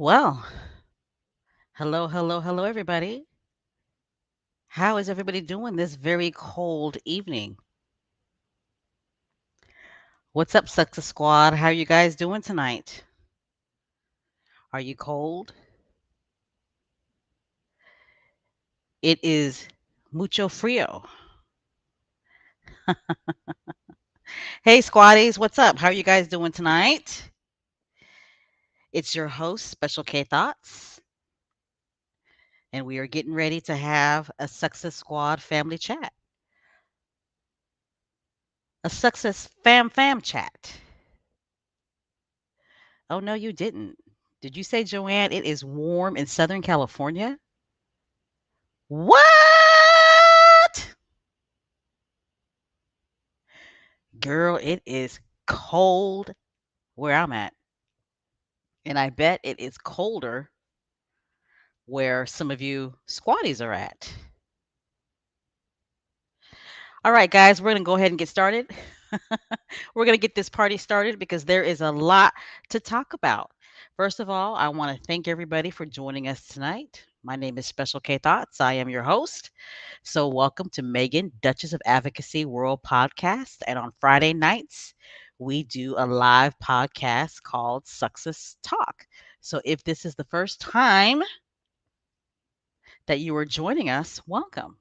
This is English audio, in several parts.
Well, hello, everybody. How is everybody doing this very cold evening? What's up, Success Squad? How are you guys doing tonight? Are you cold? It is mucho frio. Hey, squaddies, what's up? How are you guys doing tonight? It's your host, Special K Thoughts, and we are getting ready to have a Success Squad family chat, a Success fam chat. Oh, no, you didn't. Did you say, Joanne, it is warm in Southern California? What? Girl, it is cold where I'm at. And I bet it is colder where some of you squatties are at. All right, guys, we're going to go ahead and get started. We're going to get this party started because there is a lot to talk about. First of all, I want to thank everybody for joining us tonight. My name is Special K Thoughts. I am your host. So, welcome to Megan, Duchess of Advocacy World Podcast. And on Friday nights, we do a live podcast called Success Talk. So, if this is the first time that you are joining us, welcome.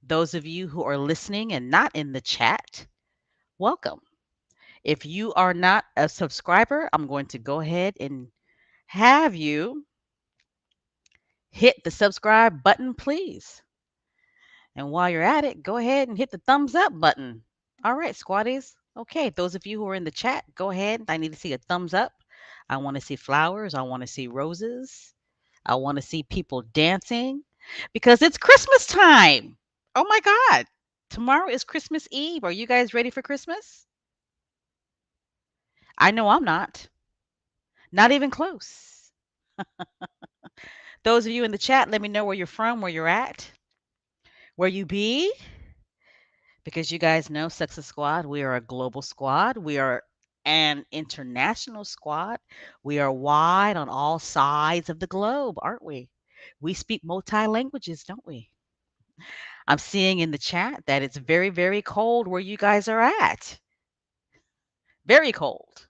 Those of you who are listening and not in the chat, welcome. If you are not a subscriber, I'm going to go ahead and have you hit the subscribe button, please. And while you're at it, go ahead and hit the thumbs up button. All right, squatties. Okay, those of you who are in the chat, go ahead. I need to see a thumbs up. I want to see flowers. I want to see roses. I want to see people dancing because it's Christmas time. Oh my God. Tomorrow is Christmas Eve. Are you guys ready for Christmas? I know I'm not. Not even close. Those of you in the chat, let me know where you're from, where you're at, where you be. Because you guys know Sexist Squad, we are a global squad. We are an international squad. We are wide on all sides of the globe, aren't we? We speak multi languages, don't we? I'm seeing in the chat that it's very, very cold where you guys are at. Very cold.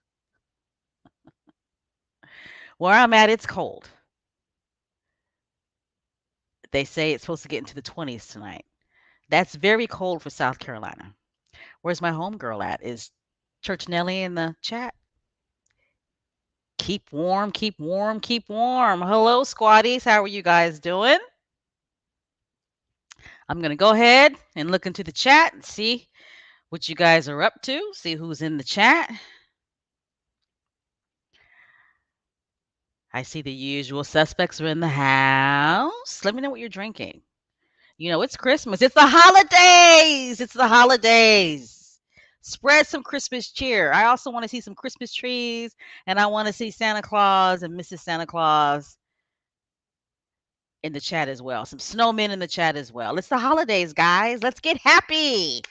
Where I'm at, it's cold. They say it's supposed to get into the 20s tonight. That's very cold for South Carolina. Where's my homegirl at? Is Church Nelly in the chat? Keep warm, keep warm, keep warm. Hello, squatties. How are you guys doing? I'm going to go ahead and look into the chat and see what you guys are up to, see who's in the chat. I see the usual suspects are in the house. Let me know what you're drinking. You know, it's Christmas. It's the holidays. It's the holidays. Spread some Christmas cheer. I also want to see some Christmas trees, and I want to see Santa Claus and Mrs. Santa Claus in the chat as well. Some snowmen in the chat as well. It's the holidays, guys. Let's get happy.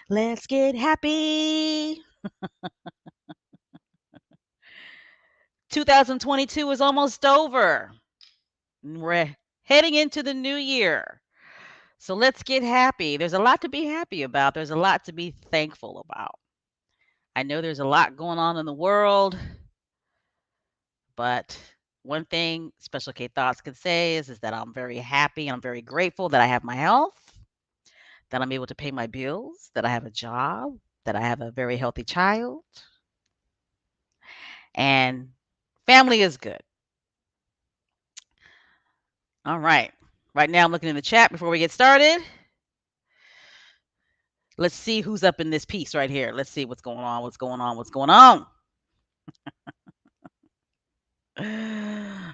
Let's get happy. 2022 is almost over. We're heading into the new year. So let's get happy. There's a lot to be happy about. There's a lot to be thankful about. I know there's a lot going on in the world, but one thing Special K Thoughts can say is that I'm very happy and I'm very grateful that I have my health, that I'm able to pay my bills, that I have a job, that I have a very healthy child, and family is good. All right. Right now, I'm looking in the chat before we get started. Let's see who's up in this piece right here. Let's see what's going on. What's going on? What's going on?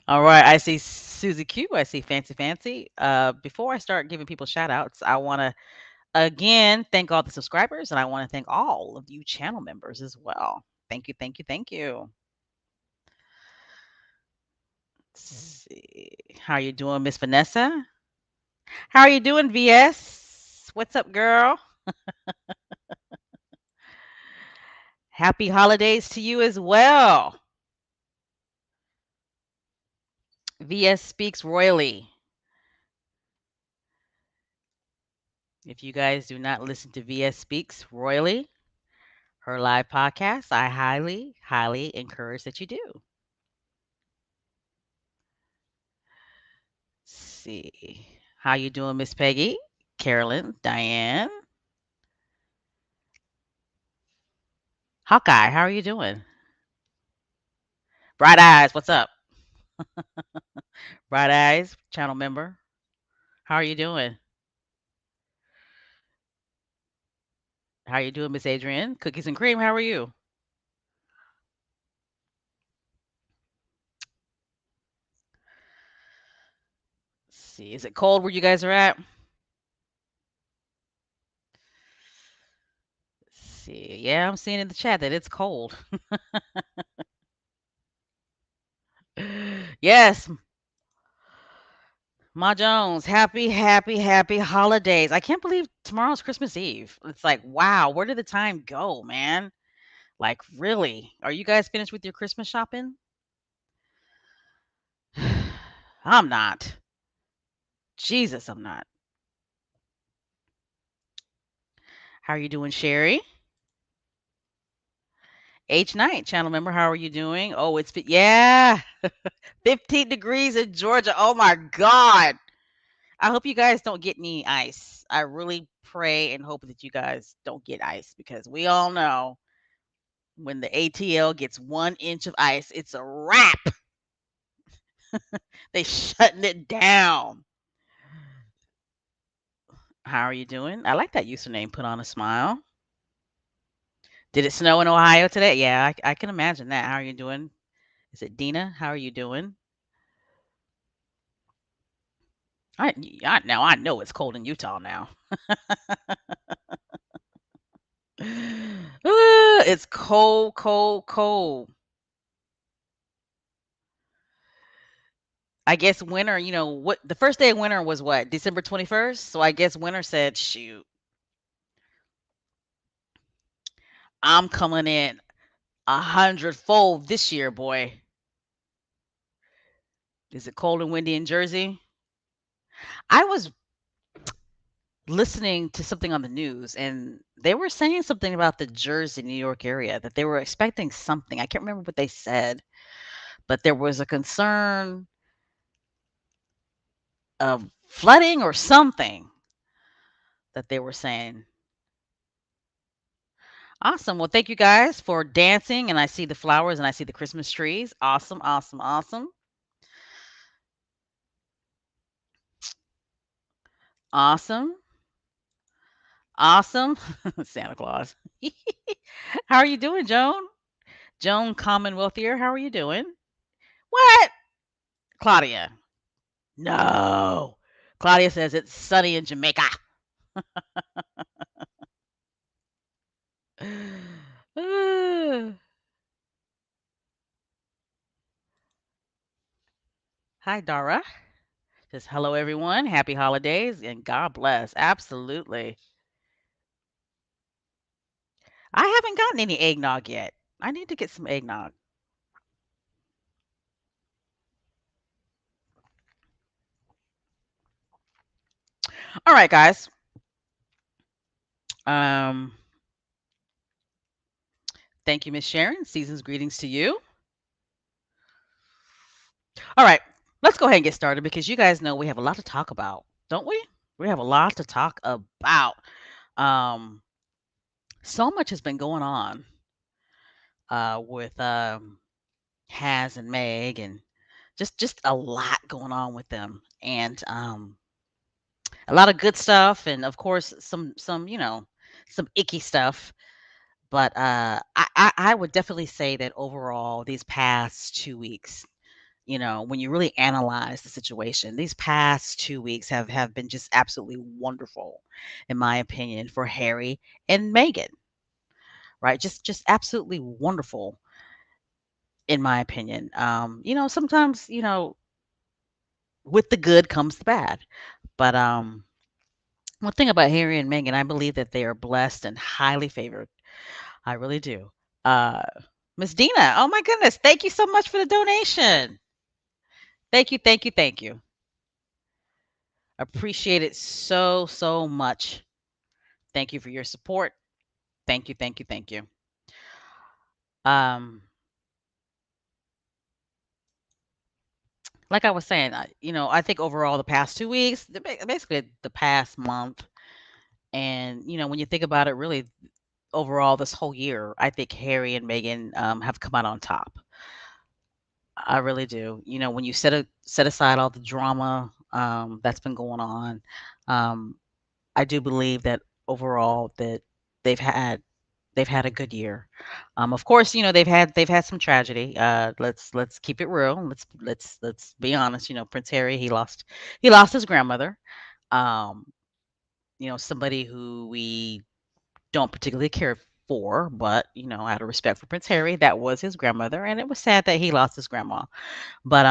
All right. I see Susie Q. I see Fancy Fancy. Before I start giving people shout outs, I want to again thank all the subscribers and I want to thank all of you channel members as well. Thank you. Thank you. Thank you. Let's see. How are you doing, Miss Vanessa? How are you doing, VS? What's up, girl? Happy holidays to you as well. VS Speaks Royally. If you guys do not listen to VS Speaks Royally, her live podcast, I highly, highly encourage that you do. See. How you doing, Miss Peggy? Carolyn, Diane, Hawkeye, how are you doing? Bright Eyes, what's up? Bright Eyes, channel member. How are you doing? How are you doing, Miss Adrian? Cookies and cream, how are you? See, is it cold where you guys are at? See, yeah, I'm seeing in the chat that it's cold. Yes, Ma Jones, happy, happy, happy holidays. I can't believe tomorrow's Christmas Eve. It's like, wow, where did the time go, man? Like, really? Are you guys finished with your Christmas shopping? I'm not. Jesus, I'm not. How are you doing, Sherry? H Night channel member, how are you doing? Oh, yeah, 15 degrees in Georgia. Oh my God. I hope you guys don't get any ice. I really pray and hope that you guys don't get ice because we all know when the ATL gets 1 inch of ice, it's a wrap. They shutting it down. How are you doing? I like that username. Put on a smile. Did it snow in Ohio today? Yeah, I can imagine that. How are you doing? Is it Dina? How are you doing? Now I know it's cold in Utah now. It's cold, cold, cold. I guess winter, what the first day of winter was what? December 21st? So I guess winter said, "Shoot, I'm coming in 100-fold this year, boy." Is it cold and windy in Jersey? I was listening to something on the news and they were saying something about the Jersey, New York area that they were expecting something. I can't remember what they said, but there was a concern of flooding or something that they were saying. Awesome. Well, thank you guys for dancing. And I see the flowers and I see the Christmas trees. Awesome, awesome, awesome. Awesome. Awesome. Santa Claus. How are you doing, Joan? Joan Commonwealth here. How are you doing? What? Claudia. No. Claudia says it's sunny in Jamaica. Hi, Dara. Says hello, everyone. Happy holidays and God bless. Absolutely. I haven't gotten any eggnog yet. I need to get some eggnog. All right, guys. Um, Thank you, Miss Sharon. Season's greetings to you. All right, let's go ahead and get started because you guys know we have a lot to talk about, don't we? We have a lot to talk about. Um, so much has been going on with Has and Meg, and just a lot going on with them, and a lot of good stuff, and of course some some icky stuff. But I would definitely say that overall, these past 2 weeks, when you really analyze the situation, these past 2 weeks have been just absolutely wonderful, in my opinion, for Harry and Meghan, right? Just absolutely wonderful, in my opinion. Sometimes, with the good comes the bad. But one thing about Harry and Meghan, I believe that they are blessed and highly favored. I really do. Uh, Miss Dina, oh my goodness, thank you so much for the donation. Thank you, thank you, thank you. Appreciate it so, so much. Thank you for your support. Thank you, thank you, thank you. Um, like I was saying, I think overall the past 2 weeks, basically the past month, and when you think about it, really overall this whole year, I think Harry and Meghan have come out on top. I really do. When you set aside all the drama that's been going on, um, I do believe that overall that they've had they've had a good year. Of course, they've had some tragedy. Let's keep it real. Let's be honest. Prince Harry, he lost his grandmother. Um, somebody who we don't particularly care for, but out of respect for Prince Harry, that was his grandmother, and it was sad that he lost his grandma. But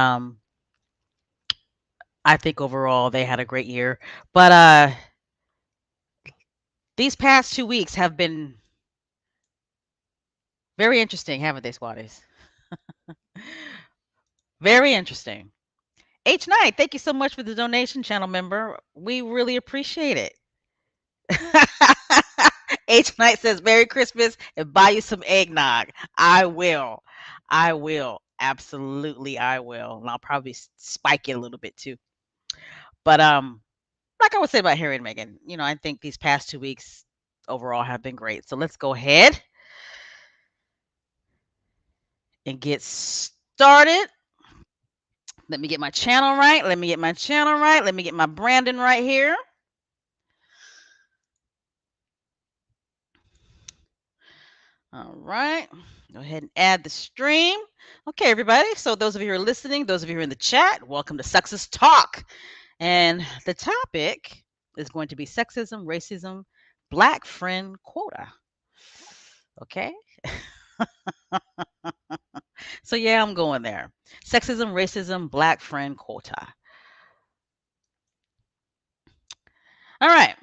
I think overall they had a great year. But these past 2 weeks have been very interesting, haven't they, Squatties? Very interesting. H Knight, thank you so much for the donation, channel member. We really appreciate it. H Knight says, Merry Christmas and buy you some eggnog. I will. I will. Absolutely, I will. And I'll probably spike it a little bit too. But like I would say about Harry and Meghan, I think these past 2 weeks overall have been great. So let's go ahead and get started. Let me get my channel right. Let me get my channel right. Let me get my branding right here. All right. Go ahead and add the stream. Okay, everybody. So those of you who are listening, those of you who are in the chat, welcome to Sexist Talk. And the topic is going to be sexism, racism, black friend quota. Okay. So yeah, I'm going there. Sexism, racism, black friend quota. All right.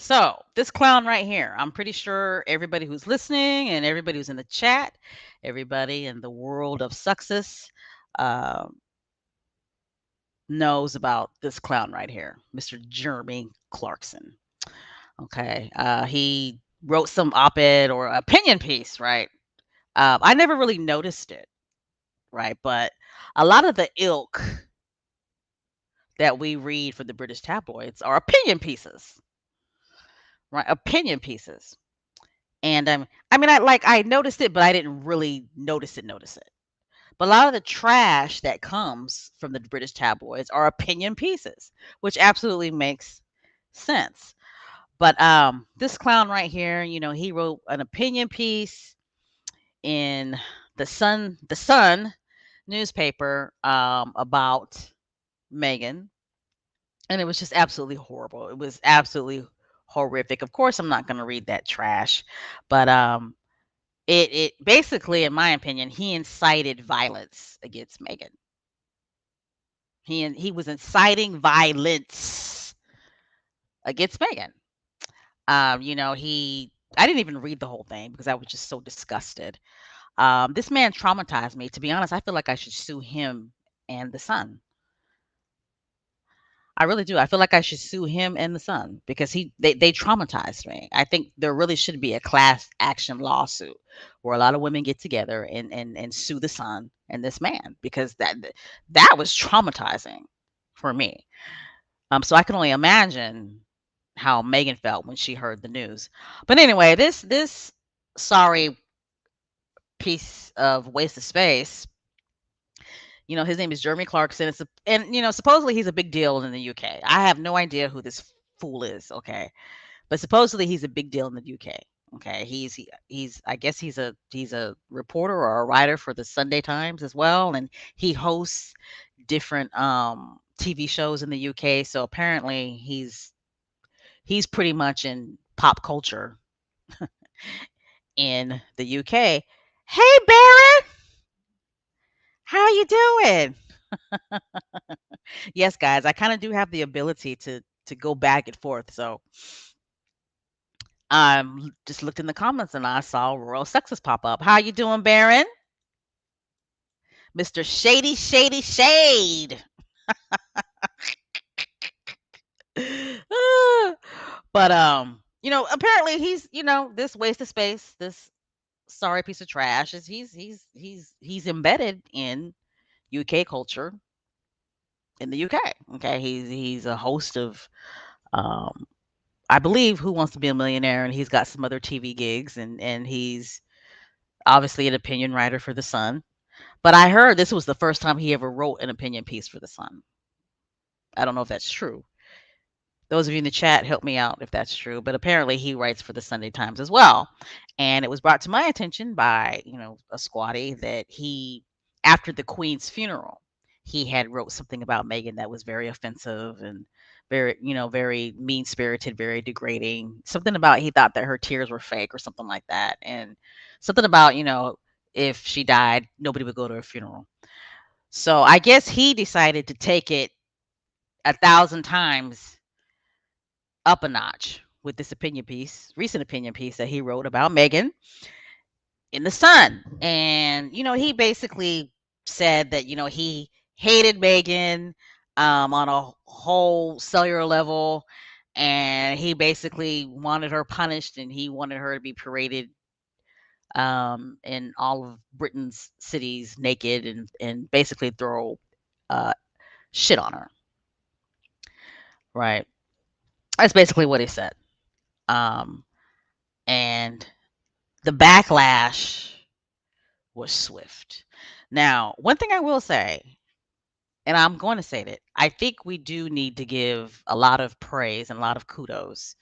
So this clown right here, I'm pretty sure everybody who's listening and everybody who's in the chat, everybody in the world of Sussex, um, knows about this clown right here, Mr. Jeremy Clarkson. Okay, he wrote some op-ed or opinion piece, right? I never really noticed it, right? But a lot of the ilk that we read for the British tabloids are opinion pieces, right? Opinion pieces. And I mean, I noticed it, but I didn't really notice it. But a lot of the trash that comes from the British tabloids are opinion pieces, which absolutely makes sense. But this clown right here, he wrote an opinion piece in the Sun newspaper about Meghan, and it was just absolutely horrible. It was absolutely horrific. Of course, I'm not going to read that trash, but it basically, in my opinion, he incited violence against Meghan. He was inciting violence against Meghan. He I didn't even read the whole thing because I was just so disgusted. This man traumatized me. To be honest, I feel like I should sue him and the Sun. I really do. I feel like I should sue him and the Sun because they traumatized me. I think there really should be a class action lawsuit where a lot of women get together and sue the Sun and this man because that was traumatizing for me. So I can only imagine how Megan felt when she heard the news. But anyway, this sorry piece of waste of space, his name is Jeremy Clarkson. And supposedly he's a big deal in the UK. I have no idea who this fool is, okay? But supposedly he's a big deal in the UK. Okay, he's I guess he's a reporter or a writer for the Sunday Times as well, and he hosts different TV shows in the UK. So apparently he's pretty much in pop culture in the UK. Hey Baron, how you doing? Yes, guys, I kind of do have the ability to go back and forth. So just looked in the comments and I saw Royal Sexes pop up. How you doing, Baron? Mr. Shady Shade. But apparently this waste of space, this sorry piece of trash is he's embedded in UK culture in the UK. Okay, he's a host of um I believe Who Wants to Be a Millionaire, and he's got some other TV gigs, and he's obviously an opinion writer for the Sun. But I heard this was the first time he ever wrote an opinion piece for the Sun. I don't know if that's true. Those of you in the chat, help me out if that's true. But apparently, he writes for the Sunday Times as well. And it was brought to my attention by, a squatty that after the Queen's funeral, he had wrote something about Meghan that was very offensive and very mean spirited, very degrading. Something about he thought that her tears were fake or something like that. And something about, if she died, nobody would go to her funeral. So I guess he decided to take it 1,000 times up a notch with this recent opinion piece that he wrote about Meghan in the Sun. And, he basically said that, he hated Meghan on a whole cellular level. And he basically wanted her punished and he wanted her to be paraded in all of Britain's cities naked and basically throw uh, shit on her. Right. That's basically what he said. Um, and the backlash was swift. Now, one thing I will say, and I'm going to say that I think we do need to give a lot of praise and a lot of kudos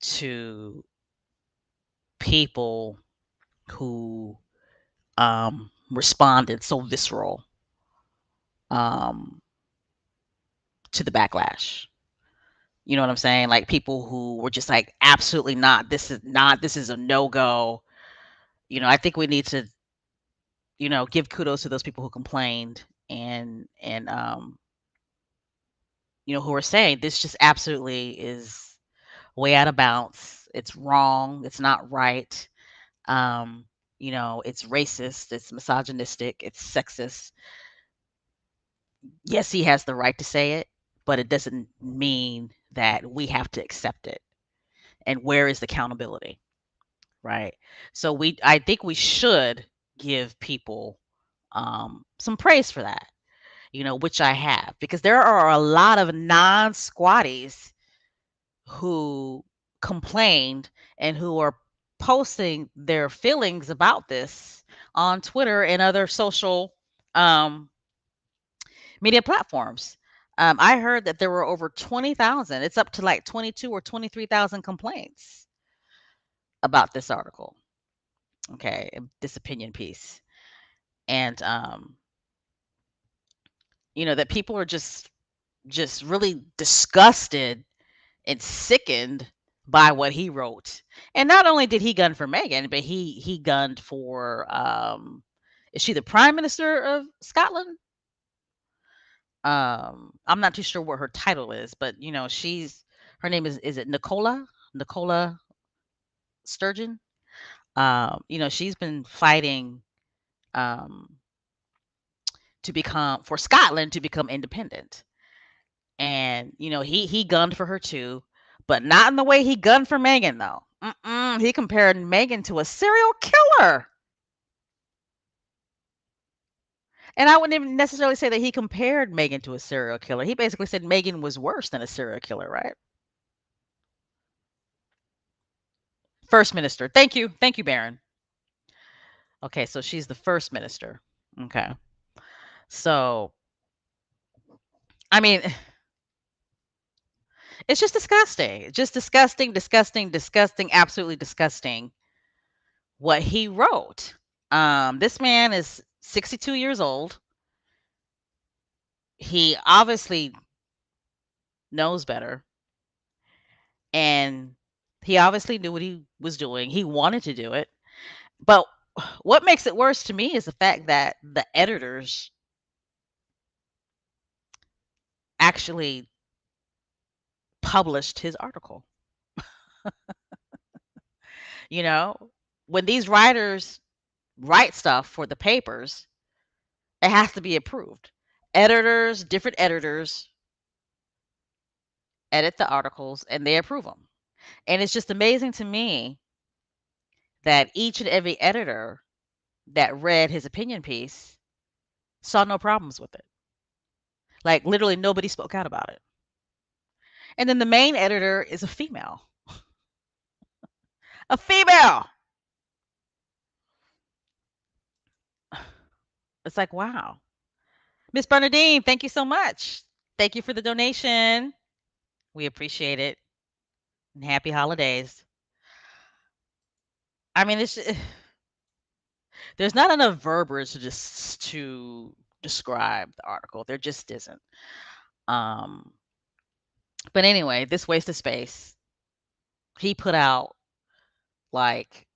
to people who responded so visceral um, to the backlash. You know what I'm saying? Like people who were just like, absolutely not. This is a no go. I think we need to, give kudos to those people who complained and who are saying this just absolutely is way out of bounds. It's wrong. It's not right. Um, it's racist. It's misogynistic. It's sexist. Yes, he has the right to say it, but it doesn't mean that we have to accept it. And where is the accountability? Right. So I think we should give people some praise for that, which I have, because there are a lot of non squatties who complained and who are posting their feelings about this on Twitter and other social um, media platforms. I heard that there were over 20,000. It's up to like 22 or 23,000 complaints about this article. Okay, this opinion piece, and that people are just really disgusted and sickened by what he wrote. And not only did he gun for Meghan, but he gunned for is she the Prime Minister of Scotland? I'm not too sure what her title is, but her name is it Nicola Sturgeon? She's been fighting um to become for Scotland to become independent. And he gunned for her too, but not in the way he gunned for Meghan though. He compared Meghan to a serial killer. And I wouldn't even necessarily say that he compared Meghan to a serial killer. He basically said Meghan was worse than a serial killer, right? First minister. Thank you, Baron. Okay, so she's the first minister. Okay. So, I mean, it's just disgusting. Just disgusting, disgusting, disgusting, absolutely disgusting what he wrote. This man is 62 years old. He obviously knows better, and he obviously knew what he was doing. He wanted to do it. But what makes it worse to me is the fact that the editors actually published his article. You know, when these writers write stuff for the papers, it has to be approved. different editors edit the articles and they approve them. And it's just amazing to me that each and every editor that read his opinion piece saw no problems with it. Like literally nobody spoke out about it. And then the main editor is a female. A female. It's like, wow. Miss Bernadine, thank you so much. Thank you for the donation. We appreciate it. And happy holidays. I mean, it's there's not enough verbiage to describe the article. There just isn't. Um, but anyway, this waste of space, he put out like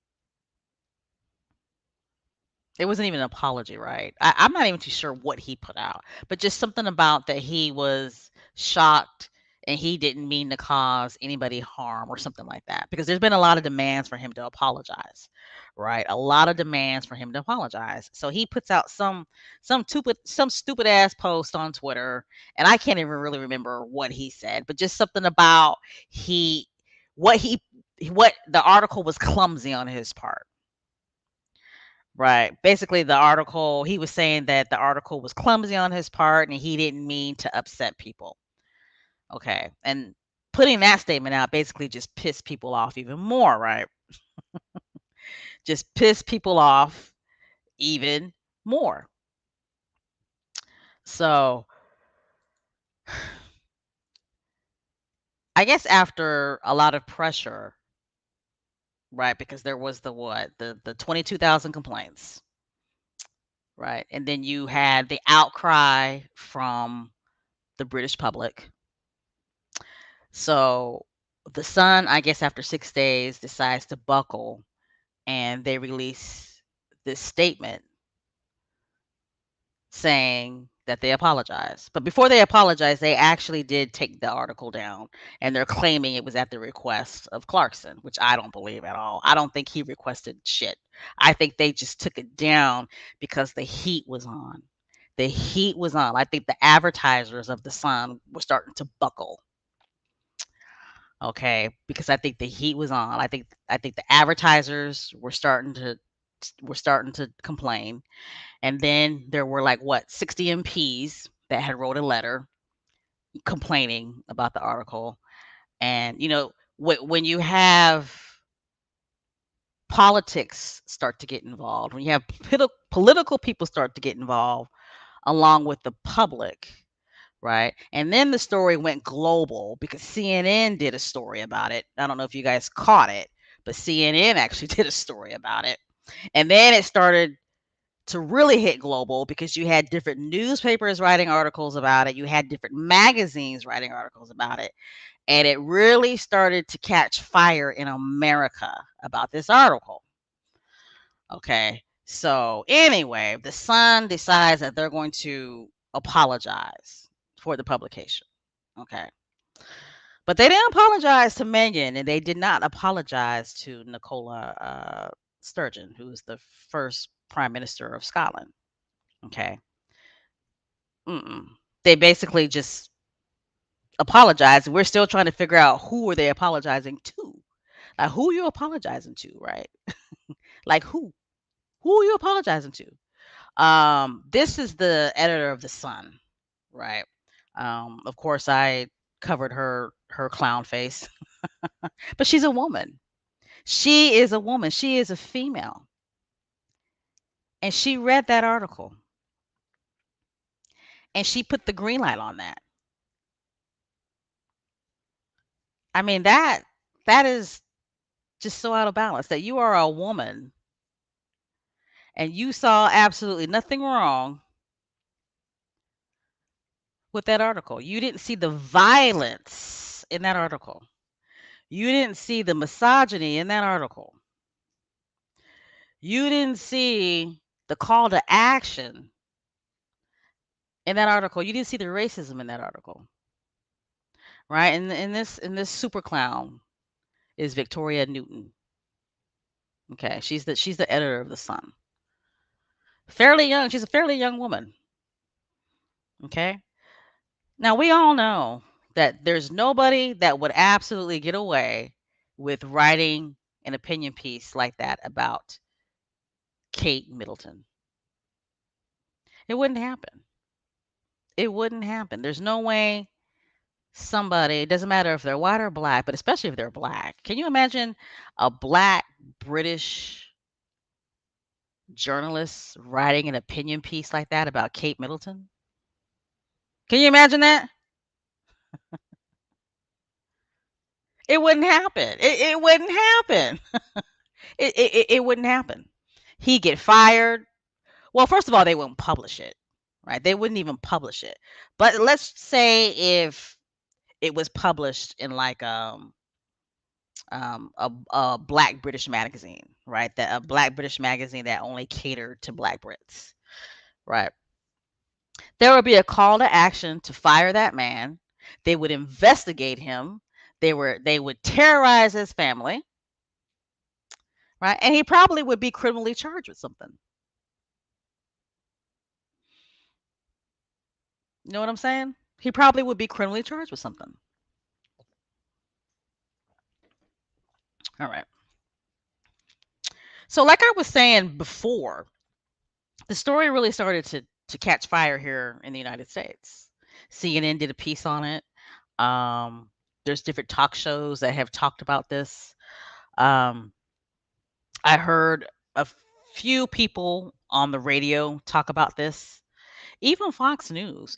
it wasn't even an apology, right? I'm not even too sure what he put out, but just something about that he was shocked and he didn't mean to cause anybody harm or something like that. Because there's been a lot of demands for him to apologize, right? A lot of demands for him to apologize. So he puts out some stupid ass post on Twitter, and I can't even really remember what he said, but just something about he what he what the article was clumsy on his part. Right. Basically, the article, he was saying that the article was clumsy on his part and he didn't mean to upset people. Okay. And putting that statement out basically just pissed people off even more, right? Just pissed people off even more. So I guess after a lot of pressure, right? Because there was the what? The 22,000 complaints, right? And then you had the outcry from the British public. So the Sun, I guess after 6 days, decides to buckle and they release this statement saying that they apologize. But before they apologize, they actually did take the article down and they're claiming it was at the request of Clarkson, which I don't believe at all. I don't think he requested shit. I think they just took it down because the heat was on. The heat was on. I think the advertisers of the Sun were starting to buckle. Okay, because I think the heat was on. I think the advertisers were starting to complain. And then there were like what 60 MPs that had wrote a letter complaining about the article. And when you have politics start to get involved, when you have political people start to get involved along with the public, right? And then the story went global because CNN did a story about it. I don't know if you guys caught it, but CNN actually did a story about it. And then it started to really hit global because you had different newspapers writing articles about it. You had different magazines writing articles about it. And it really started to catch fire in America about this article. Okay. So anyway, the Sun decides that they're going to apologize for the publication. Okay. But they didn't apologize to Meghan and they did not apologize to Nicola Sturgeon, who is the first Prime Minister of Scotland. Okay. Mm-mm. They basically just apologized. We're still trying to figure out who are they apologizing to. Like who are you apologizing to, right? Like who? Who are you apologizing to? This is the editor of the Sun, right? Of course, I covered her clown face, but she's a woman. She is a woman. She is a female, and she read that article, and she put the green light on that. I mean that is just so out of balance that you are a woman and you saw absolutely nothing wrong with that article. You didn't see the violence in that article. You didn't see the misogyny in that article. You didn't see the call to action in that article. You didn't see the racism in that article, right? And in this super clown is Victoria Newton. Okay, she's the editor of the Sun. Fairly young. She's a fairly young woman. Okay. Now, we all know that there's nobody that would absolutely get away with writing an opinion piece like that about Kate Middleton. It wouldn't happen. It wouldn't happen. There's no way somebody, it doesn't matter if they're white or black, but especially if they're black. Can you imagine a black British journalist writing an opinion piece like that about Kate Middleton? Can you imagine that? It wouldn't happen. It wouldn't happen. It wouldn't happen. He'd get fired. Well, first of all, they wouldn't publish it, right? They wouldn't even publish it. But let's say if it was published in like a black British magazine, right? That a black British magazine that only catered to black Brits, right? There would be a call to action to fire that man. They would investigate him. They would terrorize his family, right? And he probably would be criminally charged with something. You know what I'm saying? He probably would be criminally charged with something. All right. So, like I was saying before, the story really started to catch fire here in the United States. CNN did a piece on it. Um, there's different talk shows that have talked about this. Um, I heard a few people on the radio talk about this. Even Fox News,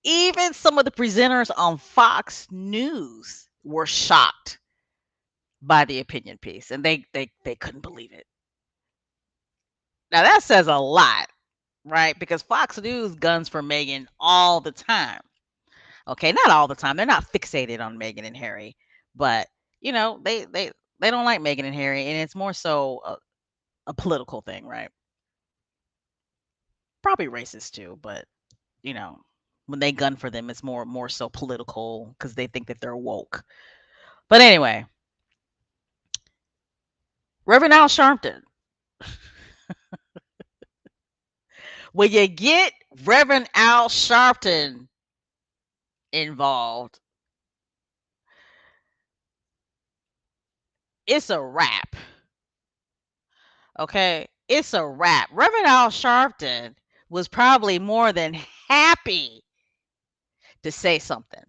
even some of the presenters on Fox News were shocked by the opinion piece, and they couldn't believe it. Now that says a lot, right? Because Fox News guns for Meghan all the time. Okay, not all the time. They're not fixated on Meghan and Harry, but they don't like Meghan and Harry, and it's more so a political thing, right? Probably racist too, but you know, when they gun for them, it's more so political because they think that they're woke. But anyway, Reverend Al Sharpton, when you get Reverend Al Sharpton involved, it's a wrap. Okay, it's a wrap. Reverend Al Sharpton was probably more than happy to say something.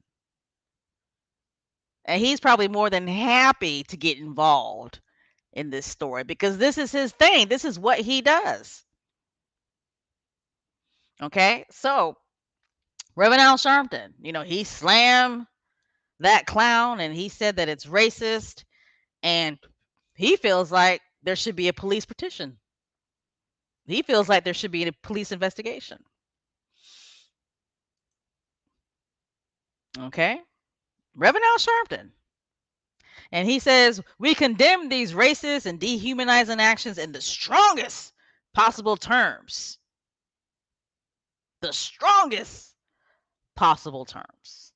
And he's probably more than happy to get involved in this story because this is his thing. This is what he does. Okay, so Reverend Al Sharpton, he slammed that clown and he said that it's racist and he feels like there should be a police petition. He feels like there should be a police investigation. Okay, Reverend Al Sharpton. And he says, we condemn these racist and dehumanizing actions in the strongest possible terms. The strongest possible terms.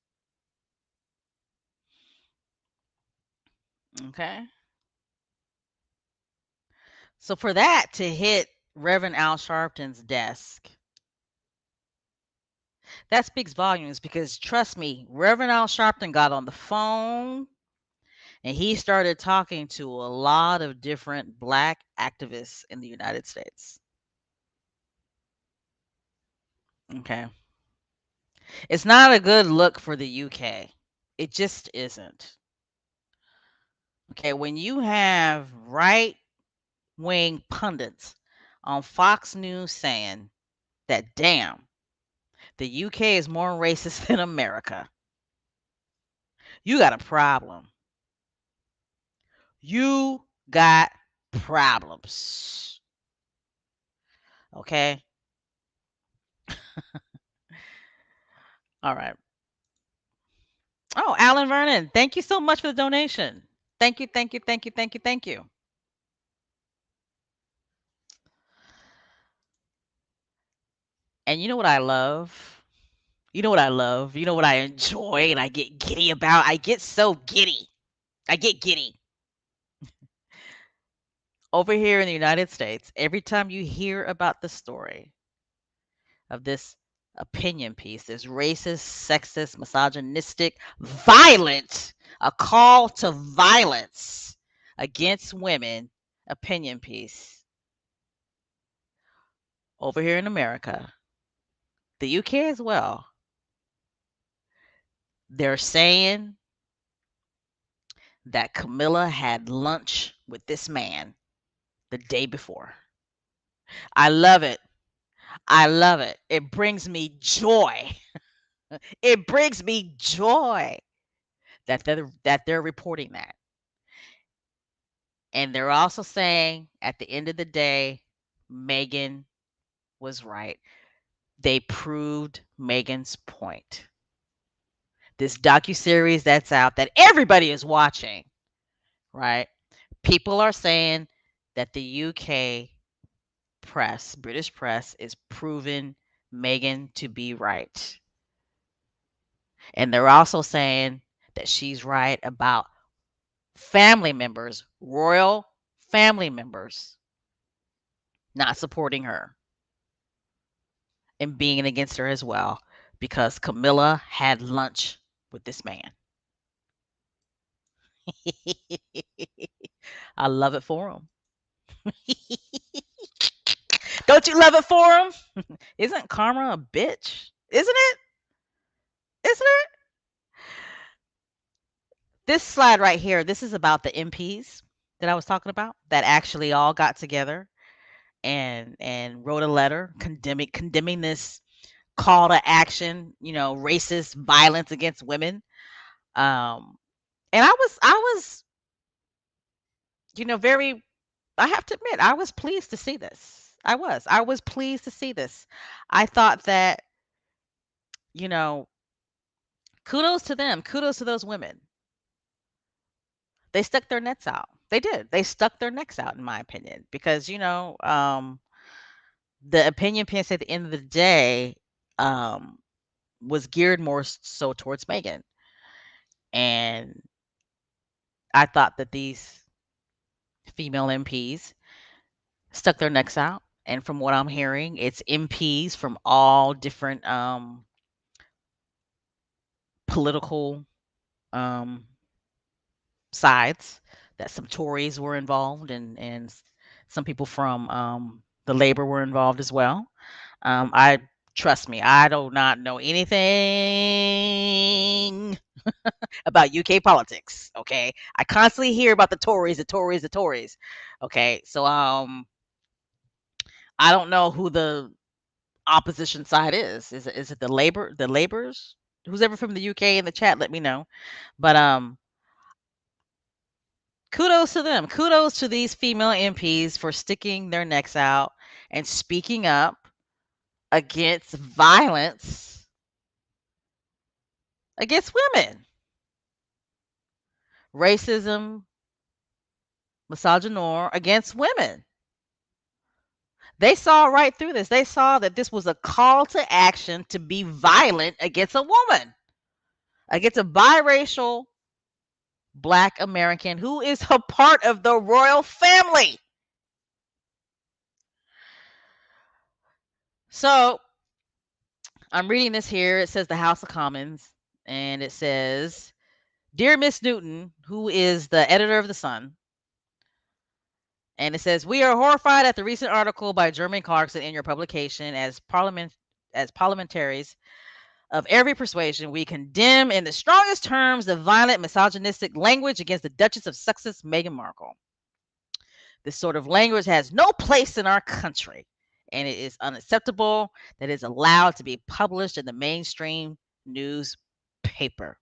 Okay. So for that to hit Reverend Al Sharpton's desk, that speaks volumes because trust me, Reverend Al Sharpton got on the phone and he started talking to a lot of different black activists in the United States. Okay. It's not a good look for the UK. It just isn't. Okay, when you have right wing pundits on Fox News saying that, damn, the UK is more racist than America, you got a problem. You got problems. Okay? All right. Oh, Alan Vernon, thank you so much for the donation. Thank you, thank you, thank you, thank you, thank you. And you know what I love? You know what I love? You know what I enjoy and I get giddy about? I get so giddy. I get giddy. Over here in the United States, every time you hear about the story of this opinion piece. This racist, sexist, misogynistic, violent, a call to violence against women opinion piece over here in America, the UK as well. They're saying that Camilla had lunch with this man the day before. I love it. I love it. It brings me joy. It brings me joy that they're reporting that. And they're also saying at the end of the day, Meghan was right. They proved Meghan's point. This docuseries that's out that everybody is watching, right? People are saying that the UK press, British press, is proving Meghan to be right. And they're also saying that she's right about family members, royal family members, not supporting her and being against her as well because Camilla had lunch with this man. I love it for him. Don't you love it for him? Isn't karma a bitch? Isn't it? Isn't it? This slide right here, this is about the MPs that I was talking about that actually all got together and wrote a letter condemning this call to action, racist violence against women. Um, and I was, very. I have to admit, I was pleased to see this. I was pleased to see this. I thought that, you know, kudos to them, kudos to those women. They stuck their necks out. They did. They stuck their necks out, in my opinion, because the opinion piece at the end of the day um, was geared more so towards Megan. And I thought that these female MPs stuck their necks out. And from what I'm hearing, it's MPs from all different political um, sides. That some Tories were involved, and some people from the Labor were involved as well. I trust me, I do not know anything about UK politics. Okay, I constantly hear about the Tories, the Tories, the Tories. Okay, so I don't know who the opposition side is. Is it the Labor, the Labours? Who's ever from the UK in the chat, let me know. But kudos to them. Kudos to these female MPs for sticking their necks out and speaking up against violence against women, racism, misogynoir against women. They saw right through this. They saw that this was a call to action to be violent against a woman, against a biracial Black American who is a part of the royal family. So I'm reading this here. It says the House of Commons, and it says, Dear Miss Newton, who is the editor of The Sun, and it says, We are horrified at the recent article by Jeremy Clarkson in your publication. As parliamentaries of every persuasion, we condemn in the strongest terms the violent, misogynistic language against the Duchess of Sussex, Meghan Markle. This sort of language has no place in our country, and it is unacceptable that it is allowed to be published in the mainstream newspaper.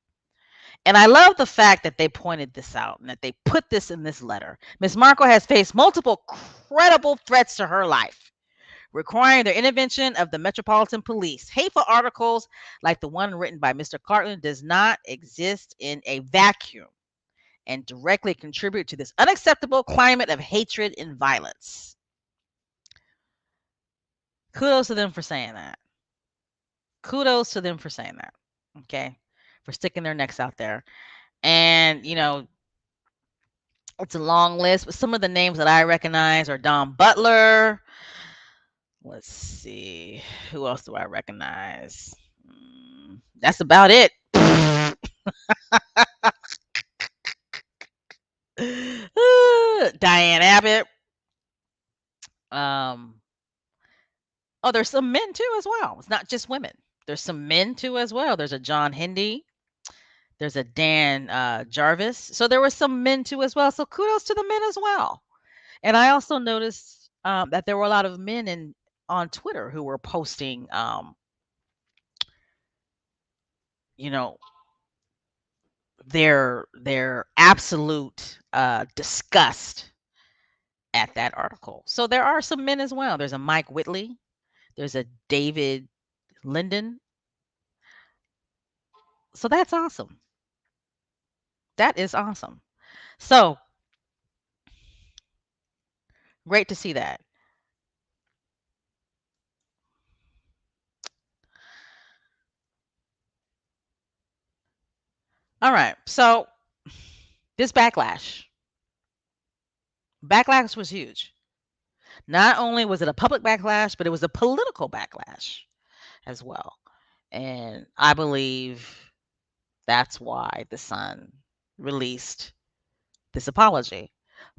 And I love the fact that they pointed this out and that they put this in this letter. Ms. Markle has faced multiple credible threats to her life, requiring the intervention of the Metropolitan Police. Hateful articles like the one written by Mr. Clarkson does not exist in a vacuum and directly contribute to this unacceptable climate of hatred and violence. Kudos to them for saying that. Kudos to them for saying that. Okay. For sticking their necks out there. And, it's a long list, but some of the names that I recognize are Don Butler, Let's see. Who else do I recognize? That's about it. Diane Abbott. Um, oh, there's some men too as well. It's not just women. There's some men too as well. There's a John Hindi. There's a Dan Jarvis. So there were some men too as well. So kudos to the men as well. And I also noticed that there were a lot of men on Twitter who were posting, you know, their absolute disgust at that article. So there are some men as well. There's a Mike Whitley. There's a David Linden. So that's awesome. That is awesome. So great to see that. All right. So this backlash was huge. Not only was it a public backlash, but it was a political backlash as well. And I believe that's why the Sun released this apology.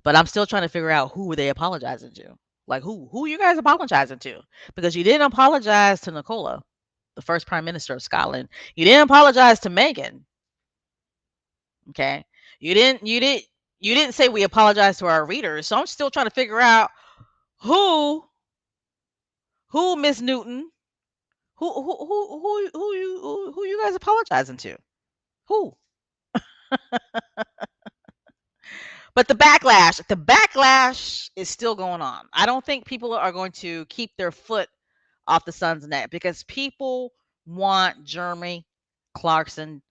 But I'm still trying to figure out who were they apologizing to? Like who are you guys apologizing to? Because you didn't apologize to Nicola, the first Prime Minister of Scotland. You didn't apologize to Meghan. Okay. You didn't say we apologize to our readers. So I'm still trying to figure out who Miss Newton, who you guys apologizing to? Who? But the backlash is still going on. I don't think people are going to keep their foot off the Sun's neck because people want Jeremy Clarkson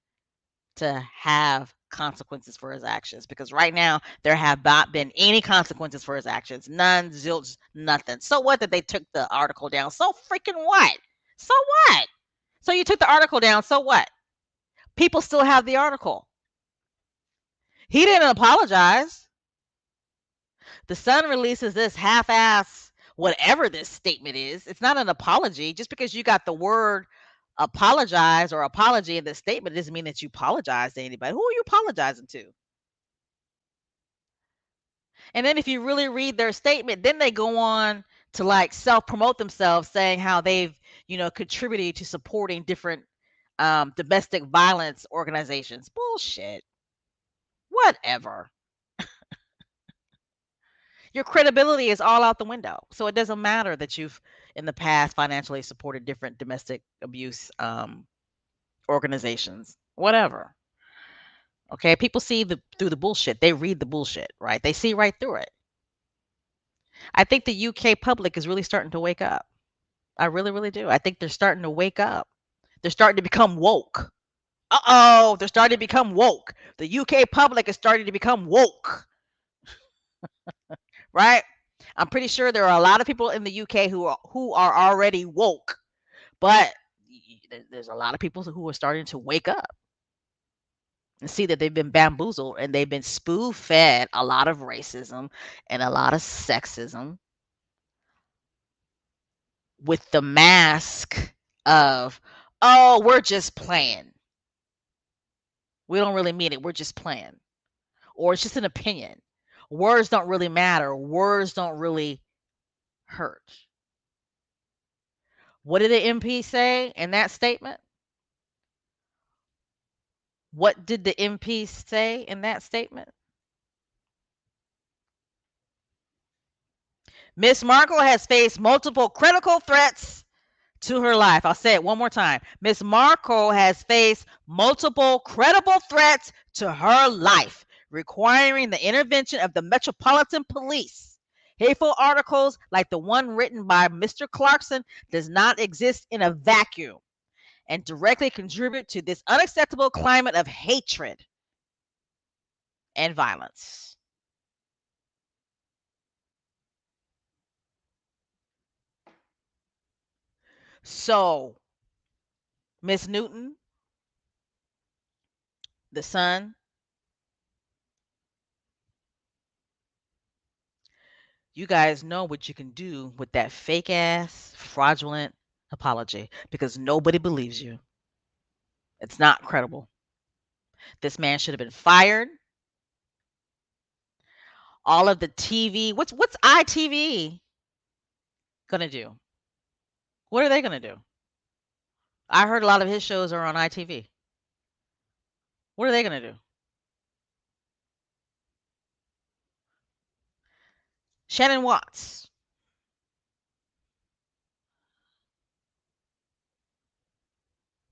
to have consequences for his actions because right now there have not been any consequences for his actions. None, zilch, nothing. So what that they took the article down? So freaking what? So what? So you took the article down, so what? People still have the article. He didn't apologize. The Sun releases this half-ass whatever this statement is. It's not an apology. Just because you got the word apologize or apology in the statement doesn't mean that you apologize to anybody. Who are you apologizing to? And then if you really read their statement, then they go on to like self-promote themselves saying how they've, contributed to supporting different domestic violence organizations. Bullshit. Whatever. Your credibility is all out the window. So it doesn't matter that you've in the past financially supported different domestic abuse organizations. Whatever. Okay, people see through the bullshit. They read the bullshit, right? They see right through it. I think the UK public is really starting to wake up. I really, really do. I think they're starting to wake up. They're starting to become woke. Uh-oh, they're starting to become woke. The UK public is starting to become woke, right? I'm pretty sure there are a lot of people in the UK who are already woke, but there's a lot of people who are starting to wake up and see that they've been bamboozled and they've been spoon fed a lot of racism and a lot of sexism with the mask of, oh, we're just playing. We don't really mean it. We're just playing. Or it's just an opinion. Words don't really matter. Words don't really hurt. What did the MP say in that statement? What did the MP say in that statement? Miss Markle has faced multiple critical threats to her life. I'll say it one more time. Miss Markle has faced multiple credible threats to her life, requiring the intervention of the Metropolitan Police. Hateful articles like the one written by Mr. Clarkson does not exist in a vacuum and directly contribute to this unacceptable climate of hatred and violence. So, Miss Newton, the Sun, you guys know what you can do with that fake ass, fraudulent apology because nobody believes you. It's not credible. This man should have been fired. All of the TV, what's ITV gonna do? What are they gonna do? I heard a lot of his shows are on ITV. What are they gonna do? Shannon Watts.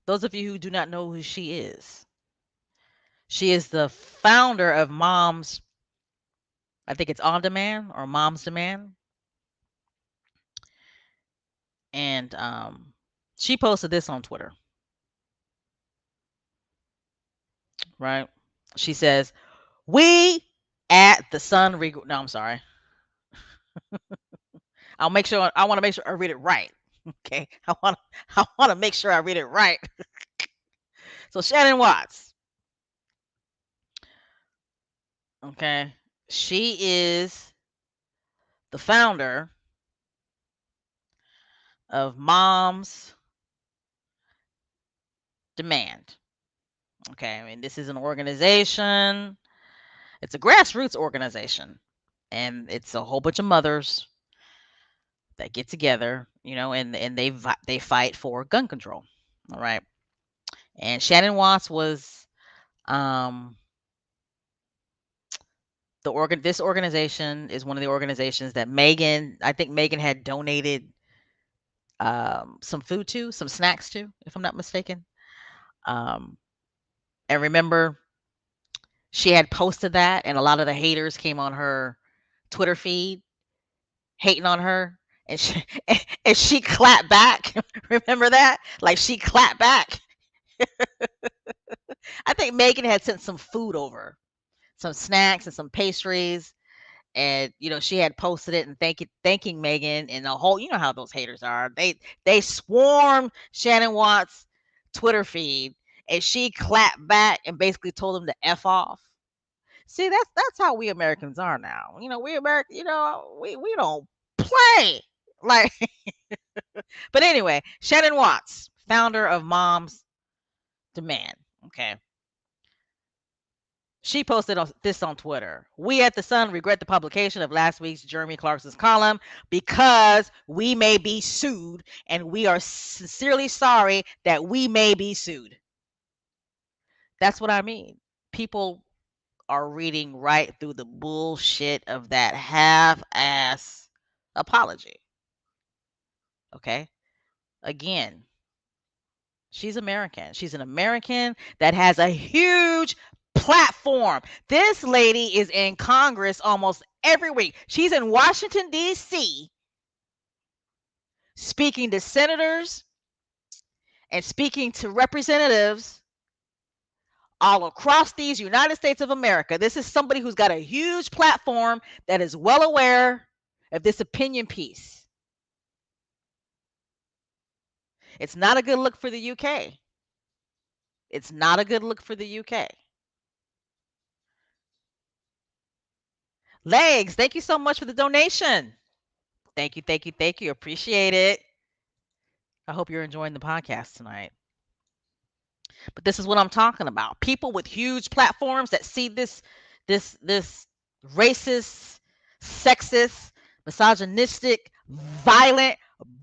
Those of you who do not know who she is the founder of Mom's, I think it's On Demand or Mom's Demand. And she posted this on Twitter, right? She says, "We at the Sun no, I'm sorry. I want to make sure I read it right. Okay. I want to make sure I read it right. So Shannon Watts, okay? She is the founder of Moms Demand. Okay, I mean, this is an organization. It's a grassroots organization, and it's a whole bunch of mothers that get together, and they fight for gun control. All right, and Shannon Watts was um this organization is one of the organizations that I think Meghan had donated some food to, some snacks to, if I'm not mistaken. Um, and remember, she had posted that, and a lot of the haters came on her Twitter feed hating on her, and she and she clapped back. Remember that? Like she clapped back. I think Megan had sent some food over, some snacks and some pastries, and she had posted it and thanking Megan and the whole. You know how those haters are. They swarmed Shannon Watts' Twitter feed, and she clapped back and basically told them to f off. See, that's how we Americans are now. We American. We don't play like. But anyway, Shannon Watts, founder of Moms Demand. Okay. She posted this on Twitter. We at the Sun regret the publication of last week's Jeremy Clarkson's column because we may be sued, and we are sincerely sorry that we may be sued. That's what I mean. People are reading right through the bullshit of that half-ass apology. Okay? Again, she's American. She's an American that has a huge platform. This lady is in Congress almost every week. She's in Washington, D.C., speaking to senators and speaking to representatives all across these United States of America. This is somebody who's got a huge platform that is well aware of this opinion piece. It's not a good look for the UK. It's not a good look for the UK. Legs, thank you so much for the donation. Thank you, thank you, thank you. Appreciate it. I hope you're enjoying the podcast tonight. But this is what I'm talking about. People with huge platforms that see this racist, sexist, misogynistic, violent,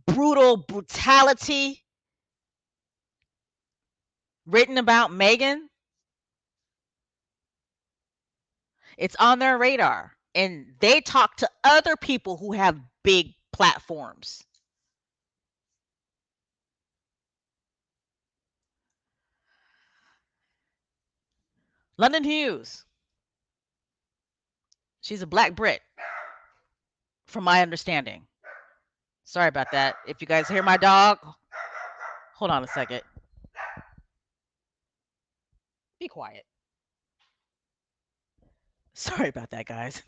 brutality written about Meghan. It's on their radar. And they talk to other people who have big platforms. London Hughes. She's a black Brit, from my understanding. Sorry about that. If you guys hear my dog, hold on a second. Be quiet. Sorry about that, guys.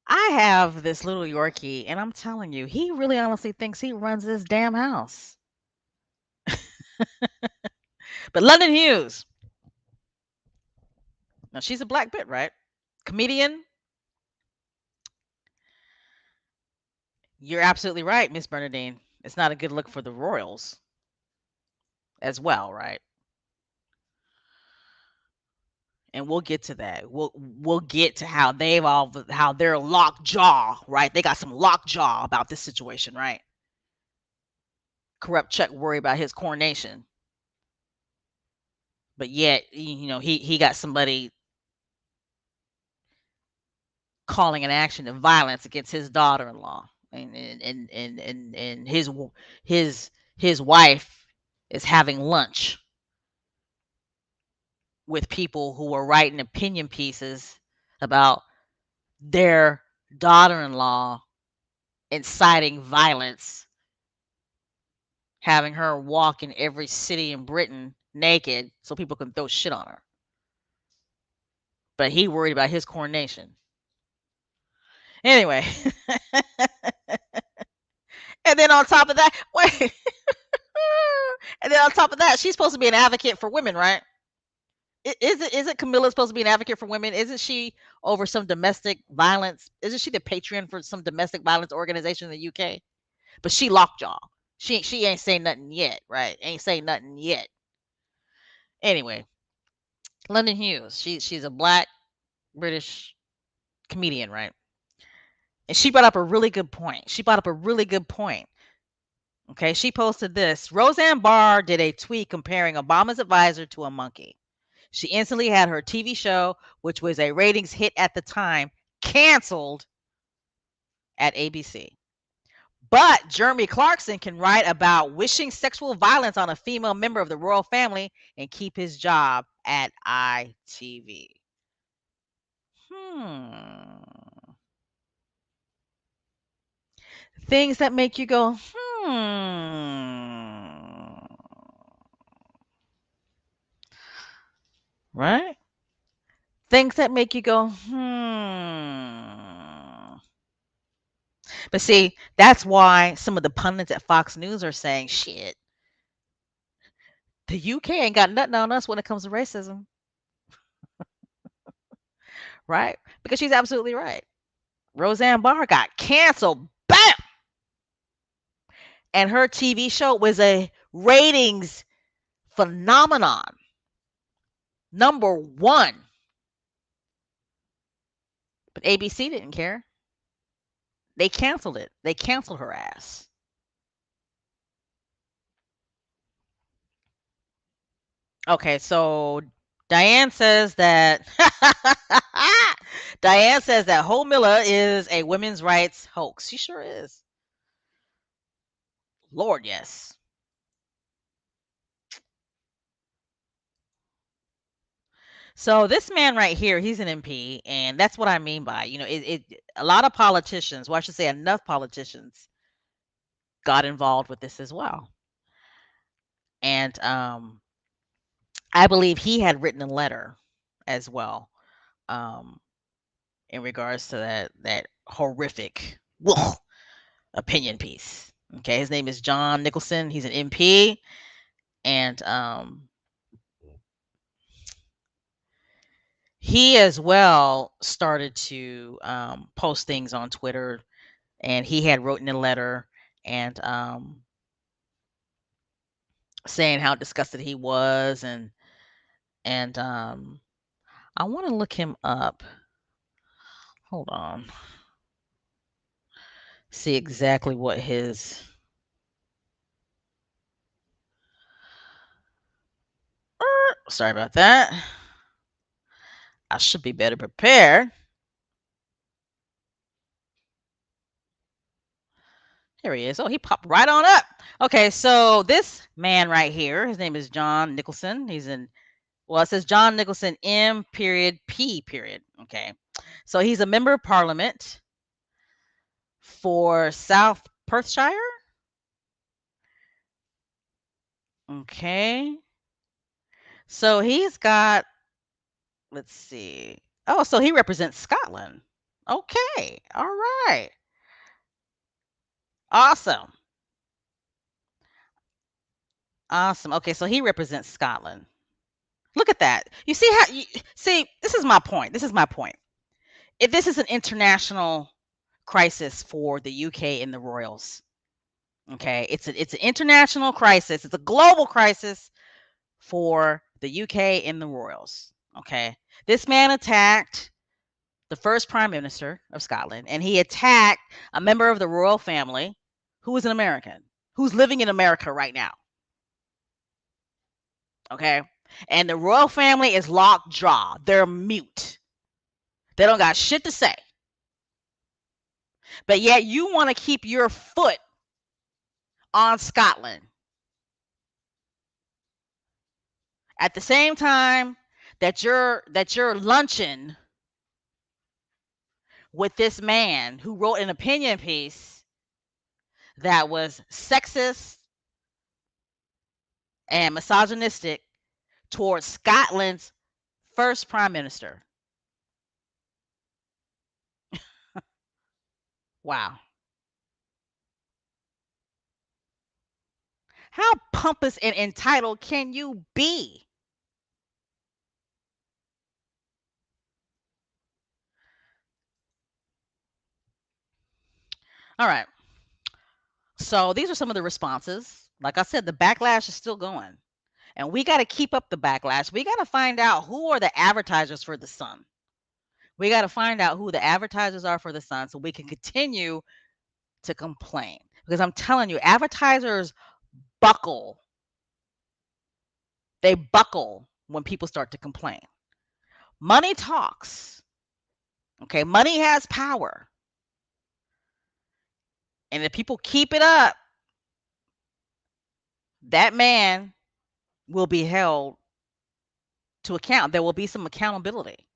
I have this little Yorkie, and I'm telling you, he really honestly thinks he runs this damn house. But London Hughes, now she's a black Brit, right? Comedian, You're absolutely right, Miss Bernadine. It's not a good look for the royals as well, right? And we'll get to that. We'll get to how they've all how they're locked jaw, right? They got some locked jaw about this situation, right? Corrupt Chuck worried about his coronation, but yet he got somebody calling an action of violence against his daughter-in-law, and his his wife is having lunch with people who are writing opinion pieces about their daughter-in-law inciting violence, having her walk in every city in Britain naked so people can throw shit on her. But he worried about his coronation. Anyway, and then on top of that, wait, and then on top of that, she's supposed to be an advocate for women, right? Isn't Camilla supposed to be an advocate for women? Isn't she over some domestic violence? Isn't she the patron for some domestic violence organization in the UK? But she lockjaw. She ain't saying nothing yet, right? Ain't saying nothing yet. Anyway, London Hughes. She's a black British comedian, right? And she brought up a really good point. She brought up a really good point. Okay, she posted this. Roseanne Barr did a tweet comparing Obama's advisor to a monkey. She instantly had her TV show, which was a ratings hit at the time, canceled at ABC. But Jeremy Clarkson can write about wishing sexual violence on a female member of the royal family and keep his job at ITV. Hmm. Things that make you go, right? Things that make you go, But see, that's why some of the pundits at Fox News are saying, shit, the UK ain't got nothing on us when it comes to racism, right? Because she's absolutely right. Roseanne Barr got canceled. Bam! And her TV show was a ratings phenomenon. Number one. But ABC didn't care. They canceled it. They canceled her ass. Okay, so Diane says that Diane says that Ho Miller is a women's rights hoax. She sure is. Lord, yes. So this man right here, he's an MP, and that's what I mean by, a lot of politicians, well, I should say enough politicians got involved with this as well. And I believe he had written a letter as well, um, in regards to that horrific opinion piece. Okay, his name is John Nicholson. He's an MP, and he as well started to post things on Twitter, and he had written a letter and saying how disgusted he was, and I want to look him up. Hold on, see exactly what his. Sorry about that. I should be better prepared. Here he is. Oh, he popped right on up. Okay, so this man right here, his name is John Nicholson. He's in, well, it says John Nicholson M period P period. Okay. So he's a member of parliament for South Perthshire. Okay. So he's got, let's see. Oh, so he represents Scotland. Okay. All right. Awesome. Awesome. Okay, so he represents Scotland. Look at that. You see see, this is my point. This is my point. If this is an international crisis for the UK and the royals. Okay, it's an international crisis. It's a global crisis for the UK and the royals. Okay, this man attacked the first prime minister of Scotland, and he attacked a member of the royal family who is an American, who's living in America right now. Okay, and the royal family is locked jaw. They're mute. They don't got shit to say. But yet you want to keep your foot on Scotland. At the same time that you're lunching with this man who wrote an opinion piece that was sexist and misogynistic towards Scotland's first prime minister. Wow. How pompous and entitled can you be? All right. So these are some of the responses. Like I said, the backlash is still going. And we got to keep up the backlash. We got to find out who are the advertisers for the Sun. We got to find out who the advertisers are for the Sun so we can continue to complain. Because I'm telling you, advertisers buckle. They buckle when people start to complain. Money talks. Okay, money has power. And if people keep it up, that man will be held to account. There will be some accountability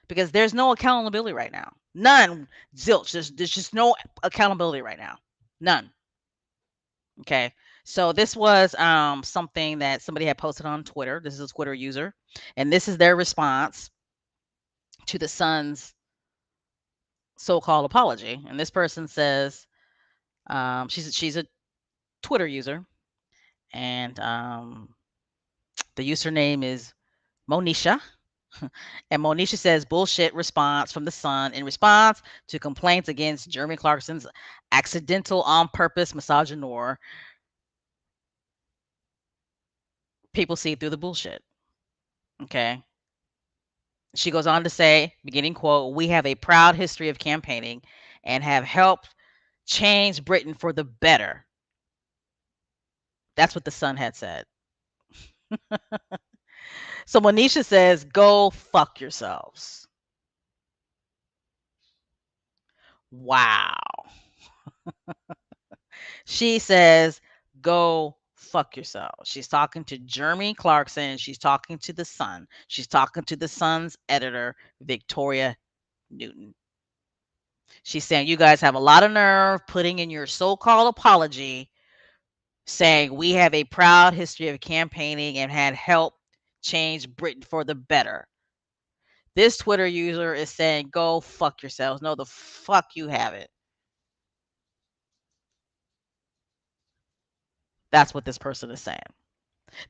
because there's no accountability right now. None. Zilch. There's just no accountability right now. None. Okay. So this was something that somebody had posted on Twitter. This is a Twitter user, and this is their response to the Sun's so-called apology. And this person says, she's a Twitter user, and the username is Monisha. And Monisha says, bullshit response from the Sun in response to complaints against Jeremy Clarkson's accidental on purpose misogynoir. People see through the bullshit. Okay. She goes on to say, beginning quote, we have a proud history of campaigning and have helped change Britain for the better. That's what the Sun had said. So Monisha says, go fuck yourselves. Wow. She says, go fuck yourself. She's talking to Jeremy Clarkson. She's talking to the Sun. She's talking to the Sun's editor, Victoria Newton. She's saying, you guys have a lot of nerve putting in your so-called apology saying we have a proud history of campaigning and had helped change Britain for the better. This Twitter user is saying, go fuck yourselves. No, the fuck you haven't. That's what this person is saying.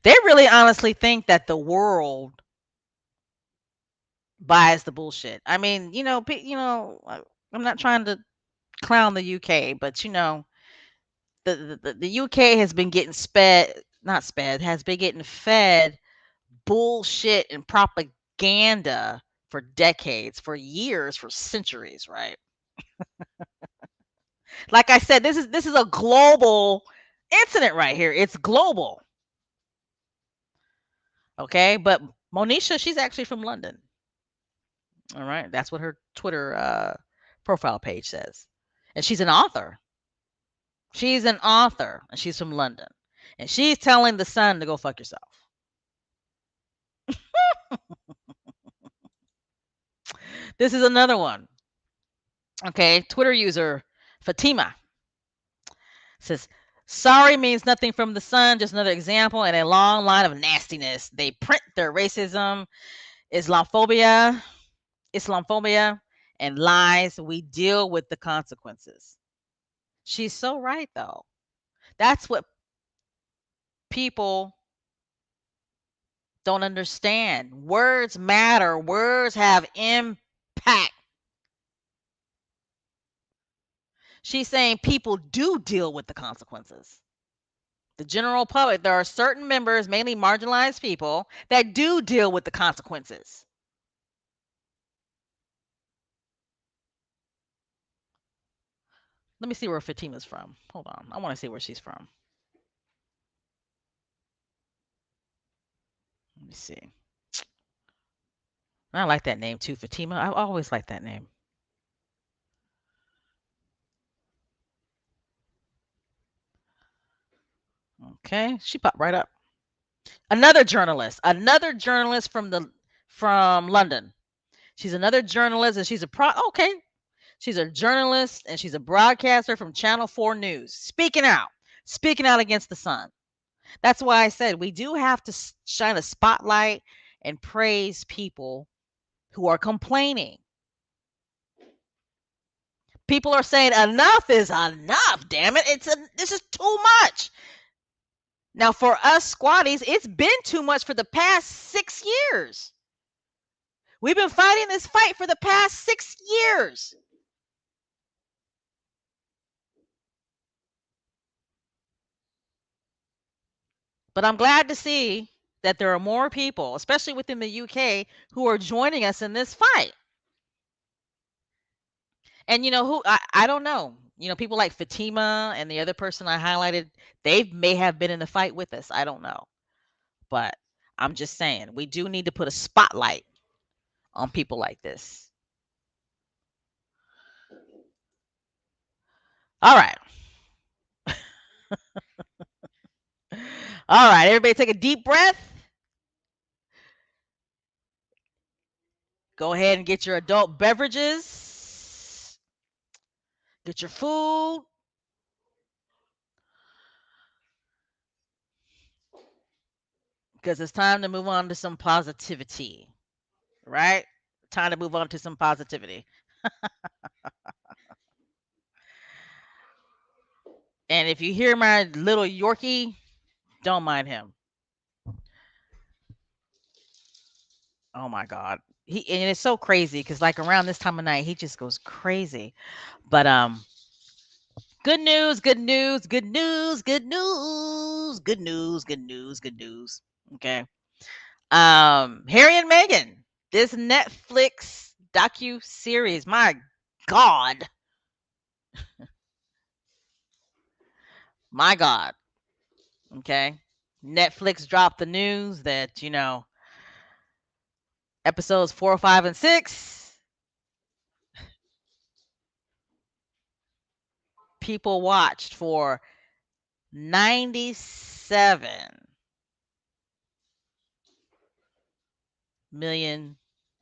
They really honestly think that the world buys the bullshit. I mean, I'm not trying to clown the UK, but the UK has been getting has been getting fed bullshit and propaganda for decades, for years, for centuries, right? Like I said, this is a global incident right here. It's global. Okay, but Monisha, she's actually from London. All right, that's what her Twitter profile page says, and she's an author. She's an author, and she's from London, and she's telling the Sun to go fuck yourself. This is another one. Okay, Twitter user Fatima says, sorry means nothing from the Sun, just another example in a long line of nastiness. They print their racism, Islamophobia, and lies. We deal with the consequences. She's so right, though. That's what people don't understand. Words matter, words have impact. She's saying people do deal with the consequences. The general public, there are certain members, mainly marginalized people, that do deal with the consequences. Let me see where Fatima's from. Hold on. I want to see where she's from. Let me see. I like that name too, Fatima. I always like that name. Okay, she popped right up. Another journalist from London. She's another journalist, and okay. She's a journalist and she's a broadcaster from Channel 4 News, speaking out against the Sun. That's why I said we do have to shine a spotlight and praise people who are complaining. People are saying enough is enough. Damn it, this is too much. Now for us squatties, it's been too much for the past 6 years. We've been fighting this fight for the past 6 years. But I'm glad to see that there are more people, especially within the UK, who are joining us in this fight. And you know who I don't know. You know, people like Fatima and the other person I highlighted, they may have been in the fight with us. I don't know. But I'm just saying, we do need to put a spotlight on people like this. All right. All right, everybody take a deep breath. Go ahead and get your adult beverages. Get your food. Because it's time to move on to some positivity. Right? Time to move on to some positivity. And if you hear my little Yorkie, don't mind him. Oh my God. And it's so crazy because like around this time of night, he just goes crazy. But good news, good news, good news, good news, good news, good news, good news. Okay. Harry and Meghan, this Netflix docu series. My God. My God. Okay. Netflix dropped the news that, episodes 4, 5, and 6, people watched for 97 million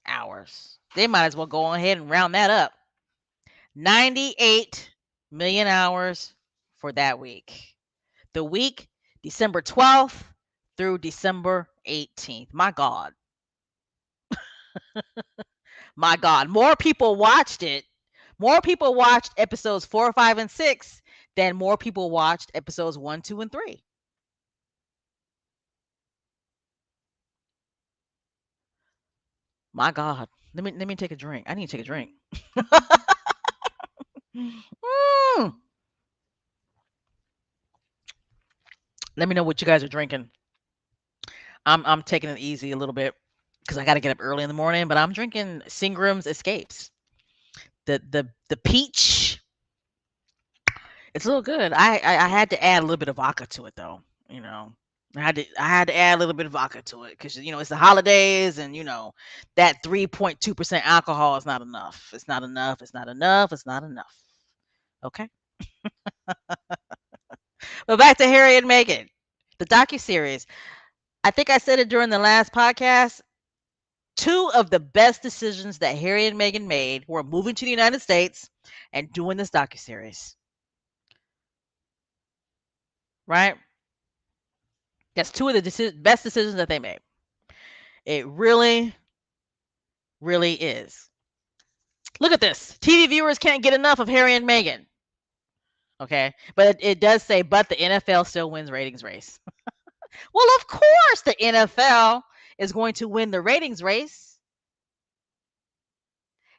hours. They might as well go ahead and round that up. 98 million hours for that week. The week, December 12th through December 18th. My God. My God. More people watched it. More people watched episodes 4, 5, and 6 than more people watched episodes 1, 2, and 3. My God. Let me take a drink. I need to take a drink. Mm. Let me know what you guys are drinking. I'm taking it easy a little bit because I got to get up early in the morning. But I'm drinking Singram's Escapes. The peach. It's a little good. I had to add a little bit of vodka to it though. I had to add a little bit of vodka to it because it's the holidays and that 3.2% alcohol is not enough. It's not enough. It's not enough. It's not enough. Okay. But back to Harry and Meghan, the docu series. I think I said it during the last podcast. Two of the best decisions that Harry and Meghan made were moving to the United States and doing this docu series. Right? That's two of the best decisions that they made. It really, really is. Look at this. TV viewers can't get enough of Harry and Meghan. Okay. But it does say, but the NFL still wins ratings race. Well, of course, the NFL is going to win the ratings race.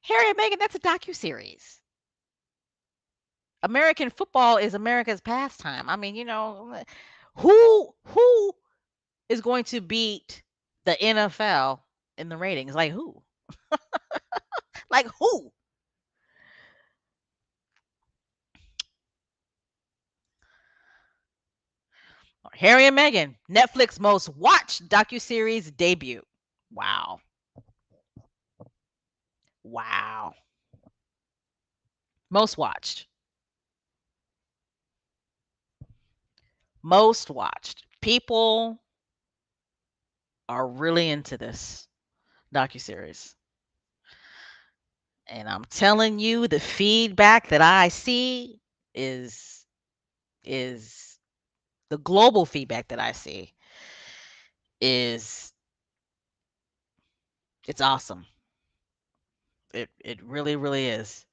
Harry and Meghan, that's a docu-series. American football is America's pastime. I mean, who is going to beat the NFL in the ratings? Like who? Like who? Harry and Meghan, Netflix most watched docuseries debut. Wow. Wow. Most watched. Most watched. People are really into this docuseries. And I'm telling you, the feedback that I see is is the global feedback that I see is it's awesome. It really, really is.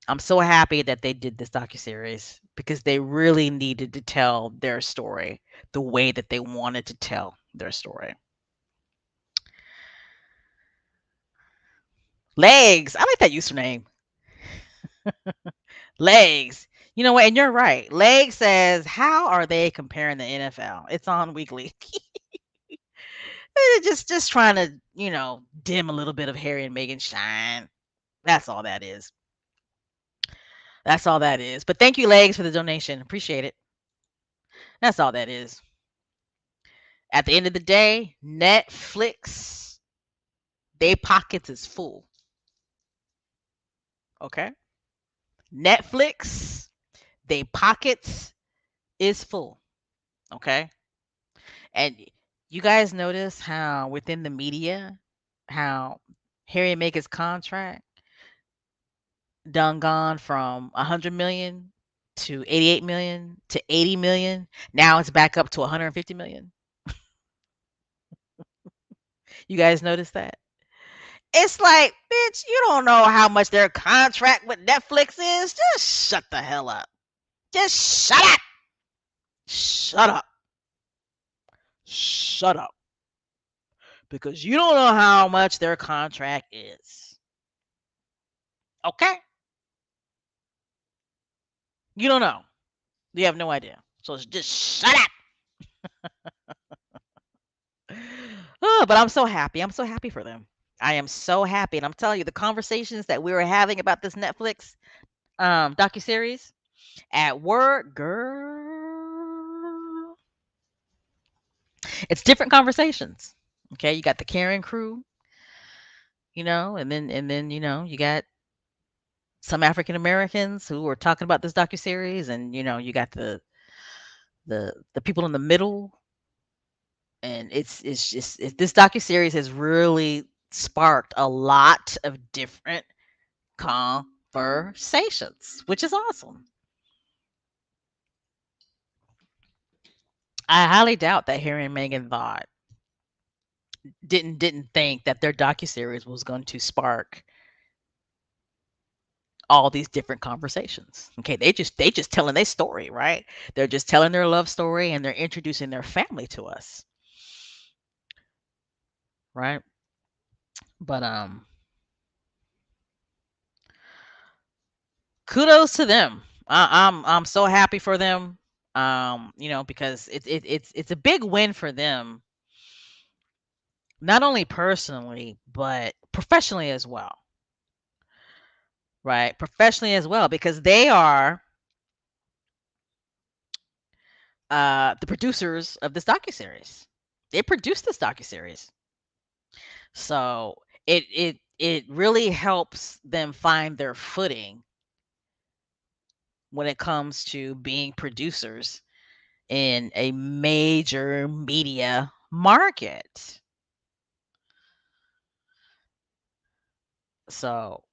I'm so happy that they did this docuseries because they really needed to tell their story the way that they wanted to tell their story. Legs. I like that username. Legs. You know what? And you're right. Legs says, how are they comparing the NFL? It's on weekly. They're just trying to, dim a little bit of Harry and Meghan shine. That's all that is. That's all that is. But thank you, Legs, for the donation. Appreciate it. That's all that is. At the end of the day, Netflix, they pockets is full. Okay? Netflix, they pockets is full. Okay? And you guys notice how within the media, how Harry and Meghan's contract done gone from 100 million to 88 million to 80 million. Now it's back up to 150 million. You guys notice that? It's like, bitch, you don't know how much their contract with Netflix is. Just shut the hell up. Just shut up. Shut up. Shut up. Because you don't know how much their contract is. Okay? You don't know. You have no idea. So just shut up. Oh, but I'm so happy. I'm so happy for them. I am so happy. And I'm telling you, the conversations that we were having about this Netflix docuseries at work, girl, it's different conversations. Okay, you got the Karen crew, and then you got some African Americans who are talking about this docuseries, and you got the people in the middle, and this docuseries has really sparked a lot of different conversations, which is awesome. I highly doubt that Harry and Meghan didn't think that their docuseries was going to spark all these different conversations. Okay, they just telling their story, right? They're just telling their love story and they're introducing their family to us, right? But kudos to them. I'm so happy for them. Because it's a big win for them, not only personally but professionally as well, right? Professionally as well because they are the producers of this docuseries. They produced this docuseries. So it really helps them find their footing when it comes to being producers in a major media market. So,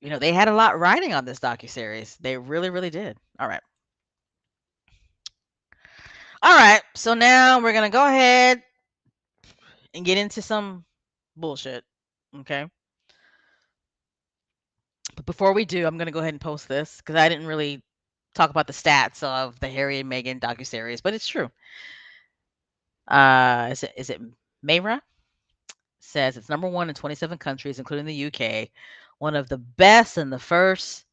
they had a lot riding on this docuseries. They really, really did. All right. All right. So now we're gonna go ahead and get into some bullshit. Okay. But before we do, I'm gonna go ahead and post this because I didn't really talk about the stats of the Harry and Meghan docuseries, but it's true. Is it Mayra says it's number one in 27 countries, including the UK. One of the best in the first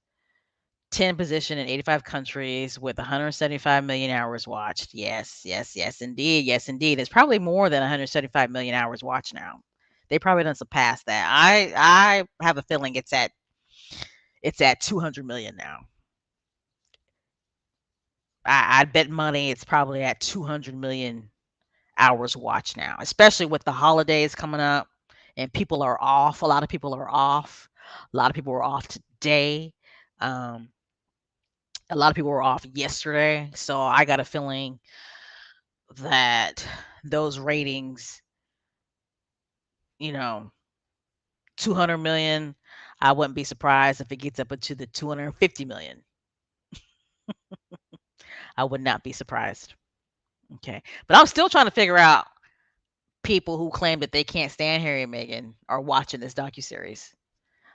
10 position in 85 countries with 175 million hours watched. Yes, yes, yes, indeed. Yes, indeed. It's probably more than 175 million hours watched now. They probably done surpassed that. I have a feeling it's at 200 million now. I'd bet money it's probably at 200 million hours watched now, especially with the holidays coming up and people are off. A lot of people are off. A lot of people were off today. Um, a lot of people were off yesterday. So I got a feeling that those ratings, you know, 200 million, I wouldn't be surprised if it gets up into the 250 million. I would not be surprised. Okay. But I'm still trying to figure out people who claim that they can't stand Harry and Meghan are watching this docuseries.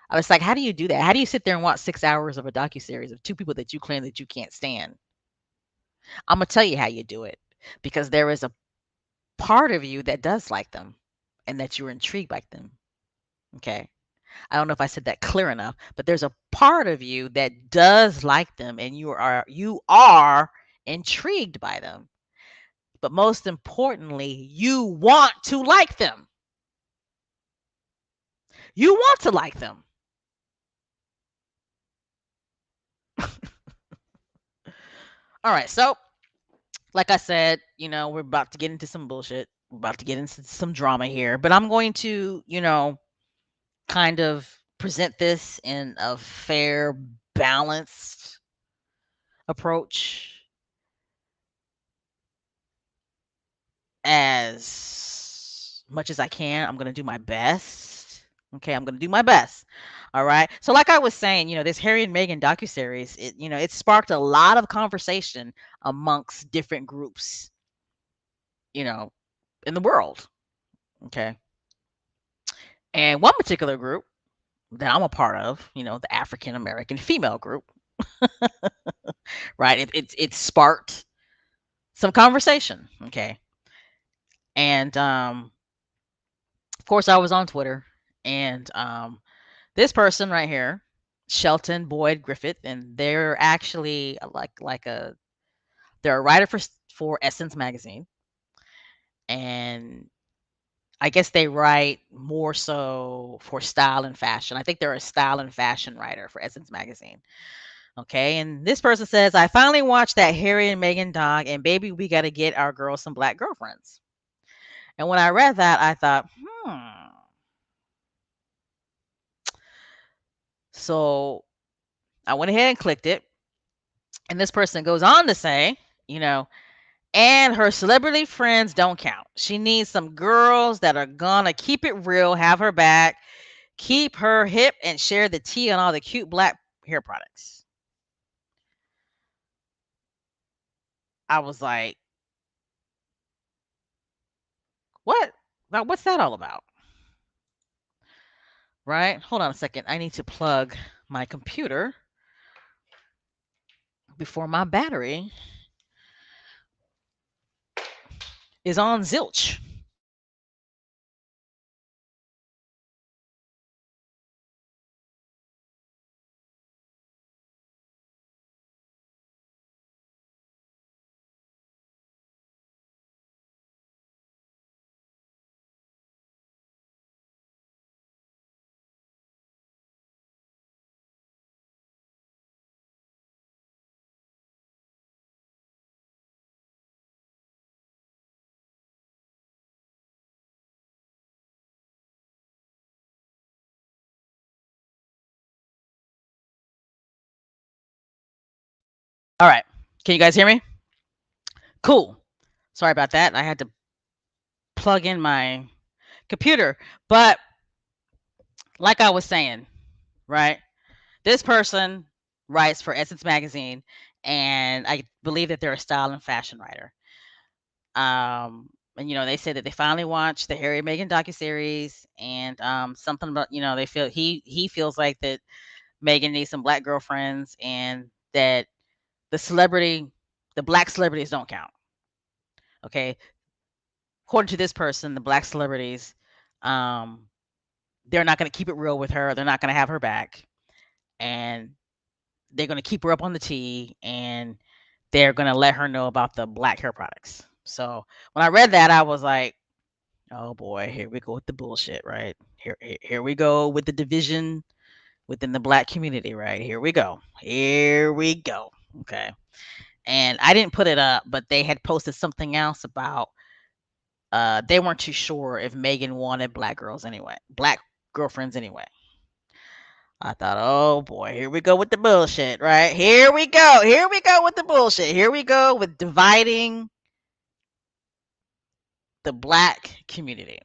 I was like, how do you do that? How do you sit there and watch 6 hours of a docuseries of two people that you claim that you can't stand? I'm gonna tell you how you do it because there is a part of you that does like them and that you're intrigued by them. Okay. I don't know if I said that clear enough, but there's a part of you that does like them and you are intrigued by them. But most importantly, you want to like them. You want to like them. All right. So, like I said, we're about to get into some bullshit. We're about to get into some drama here, but I'm going to, kind of present this in a fair, balanced approach as much as I can. I'm going to do my best. Okay, I'm going to do my best. All right. So like I was saying, this Harry and Meghan docuseries, it sparked a lot of conversation amongst different groups, you know, in the world. Okay. And one particular group that I'm a part of, the African American female group, right? It sparked some conversation. Okay. And of course I was on Twitter and this person right here, Shelton Boyd Griffith, and they're actually they're a writer for Essence magazine, and I guess they write more so for style and fashion. I think they're a style and fashion writer for Essence magazine. Okay, and this person says, I finally watched that Harry and Meghan doc, and baby, we got to get our girls some black girlfriends. And when I read that, I thought, So I went ahead and clicked it. And this person goes on to say, you know, and her celebrity friends don't count. She needs some girls that are gonna keep it real, have her back, keep her hip, and share the tea on all the cute black hair products. I was like, what? Now, what's that all about? Right? Hold on a second. I need to plug my computer before my battery is on zilch. All right. Can you guys hear me? Cool. Sorry about that. I had to plug in my computer. But like I was saying, right? This person writes for Essence Magazine, and I believe that they're a style and fashion writer. And they said that they finally watched the Harry and Meghan docuseries, and something about they feel he feels like that Meghan needs some black girlfriends, and that the celebrity, the black celebrities don't count. Okay, according to this person, the black celebrities, um, they're not going to keep it real with her. They're not going to have her back, and they're going to keep her up on the tea, and they're going to let her know about the black hair products. So when I read that, I was like, oh boy, here we go with the bullshit, right? Here we go with the division within the black community, right? Here we go. Here we go. Okay. And I didn't put it up, but they had posted something else about they weren't too sure if Meghan wanted black girls anyway, black girlfriends anyway. I thought, oh boy, here we go with the bullshit, right? Here we go. Here we go with the bullshit. Here we go with dividing the black community.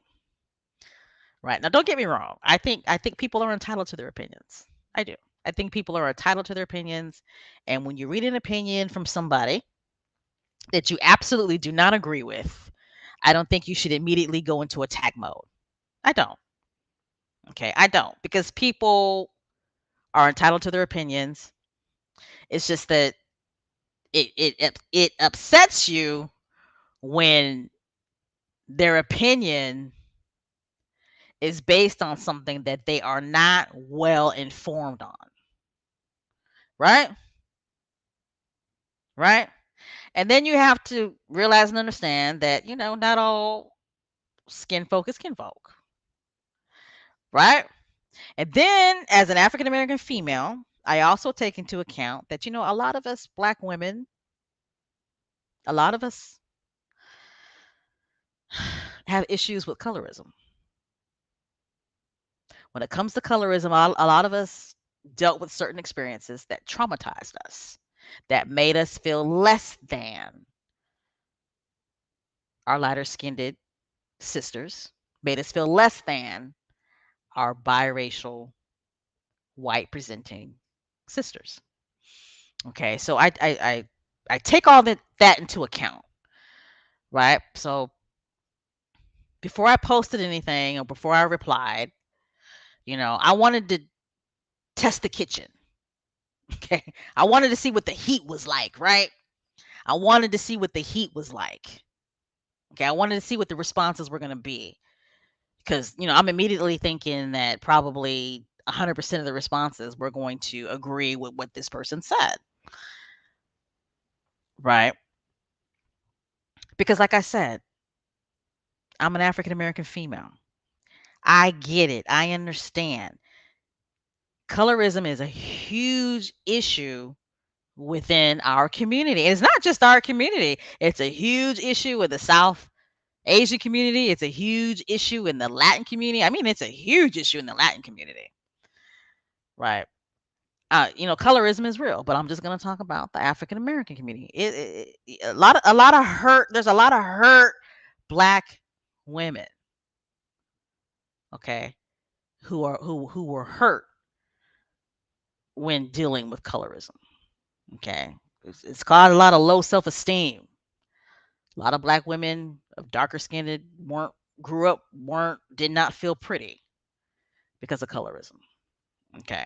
Right. Now don't get me wrong. I think people are entitled to their opinions. I do. I think people are entitled to their opinions. And when you read an opinion from somebody that you absolutely do not agree with, I don't think you should immediately go into attack mode. I don't. Okay. I don't. Because people are entitled to their opinions. It's just that it upsets you when their opinion is based on something that they are not well informed on. Right? Right? And then you have to realize and understand that, not all skin folk is kinfolk. Right? And then as an African American female, I also take into account that, a lot of us black women, a lot of us have issues with colorism. When it comes to colorism, a lot of us dealt with certain experiences that traumatized us, that made us feel less than our lighter skinned sisters, made us feel less than our biracial, white presenting sisters. Okay, so I take all that into account, right? So before I posted anything or before I replied, I wanted to test the kitchen. Okay, I wanted to see what the heat was like, right? I wanted to see what the heat was like. Okay, I wanted to see what the responses were going to be because I'm immediately thinking that probably 100% of the responses were going to agree with what this person said, right? Because like I said, I'm an African American female. I get it. I understand. Colorism is a huge issue within our community. And it's not just our community. It's a huge issue with the South Asian community. It's a huge issue in the Latin community. I mean, it's a huge issue in the Latin community. Right. Colorism is real, but I'm just going to talk about the African American community. A lot of hurt. There's a lot of hurt black women, okay, who were hurt when dealing with colorism. Okay, it's caused a lot of low self esteem. A lot of black women of darker skinned did not feel pretty because of colorism. Okay.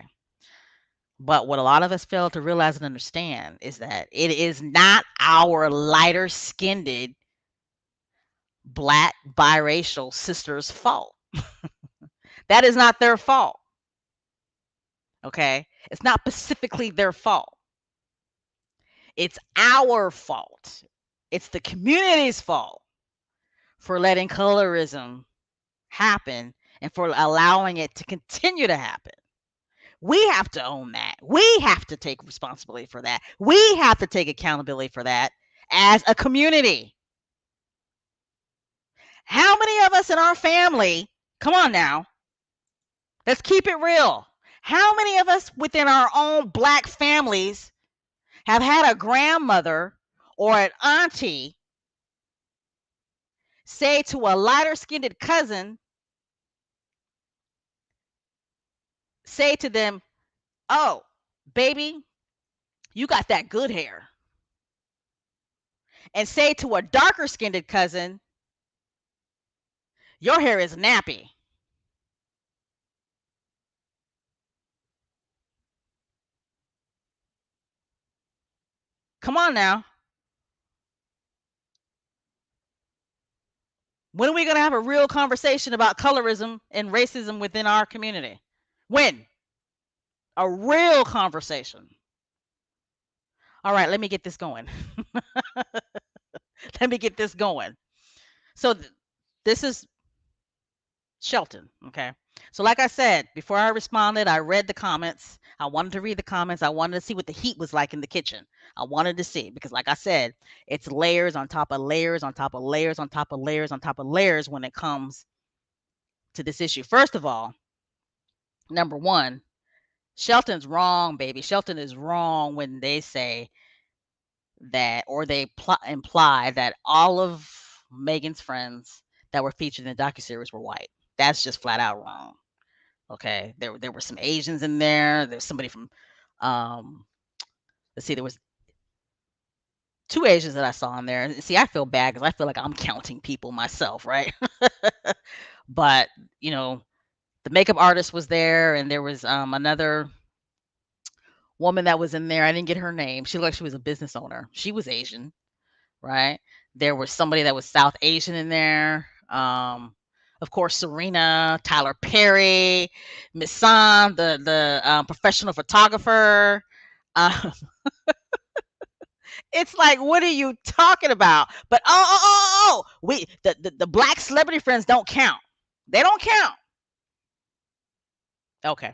But what a lot of us fail to realize and understand is that it is not our lighter skinned black biracial sisters' fault. That is not their fault. Okay. It's not specifically their fault. It's our fault. It's the community's fault for letting colorism happen and for allowing it to continue to happen. We have to own that. We have to take responsibility for that. We have to take accountability for that as a community. How many of us in our family, come on now, let's keep it real. How many of us within our own black families have had a grandmother or an auntie say to a lighter skinned cousin, say to them, oh, baby, you got that good hair. And say to a darker skinned cousin, your hair is nappy. Come on now. When are we going to have a real conversation about colorism and racism within our community? When? A real conversation. All right, let me get this going. Let me get this going. So this is Shelton. Okay. So, like I said, before I responded, I read the comments. I wanted to read the comments. I wanted to see what the heat was like in the kitchen. I wanted to see because, like I said, it's layers on top of layers on top of layers on top of layers on top of layers when it comes to this issue. First of all, number one, Shelton's wrong, baby. Shelton is wrong when they say that, or they imply that all of Meghan's friends that were featured in the docuseries were white. That's just flat out wrong. Okay, there were some Asians in there. There's somebody from, um, let's see, there was two Asians that I saw in there. And see, I feel bad because I feel like I'm counting people myself, right? But you know, the makeup artist was there, and there was another woman that was in there. I didn't get her name. She looked like she was a business owner. She was Asian, right? There was somebody that was South Asian in there. Of course, Serena, Tyler Perry, Miss San, the professional photographer. Uh, it's like, what are you talking about? But we the black celebrity friends don't count. They don't count. Okay.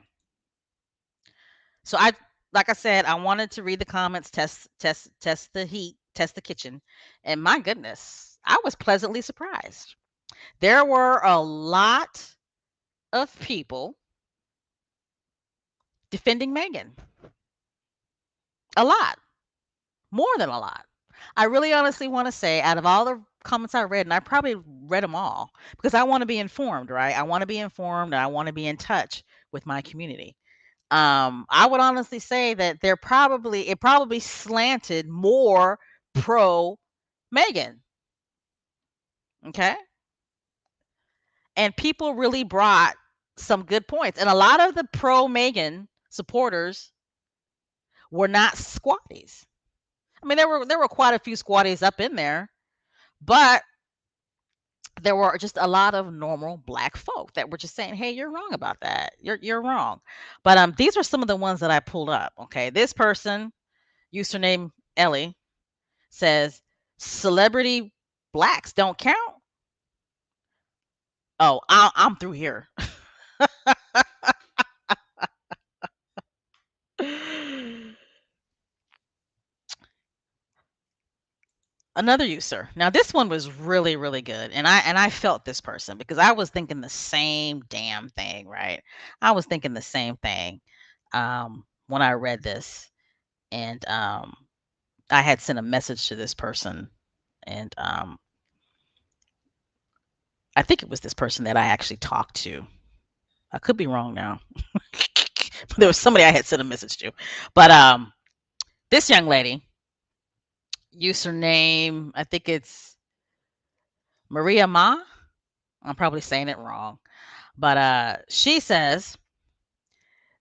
So I like I said, I wanted to read the comments, test the heat, test the kitchen, and my goodness, I was pleasantly surprised. There were a lot of people defending Meghan. A lot. More than a lot. I really honestly want to say, out of all the comments I read, and I probably read them all because I want to be informed, right? I want to be informed and I want to be in touch with my community. I would honestly say that it probably slanted more pro Meghan. Okay. And people really brought some good points. And a lot of the pro Meghan supporters were not squatties. I mean, there were quite a few squatties up in there, but there were just a lot of normal black folk that were just saying, "Hey, you're wrong about that. You're wrong." But these are some of the ones that I pulled up. Okay, this person, username Ellie, says celebrity blacks don't count. Oh, I'm through here. Another user. Now this one was really, really good. And I felt this person because I was thinking the same damn thing, right? I was thinking the same thing when I read this. And I had sent a message to this person, and I think it was this person that I actually talked to. I could be wrong now. There was somebody I had sent a message to. But this young lady, username, I think it's Maria Ma. I'm probably saying it wrong. But she says,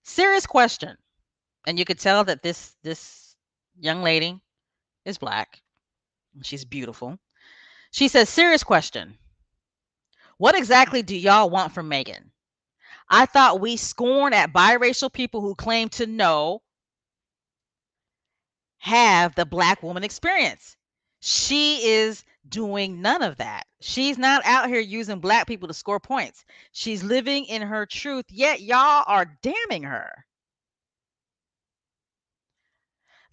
serious question. And you could tell that this young lady is black. She's beautiful. She says, serious question. What exactly do y'all want from Meghan? I thought we scorn at biracial people who claim to know have the black woman experience. She is doing none of that. She's not out here using black people to score points. She's living in her truth, yet y'all are damning her.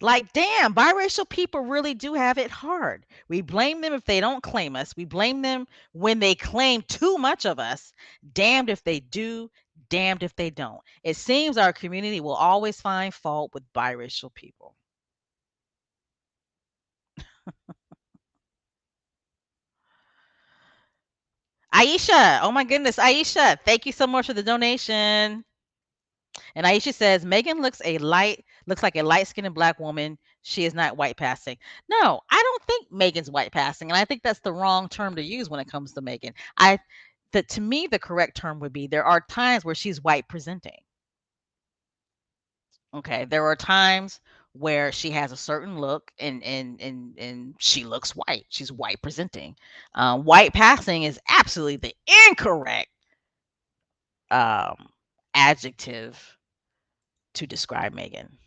Like, damn, biracial people really do have it hard. We blame them if they don't claim us. We blame them when they claim too much of us. Damned if they do, damned if they don't. It seems our community will always find fault with biracial people. Aisha, oh my goodness, Aisha, thank you so much for the donation. And Aisha says Megan looks like a light-skinned black woman. She is not white passing. No, I don't think Megan's white passing, and I think that's the wrong term to use when it comes to Megan. To me, the correct term would be there are times where she's white presenting. Okay, there are times where she has a certain look and she looks white. She's white presenting. White passing is absolutely the incorrect um, adjective to describe Megan.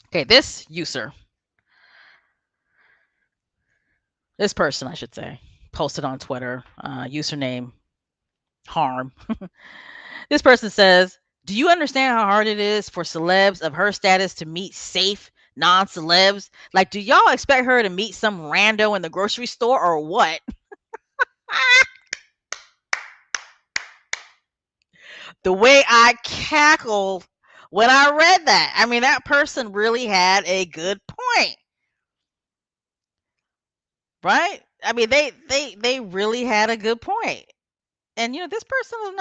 Okay, this person, I should say, posted on Twitter, username harm. This person says, "Do you understand how hard it is for celebs of her status to meet safe non-celebs? Like, do y'all expect her to meet some rando in the grocery store or what?" The way I cackled when I read that. I mean, that person really had a good point, right? I mean, they really had a good point. And this person is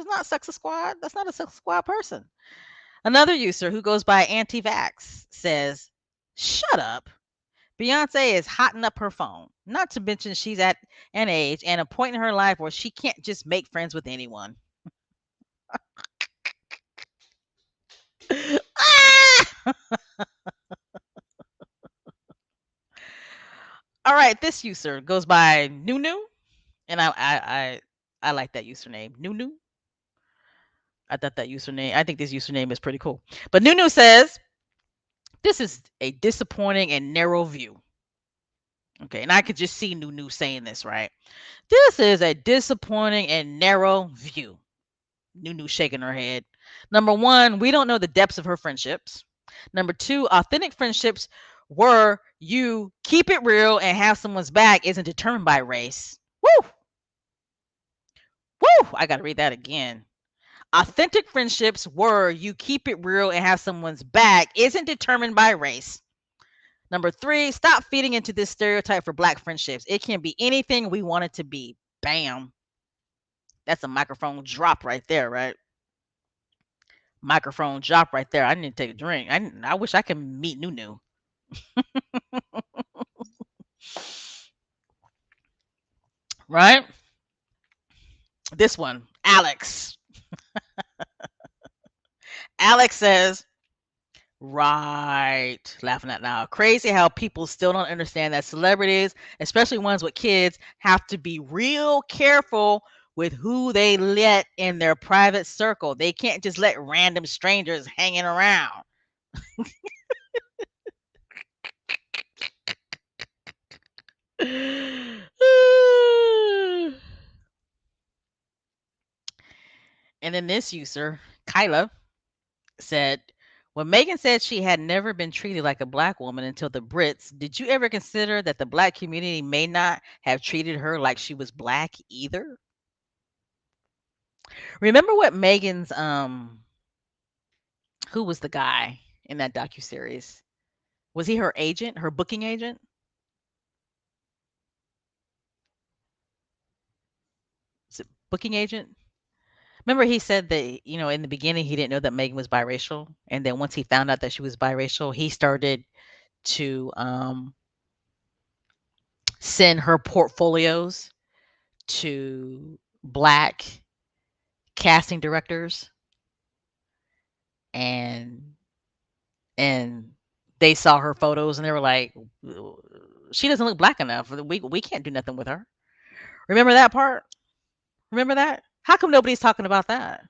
not Sexist Squad. That's not a Sexist Squad person. Another user who goes by anti-vax says, "Shut up. Beyonce is hotting up her phone. Not to mention she's at an age and a point in her life where she can't just make friends with anyone." Ah! All right, this user goes by Nunu, and I like that username, Nunu. I think this username is pretty cool. But Nunu says, "This is a disappointing and narrow view." Okay, and I could just see Nunu saying this, right? "This is a disappointing and narrow view." Nunu shaking her head. Number one, we don't know the depths of her friendships. Number two, authentic friendships where you keep it real and have someone's back isn't determined by race. Woo! Woo! I got to read that again. Authentic friendships where you keep it real and have someone's back isn't determined by race. Number three, stop feeding into this stereotype for black friendships. It can be anything we want it to be. Bam. That's a microphone drop right there, right? Microphone drop right there. I need to take a drink. I wish I could meet Nunu. Right? This one, Alex. Alex says, "Right. Laughing at now. Crazy how people still don't understand that celebrities, especially ones with kids, have to be real careful with who they let in their private circle. They can't just let random strangers hanging around." And then this user, Kyla, said, "When Megan said she had never been treated like a black woman until the Brits, did you ever consider that the black community may not have treated her like she was black either?" Remember what Megan's who was the guy in that docuseries? Was he her agent, her booking agent? Was it booking agent? Remember he said that, in the beginning he didn't know that Megan was biracial, and then once he found out that she was biracial, he started to send her portfolios to black casting directors, and and they saw her photos and they were like, "She doesn't look black enough. We can't do nothing with her." Remember that part? Remember that? How come nobody's talking about that?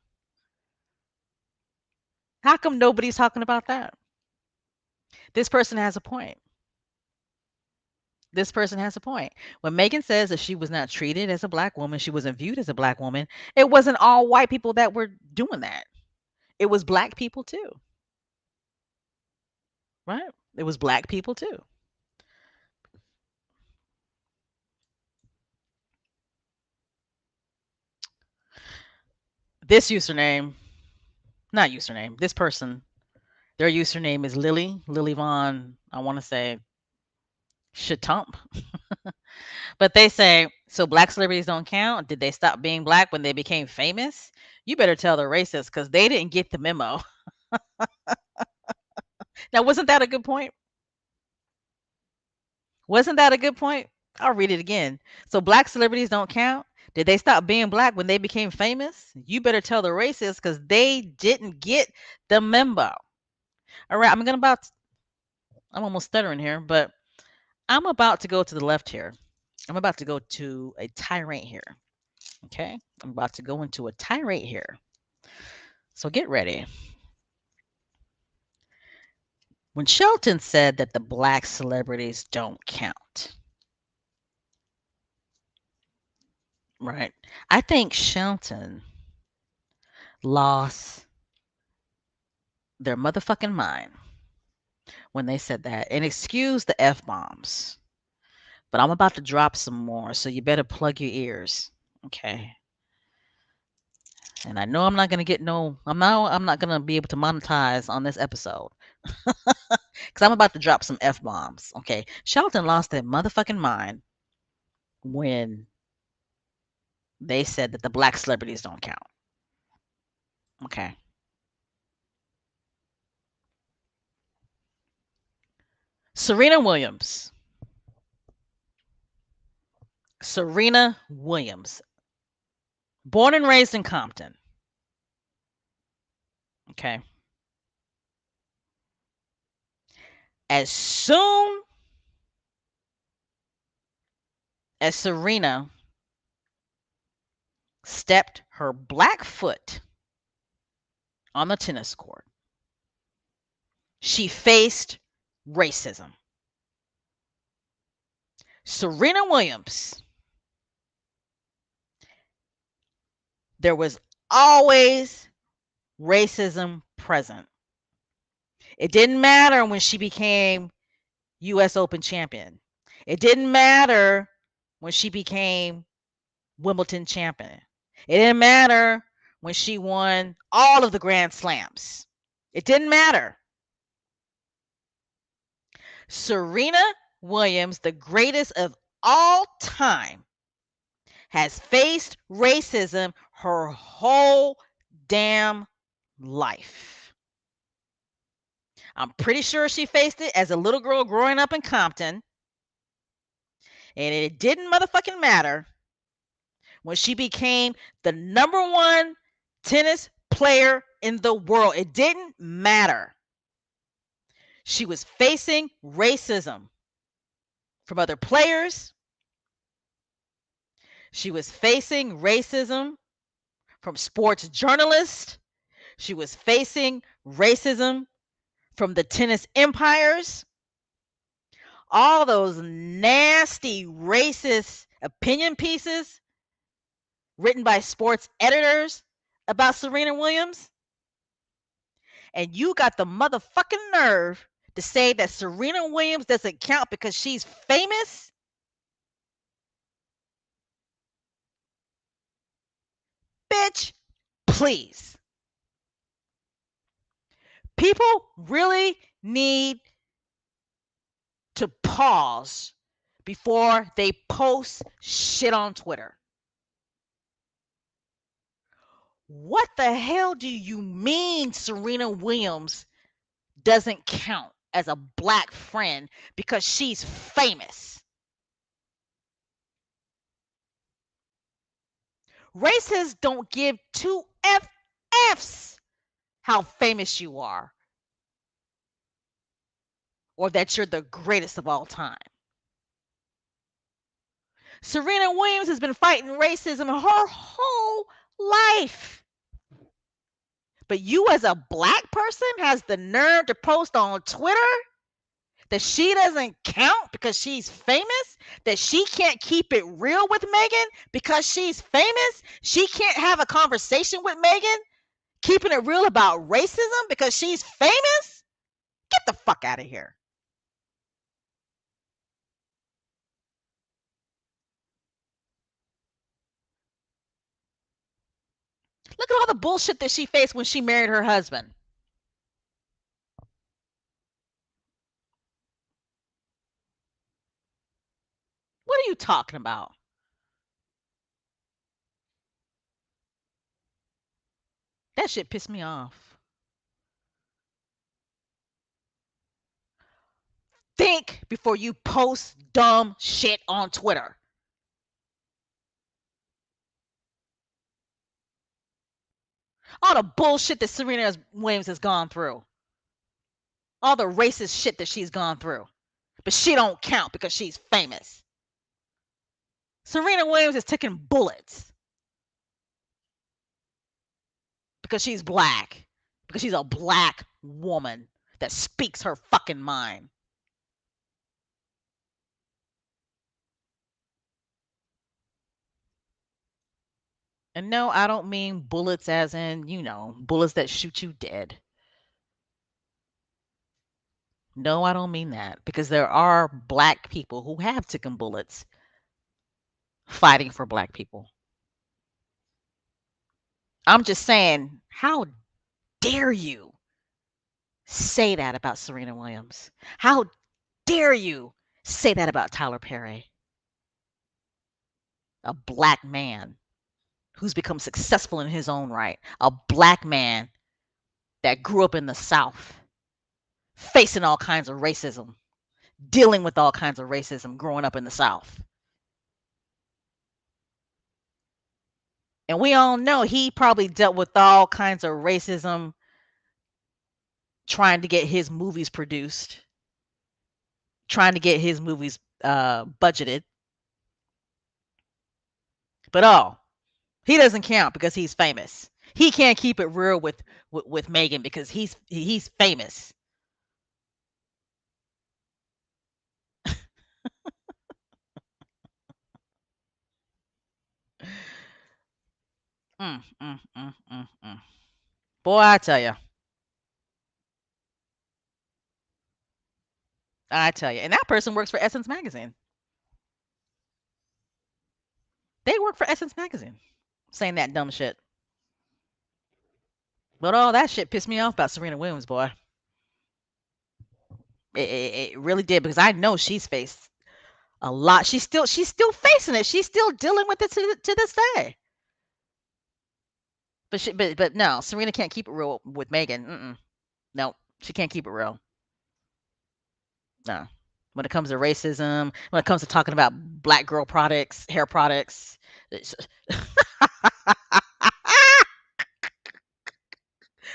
How come nobody's talking about that? This person has a point. This person has a point. When Megan says that she was not treated as a black woman, she wasn't viewed as a black woman, it wasn't all white people that were doing that. It was black people too, right? It was black people too. This username, not username, this person, their username is Lily Vaughn, I want to say Shatump. But they say, "So black celebrities don't count? Did they stop being black when they became famous? You better tell the racists because they didn't get the memo." Now, wasn't that a good point? Wasn't that a good point? I'll read it again. "So black celebrities don't count? Did they stop being black when they became famous? You better tell the racists because they didn't get the memo." All right, I'm almost stuttering here, but I'm about to go to the left here. I'm about to go to a tirade here. Okay, I'm about to go into a tirade here. So get ready. When Shelton said that the black celebrities don't count, right? I think Shelton lost their motherfucking mind when they said that. And excuse the F bombs, but I'm about to drop some more, so you better plug your ears. Okay. And I know I'm not gonna get no. I'm not gonna be able to monetize on this episode because I'm about to drop some f bombs. Okay, Shelton lost their motherfucking mind when they said that the black celebrities don't count. Okay, Serena Williams. Serena Williams, born and raised in Compton. Okay, as soon as Serena stepped her black foot on the tennis court, she faced racism. Serena Williams, there was always racism present. It didn't matter when she became US Open champion. It didn't matter when she became Wimbledon champion. It didn't matter when she won all of the Grand Slams. It didn't matter. Serena Williams, the greatest of all time, has faced racism her whole damn life. I'm pretty sure she faced it as a little girl growing up in Compton. And it didn't motherfucking matter when she became the number one tennis player in the world. It didn't matter. She was facing racism from other players. She was facing racism from sports journalists. She was facing racism from the tennis empires. All those nasty racist opinion pieces written by sports editors about Serena Williams. And you got the motherfucking nerve to say that Serena Williams doesn't count because she's famous? Bitch, please. People really need to pause before they post shit on Twitter. What the hell do you mean Serena Williams doesn't count as a black friend because she's famous? Racists don't give two F's how famous you are or that you're the greatest of all time. Serena Williams has been fighting racism her whole life. But you as a black person has the nerve to post on Twitter that she doesn't count because she's famous, that she can't keep it real with Meghan because she's famous, she can't have a conversation with Meghan keeping it real about racism because she's famous? Get the fuck out of here. Look at all the bullshit that she faced when she married her husband. What are you talking about? That shit pissed me off. Think before you post dumb shit on Twitter. All the bullshit that Serena Williams has gone through. All the racist shit that she's gone through. But she don't count because she's famous. Serena Williams is taking bullets because she's black. Because she's a black woman. that speaks her fucking mind. And no, I don't mean bullets as in, bullets that shoot you dead. No, I don't mean that because there are black people who have taken bullets fighting for black people. I'm just saying, how dare you say that about Serena Williams? How dare you say that about Tyler Perry, a black man who's become successful in his own right, a black man that grew up in the South, facing all kinds of racism, dealing with all kinds of racism growing up in the South. And we all know he probably dealt with all kinds of racism trying to get his movies produced, trying to get his movies budgeted. But he doesn't count because he's famous. He can't keep it real with Meghan because he's famous. Mm, mm, mm, mm, mm. Boy, I tell you, and that person works for Essence magazine. They work for Essence magazine, saying that dumb shit. But all that shit pissed me off about Serena Williams, boy. It really did because I know she's faced a lot. She's still facing it. She's still dealing with it to this day. But no, Serena can't keep it real with Meghan. No, she can't keep it real. No. When it comes to racism, when it comes to talking about black girl products, hair products,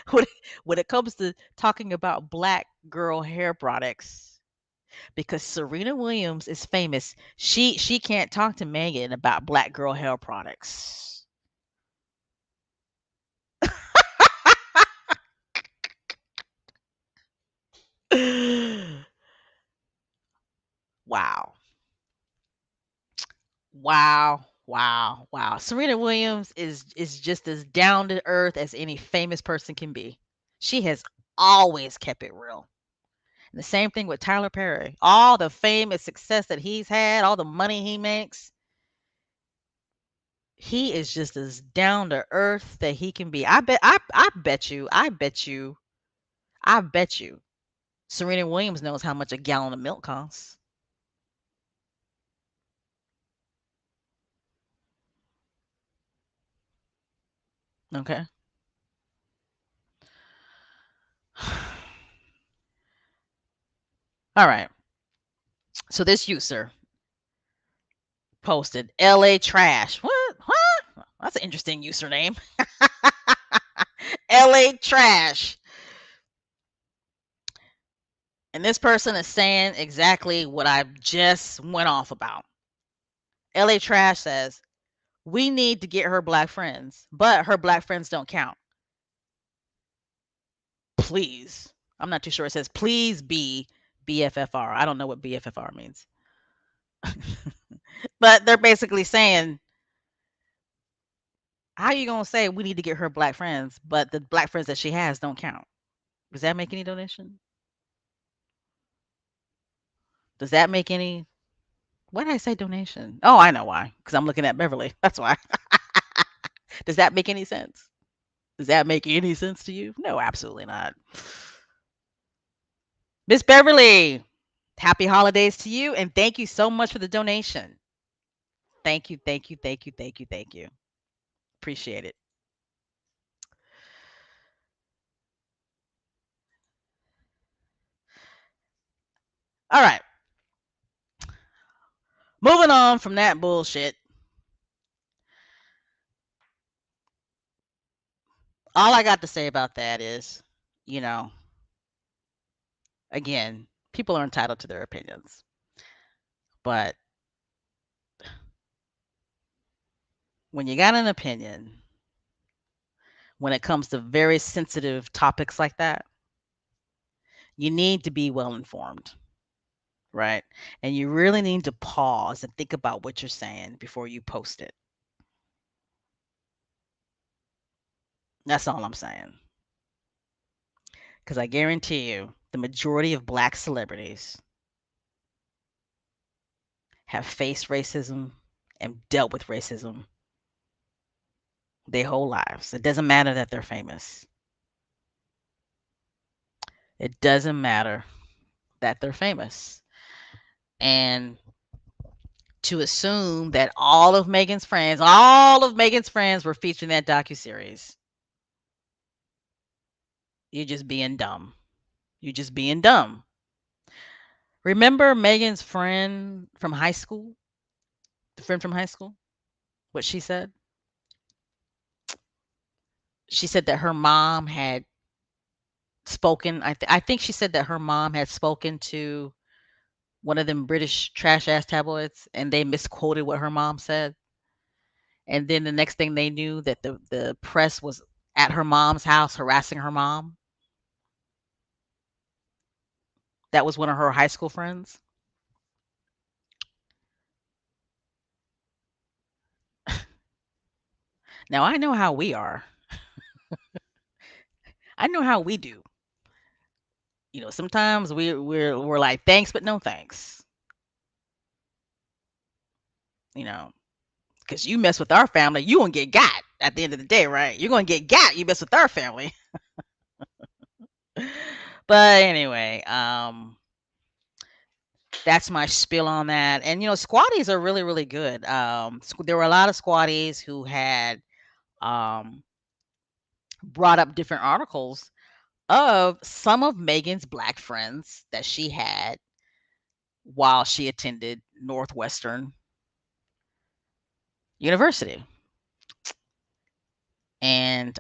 when, when it comes to talking about black girl hair products, because Serena Williams is famous, she can't talk to Meghan about black girl hair products. Wow. Wow. Wow. Wow. Serena Williams is just as down to earth as any famous person can be. She has always kept it real. And the same thing with Tyler Perry. All the fame and success that he's had, all the money he makes, he is just as down to earth that he can be. I bet you Serena Williams knows how much a gallon of milk costs. Okay. All right. So this user posted LA trash. What? What? That's an interesting username. LA trash. And this person is saying exactly what I just went off about. LA trash says, we need to get her black friends, but her black friends don't count. Please. I'm not too sure. It says, please be BFFR. I don't know what BFFR means. But they're basically saying, how are you going to say we need to get her black friends, but the black friends that she has don't count? Does that make any donation? Does that make any? Why did I say donation? Oh, I know why. Because I'm looking at Beverly. That's why. Does that make any sense? Does that make any sense to you? No, absolutely not. Miss Beverly, happy holidays to you, and thank you so much for the donation. Thank you, thank you, thank you, thank you, thank you. Appreciate it. All right, moving on from that bullshit. All I got to say about that is, you know, again, people are entitled to their opinions, but when you got an opinion, when it comes to very sensitive topics like that, You need to be well informed, right? And you really need to pause and think about what you're saying before you post it. That's all I'm saying. Because I guarantee you, the majority of black celebrities have faced racism and dealt with racism their whole lives. It doesn't matter that they're famous. It doesn't matter that they're famous. And to assume that all of Megan's friends were featured in that docuseries, you're just being dumb. You're just being dumb. Remember Megan's friend from high school? The friend from high school? What she said? She said that her mom had spoken. I think she said that her mom had spoken to one of them British trash ass tabloids, and they misquoted what her mom said. And then the next thing they knew, that the press was at her mom's house harassing her mom. That was one of her high school friends. Now I know how we are. I know how we do. Sometimes we're like thanks, but no thanks. You know, because you mess with our family, you gonna get got at the end of the day, right? You're gonna get got. You mess with our family. But anyway, that's my spiel on that. And squatties are really, really good. There were a lot of squatties who had um, brought up different articles of some of Megan's black friends that she had while she attended Northwestern University. And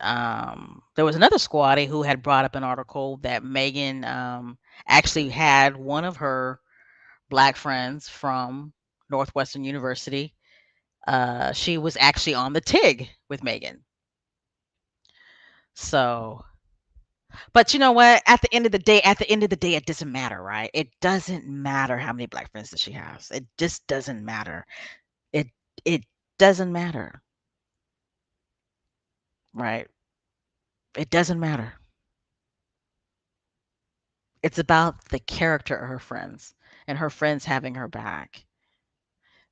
there was another squatty who had brought up an article that Megan actually had one of her black friends from Northwestern University. She was actually on the TIG with Megan. So, but you know what? At the end of the day, it doesn't matter, right? It doesn't matter how many black friends that she has. It just doesn't matter. It it doesn't matter, right? It doesn't matter. It's about the character of her friends and her friends having her back.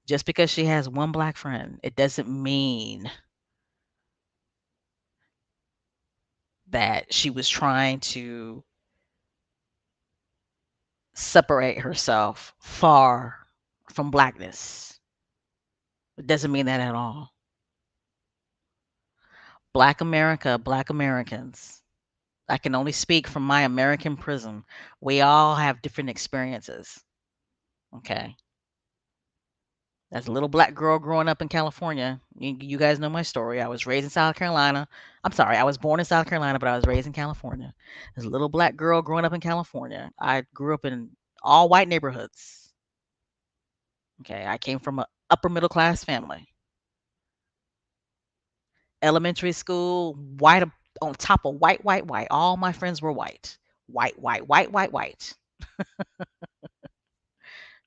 Just because she has one black friend, it doesn't mean that she was trying to separate herself far from blackness. It doesn't mean that at all. Black America, black Americans. I can only speak from my American prism. We all have different experiences. Okay. As a little black girl growing up in California, you guys know my story. I was raised in South Carolina. I'm sorry, I was born in South Carolina, but I was raised in California. As a little black girl growing up in California, I grew up in all white neighborhoods. Okay, I came from a upper middle class family. Elementary school, white on top of white, white, white. All my friends were white. White, white, white, white, white.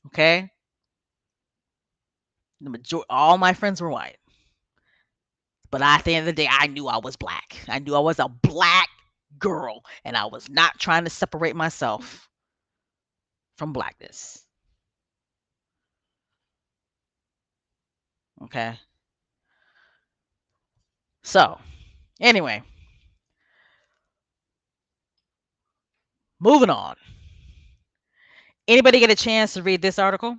Okay? All my friends were white. But at the end of the day, I knew I was black. I knew I was a black girl, and I was not trying to separate myself from blackness. Okay? So, anyway, moving on. Anybody get a chance to read this article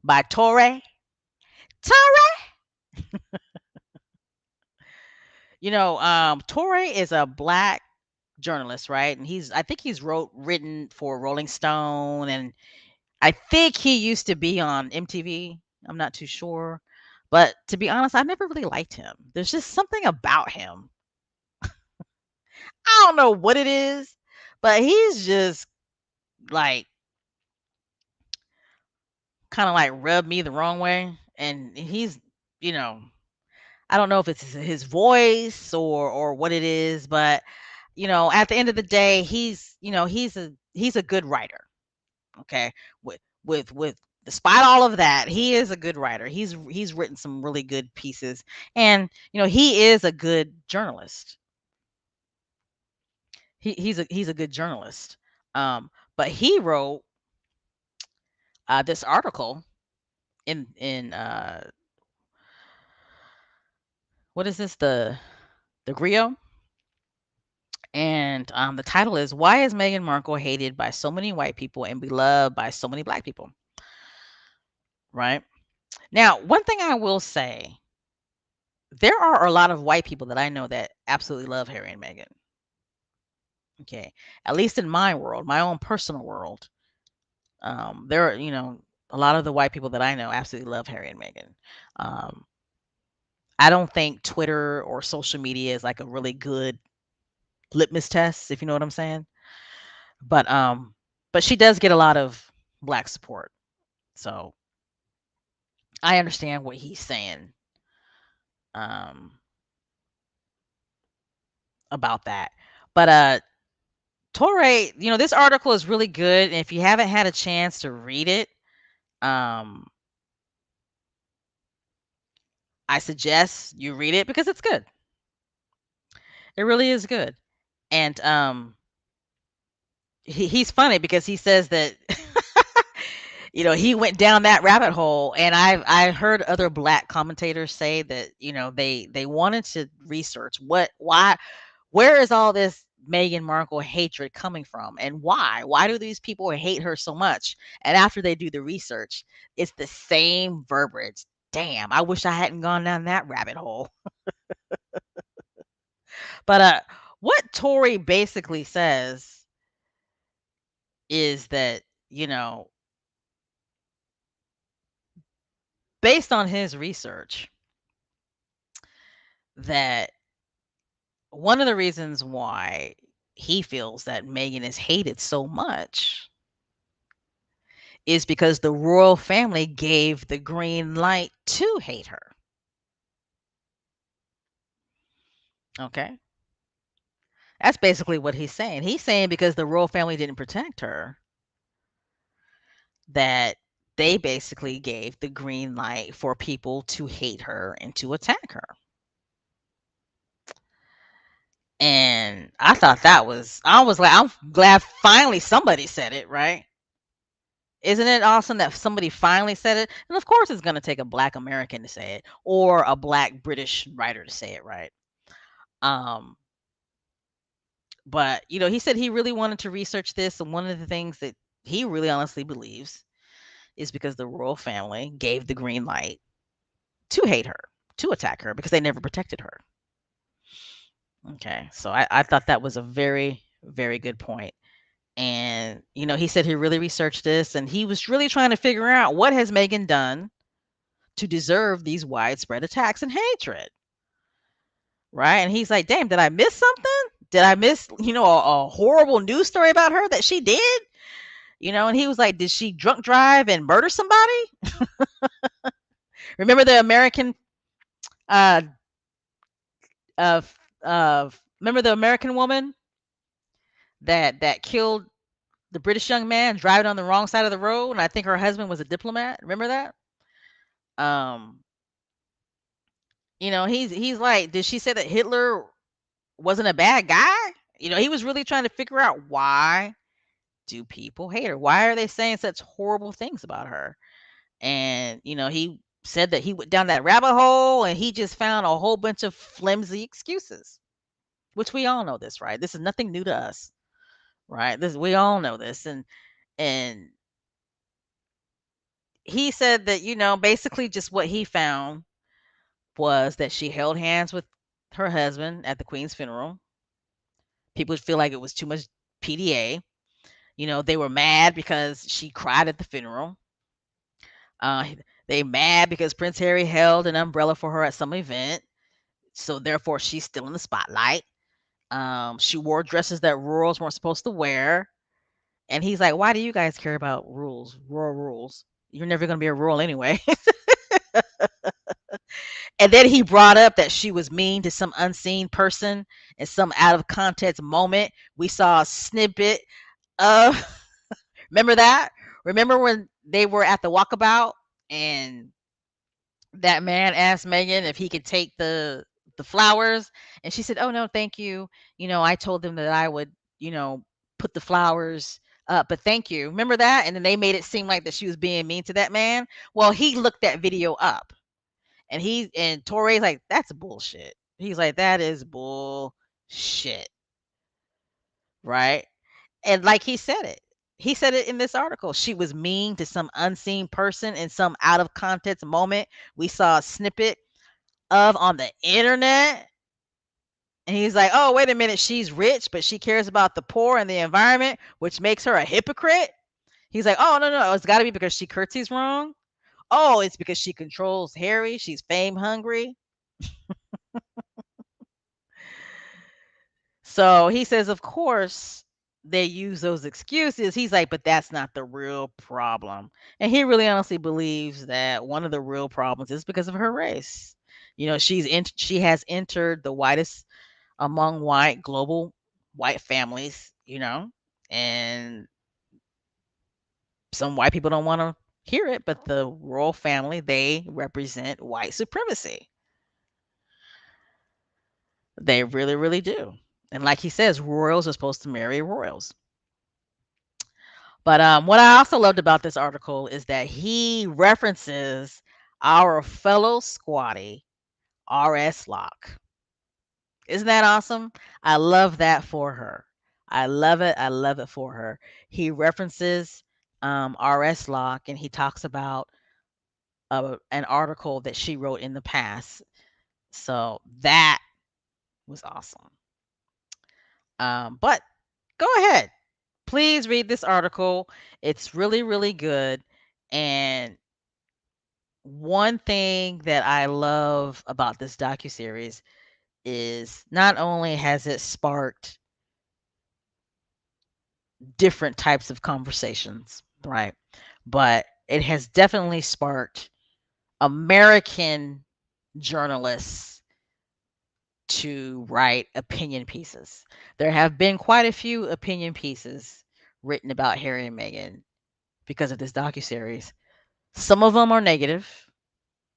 by Torre? Torre? Torre is a black journalist, right? And I think he's written for Rolling Stone, and I think he used to be on MTV. I'm not too sure. But to be honest, I never really liked him. There's just something about him. I don't know what it is, but he's just like kind of like rubbed me the wrong way. And you know, I don't know if it's his voice or what it is, but at the end of the day, he's a good writer. Okay, with despite all of that, he is a good writer. He's written some really good pieces, and he is a good journalist. He's a good journalist. But he wrote this article in what is this, the Grio, and the title is "Why is Meghan Markle hated by so many white people and beloved by so many black people?" Right now, one thing I will say, there are a lot of white people that I know that absolutely love Harry and Meghan. Okay, at least in my world, my own personal world, there are a lot of the white people that I know absolutely love Harry and Meghan. Um, I don't think Twitter or social media is like a really good litmus test, if you know what I'm saying. But she does get a lot of black support, so I understand what he's saying um, about that. But Torre, this article is really good, and if you haven't had a chance to read it, um, I suggest you read it because it's good. It really is good, and he's funny because he says that he went down that rabbit hole, and I heard other black commentators say that they wanted to research where is all this Meghan Markle hatred coming from, and why do these people hate her so much? And after they do the research, it's the same verbiage. Damn, I wish I hadn't gone down that rabbit hole. But what Tory basically says is that, you know, based on his research, that one of the reasons why he feels that Meghan is hated so much is because the royal family gave the green light to hate her. Okay. That's basically what he's saying. He's saying because the royal family didn't protect her, that they basically gave the green light for people to hate her and to attack her. And I was like, I'm glad finally somebody said it, right? Isn't it awesome that somebody finally said it? And of course, it's going to take a black American to say it or a black British writer to say it, right? Um, but he said he really wanted to research this, and one of the things that he really honestly believes is because the royal family gave the green light to hate her, to attack her, because they never protected her. Okay, so I thought that was a very, very good point. And he said he really researched this, and he was really trying to figure out what has Meghan done to deserve these widespread attacks and hatred, right? And he's like, damn, did I miss something? Did I miss, a horrible news story about her that she did? And he was like, did she drunk drive and murder somebody? Remember the American, uh, uh, remember the American woman that killed the British young man driving on the wrong side of the road, and I think her husband was a diplomat. Remember that? Um, he's like, did she say that Hitler wasn't a bad guy? He was really trying to figure out, why do people hate her? Why are they saying such horrible things about her? And he said that he went down that rabbit hole and he just found a whole bunch of flimsy excuses, which we all know this, right? This is nothing new to us, right? This we all know this, and he said that basically just what he found was that she held hands with her husband at the Queen's funeral. People feel like it was too much PDA. They were mad because she cried at the funeral. Uh, they mad because Prince Harry held an umbrella for her at some event, so therefore she's still in the spotlight. She wore dresses that royals weren't supposed to wear, and he's like, "Why do you guys care about rules, royal rules? You're never going to be a royal anyway." And then he brought up that she was mean to some unseen person in some out of context moment. We saw a snippet of remember that? Remember when they were at the walkabout and that man asked Megan if he could take the flowers, and she said, "Oh no, thank you. I told them that I would, you know, put the flowers up, but thank you." Remember that? And then they made it seem like that she was being mean to that man. Well, he looked that video up, and Torre's like, "That's bullshit." He's like, "That is bullshit," right? And like he said it. He said it in this article. She was mean to some unseen person in some out of context moment. We saw a snippet of on the internet. And he's like, "Oh, wait a minute. She's rich, but she cares about the poor and the environment, which makes her a hypocrite." He's like, "Oh, no, no. It's got to be because she curtsies wrong. Oh, it's because she controls Harry. She's fame hungry." So he says, of course, they use those excuses. He's like, but that's not the real problem. And he really honestly believes that one of the real problems is because of her race. She has entered the whitest among white global white families, and some white people don't want to hear it, but the royal family, they represent white supremacy. They really, really do. And like he says, royals are supposed to marry royals. But what I also loved about this article is that he references our fellow squatty, R.S. Locke. Isn't that awesome? I love that for her. I love it. I love it for her. He references R.S. Locke, and he talks about an article that she wrote in the past. So that was awesome. But go ahead. Please read this article. It's really, really good. And one thing that I love about this docuseries is not only has it sparked different types of conversations, right? But it has definitely sparked American journalists to write opinion pieces. There have been quite a few opinion pieces written about Harry and Meghan because of this docuseries. Some of them are negative,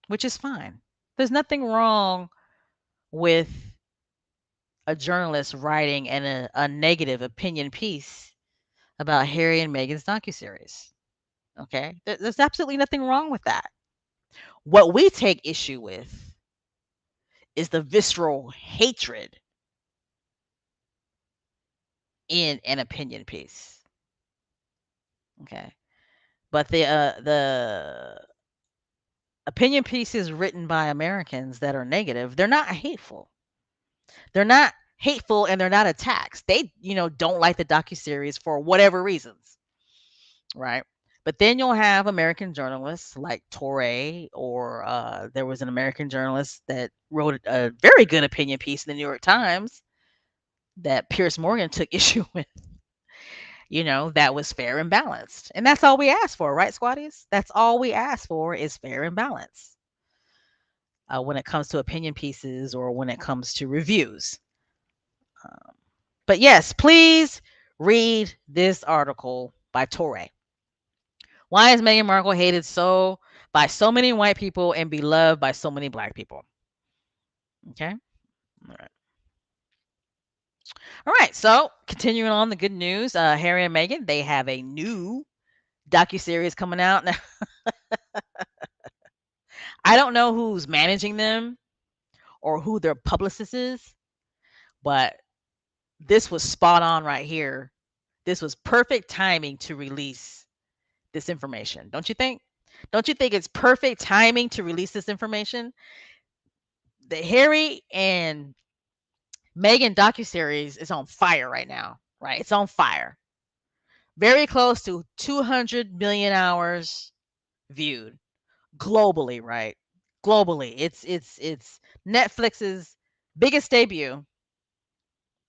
which is fine. There's nothing wrong with a journalist writing a negative opinion piece about Harry and Meghan's docuseries. Okay? There's absolutely nothing wrong with that. What we take issue with is the visceral hatred in an opinion piece. Okay? But the opinion pieces written by Americans that are negative, they're not hateful. They're not hateful and they're not attacks. They, don't like the docuseries for whatever reasons, right? But then you'll have American journalists like Torre, or there was an American journalist that wrote a very good opinion piece in the New York Times that Pierce Morgan took issue with. That was fair and balanced. And that's all we ask for, right, squatties? That's all we ask for is fair and balance when it comes to opinion pieces or when it comes to reviews. Um, but yes, please read this article by Torre. Why is Meghan Markle hated so by so many white people and beloved by so many black people? Okay. All right. All right. So continuing on the good news, Harry and Meghan, they have a new docuseries coming out. Now, I don't know who's managing them or who their publicist is, but this was spot on right here. This was perfect timing to release this information. Don't you think? Don't you think it's perfect timing to release this information? The Harry and Meghan docuseries is on fire right now, right? It's on fire. Very close to 200 million hours viewed globally, right? Globally. It's Netflix's biggest debut,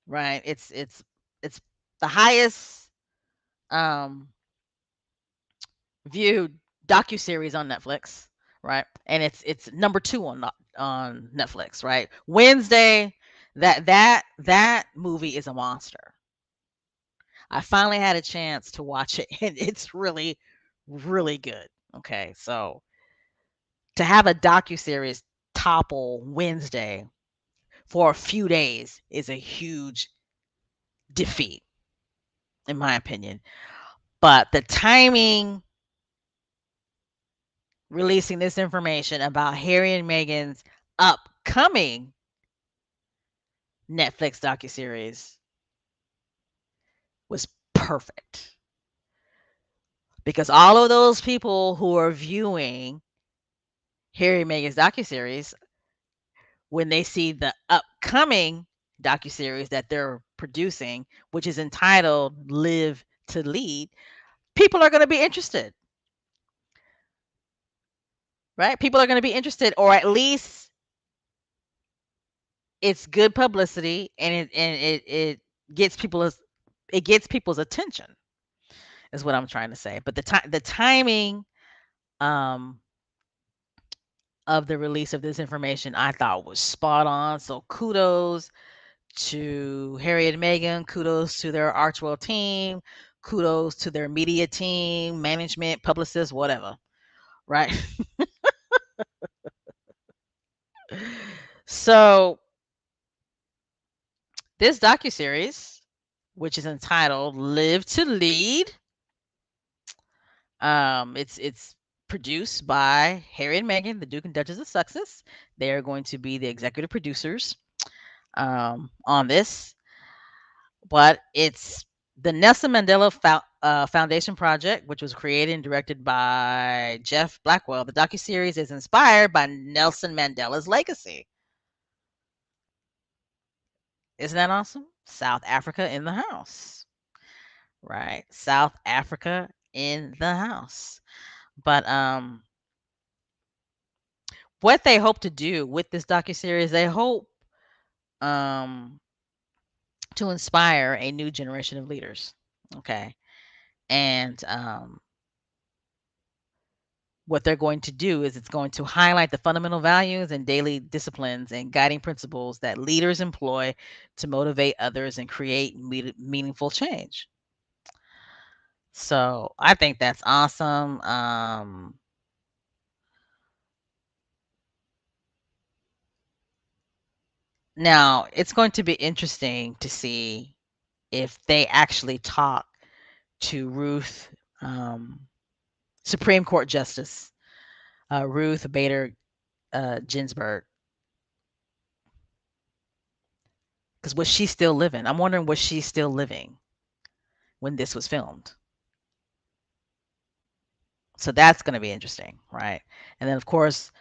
right? It's the highest um viewed docuseries on Netflix, right? And it's number 2 on on Netflix, right? Wednesday, that movie is a monster. I finally had a chance to watch it, and it's really, really good. Okay, so to have a docuseries topple Wednesday for a few days is a huge defeat, in my opinion. But the timing releasing this information about Harry and Meghan's upcoming Netflix docuseries was perfect because all of those people who are viewing Harry and Meghan's docuseries, when they see the upcoming docuseries that they're producing, which is entitled Live to Lead, people are going to be interested, right? People are going to be interested, or at least it's good publicity, and it gets people's attention, is what I'm trying to say. But the timing um of the release of this information I thought was spot on. So kudos to Harry and Meghan, kudos to their Archwell team, kudos to their media team, management, publicists, whatever. Right. So this docuseries, which is entitled Live to Lead, it's produced by Harry and Meghan, the Duke and Duchess of Sussex. They are going to be the executive producers on this, but it's the Nelson Mandela Foundation project, which was created and directed by Jeff Blackwell. The docuseries is inspired by Nelson Mandela's legacy. Isn't that awesome? South Africa in the house, right? South Africa in the house. But what they hope to do with this docuseries, they hope um, to inspire a new generation of leaders. Okay, and what they're going to do is it's going to highlight the fundamental values and daily disciplines and guiding principles that leaders employ to motivate others and create meaningful change. So I think that's awesome. Now it's going to be interesting to see if they actually talk to Ruth, Supreme Court Justice Ruth Bader Ginsburg, because was she still living? I'm wondering, was she still living when this was filmed? So that's going to be interesting, right? And then of course,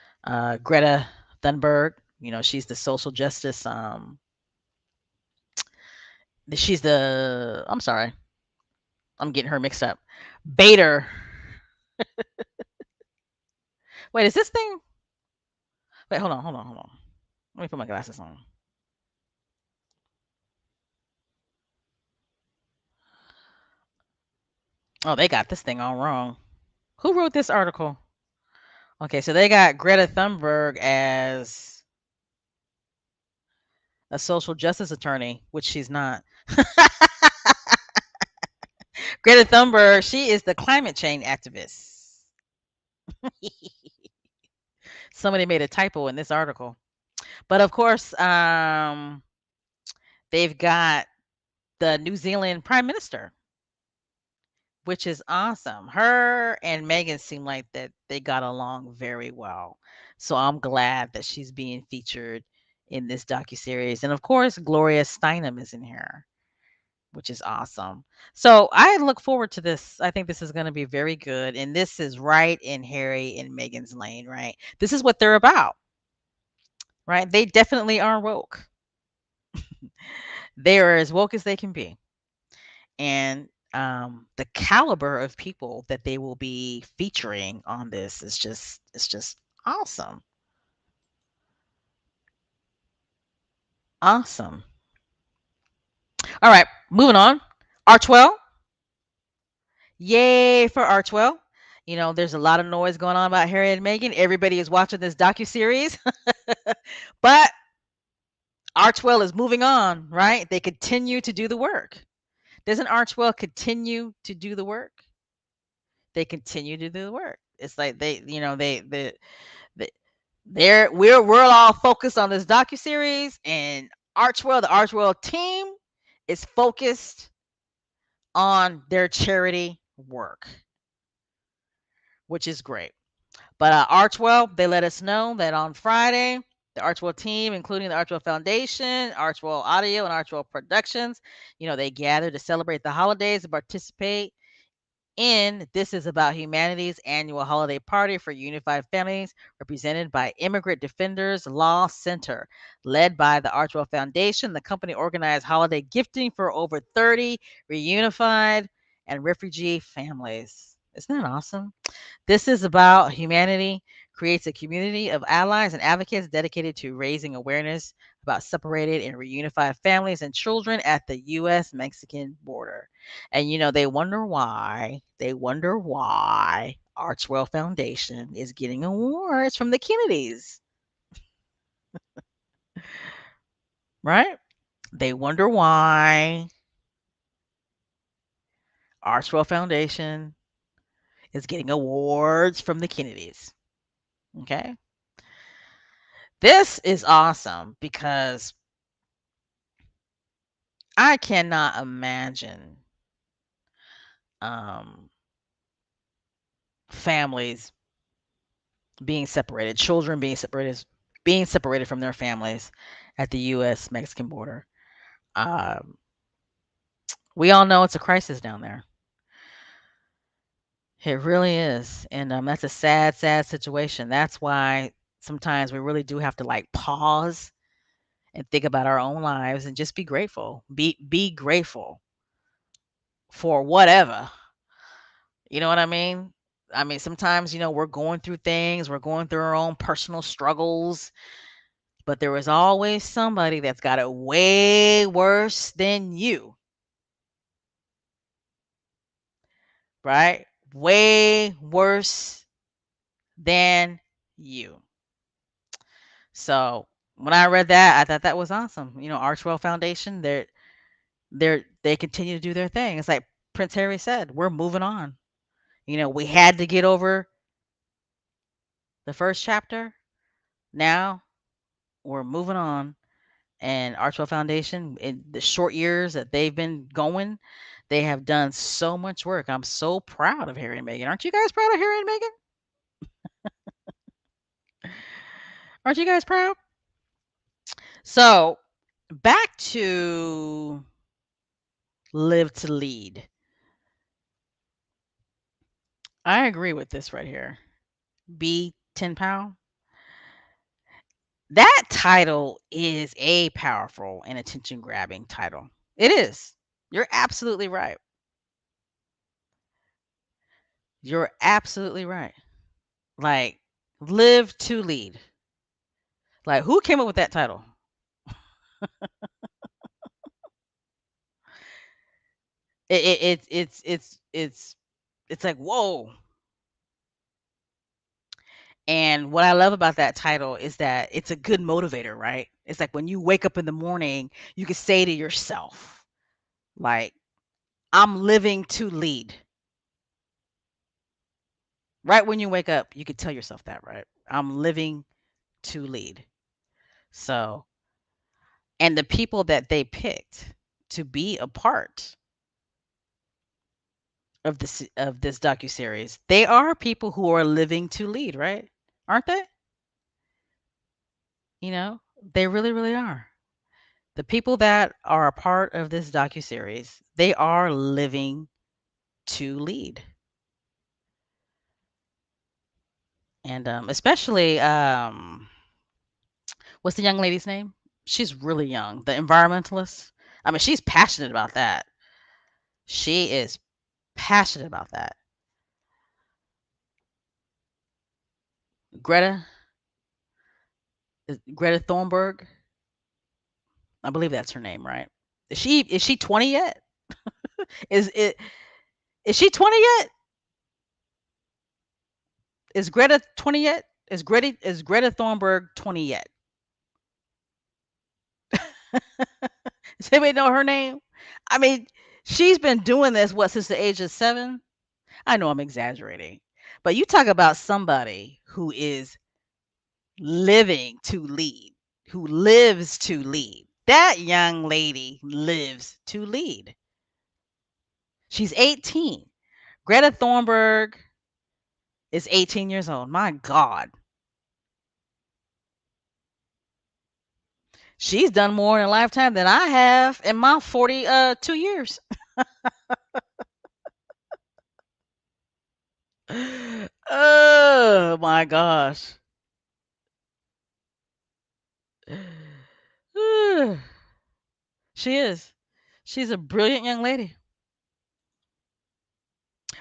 Greta Thunberg. You know, she's the social justice. She's the. I'm sorry, I'm getting her mixed up. Bader. Wait, is this thing? Wait, hold on. Let me put my glasses on. Oh, they got this thing all wrong. Who wrote this article? Okay, so they got Greta Thunberg as a social justice attorney, which she's not. Greta Thunberg, she is the climate change activist. Somebody made a typo in this article. But of course, they've got the New Zealand Prime Minister, which is awesome. Her and Megan seem like that they got along very well. So I'm glad that she's being featured in this docuseries. And of course, Gloria Steinem is in here, which is awesome. So I look forward to this. I think this is going to be very good. And this is right in Harry and Meghan's lane, right? This is what they're about, right? They definitely are woke. They are as woke as they can be. And the caliber of people that they will be featuring on this is just it's just awesome. Awesome. All right, moving on. Archwell. Yay for Archwell. There's a lot of noise going on about Harry and Meghan. Everybody is watching this docuseries, but Archwell is moving on, right? They continue to do the work. Doesn't Archwell continue to do the work? They continue to do the work. It's like they we're all focused on this docuseries, and the Archwell team is focused on their charity work, which is great. But Archwell, they let us know that on Friday, the Archwell team, including the Archwell Foundation, Archwell Audio, and Archwell Productions, they gather to celebrate the holidays and participate in This Is About Humanity's annual holiday party for unified families, represented by Immigrant Defenders Law Center. Led by the Archwell Foundation, the company organized holiday gifting for over 30 reunified and refugee families. Isn't that awesome? This Is About Humanity creates a community of allies and advocates dedicated to raising awareness about separated and reunified families and children at the US Mexican border. And they wonder why Archwell Foundation is getting awards from the Kennedys, right? They wonder why Archwell Foundation is getting awards from the Kennedys. Okay? This is awesome because I cannot imagine um, families being separated, children being separated from their families at the U.S. Mexican border. Um, we all know it's a crisis down there. It really is, and that's a sad, sad situation. That's why sometimes we really do have to like pause and think about our own lives and just be grateful. Be grateful for whatever. You know what I mean? I mean, sometimes, we're going through things, we're going through our own personal struggles, but there is always somebody that's got it way worse than you, right? Way worse than you. So when I read that, I thought that was awesome. Archwell Foundation, they continue to do their thing. It's like Prince Harry said, we're moving on. We had to get over the first chapter. Now we're moving on. And Archwell Foundation, in the short years that they've been going, they have done so much work. I'm so proud of Harry and Meghan. Aren't you guys proud of Harry and Meghan? Aren't you guys proud? So back to Live to Lead. I agree with this right here. Be 10 pound. That title is a powerful and attention grabbing title. It is. You're absolutely right. You're absolutely right. Like, live to lead. Like, who came up with that title? It's like, whoa. And what I love about that title is that it's a good motivator, right? It's like when you wake up in the morning, you can say to yourself, like, I'm living to lead. Right when you wake up, you could tell yourself that, right? I'm living to lead. So, and the people that they picked to be a part of this docuseries, they are people who are living to lead, right? Aren't they? They really, really are. The people that are a part of this docuseries, they are living to lead. And especially what's the young lady's name? She's really young. The environmentalist. I mean, she's passionate about that. She is passionate about that. Greta Greta Thunberg. I believe that's her name, right? Is she 20 yet? Is she 20 yet? Is Greta 20 yet? Is Greta Thunberg 20 yet? Does anybody know her name? I mean, she's been doing this what since the age of 7? I know I'm exaggerating. But you talk about somebody who is living to lead, who lives to lead. That young lady lives to lead. She's 18. Greta Thunberg is 18 years old. My God. She's done more in a lifetime than I have in my 42 years. Oh my gosh. She is. She's a brilliant young lady.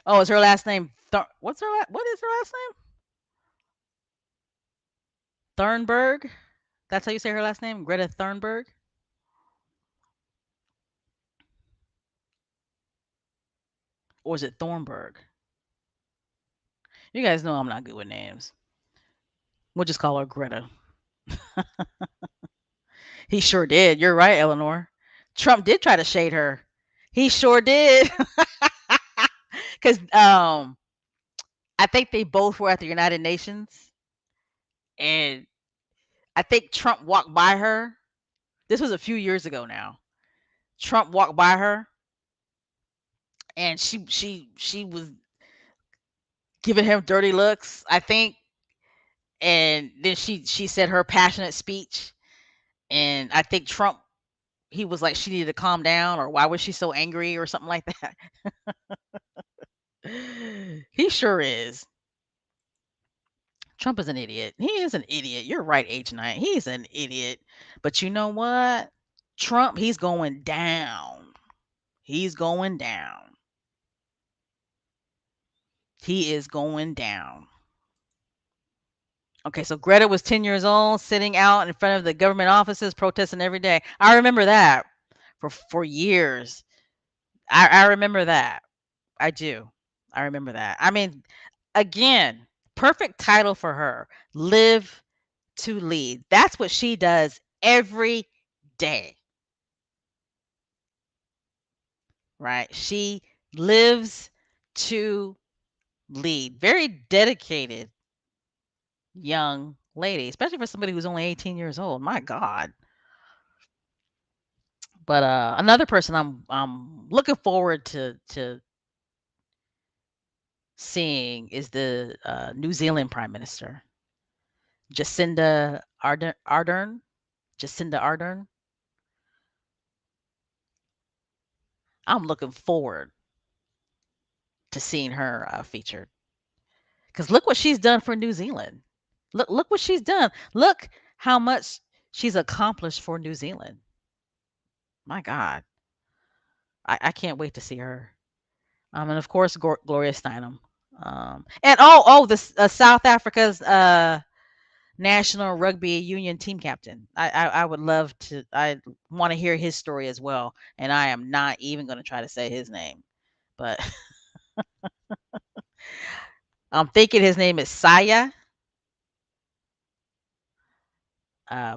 Oh, is her last name what is her last name? Thunberg? That's how you say her last name? Greta Thunberg? Or is it Thornburg? You guys know I'm not good with names. We'll just call her Greta. He sure did. You're right, Eleanor. Trump did try to shade her. He sure did. Because I think they both were at the United Nations, and I think Trump walked by her. This was a few years ago now. Trump walked by her, and she was giving him dirty looks, I think, and then she said her passionate speech, and I think Trump he was like she needed to calm down or why was she so angry or something like that. He sure is. Trump is an idiot. He is an idiot. You're right, H9. He's an idiot. But you know what? Trump, he's going down. He's going down. He is going down. Okay, so Greta was 10 years old, sitting out in front of the government offices, protesting every day. I remember that for years. I remember that. I do. I remember that. I mean, again, perfect title for her. Live to lead. That's what she does every day, right? She lives to lead. Very dedicated young lady, especially for somebody who's only 18 years old. My God. But another person I'm looking forward to seeing is the New Zealand Prime Minister, Jacinda Ardern. Jacinda Ardern. I'm looking forward to seeing her featured because look what she's done for New Zealand. Look what she's done. Look how much she's accomplished for New Zealand. My God, I can't wait to see her. And of course Gloria Steinem. And this South Africa's national rugby union team captain. I would love to. I want to hear his story as well. And I am not even going to try to say his name, but I'm thinking his name is Saya.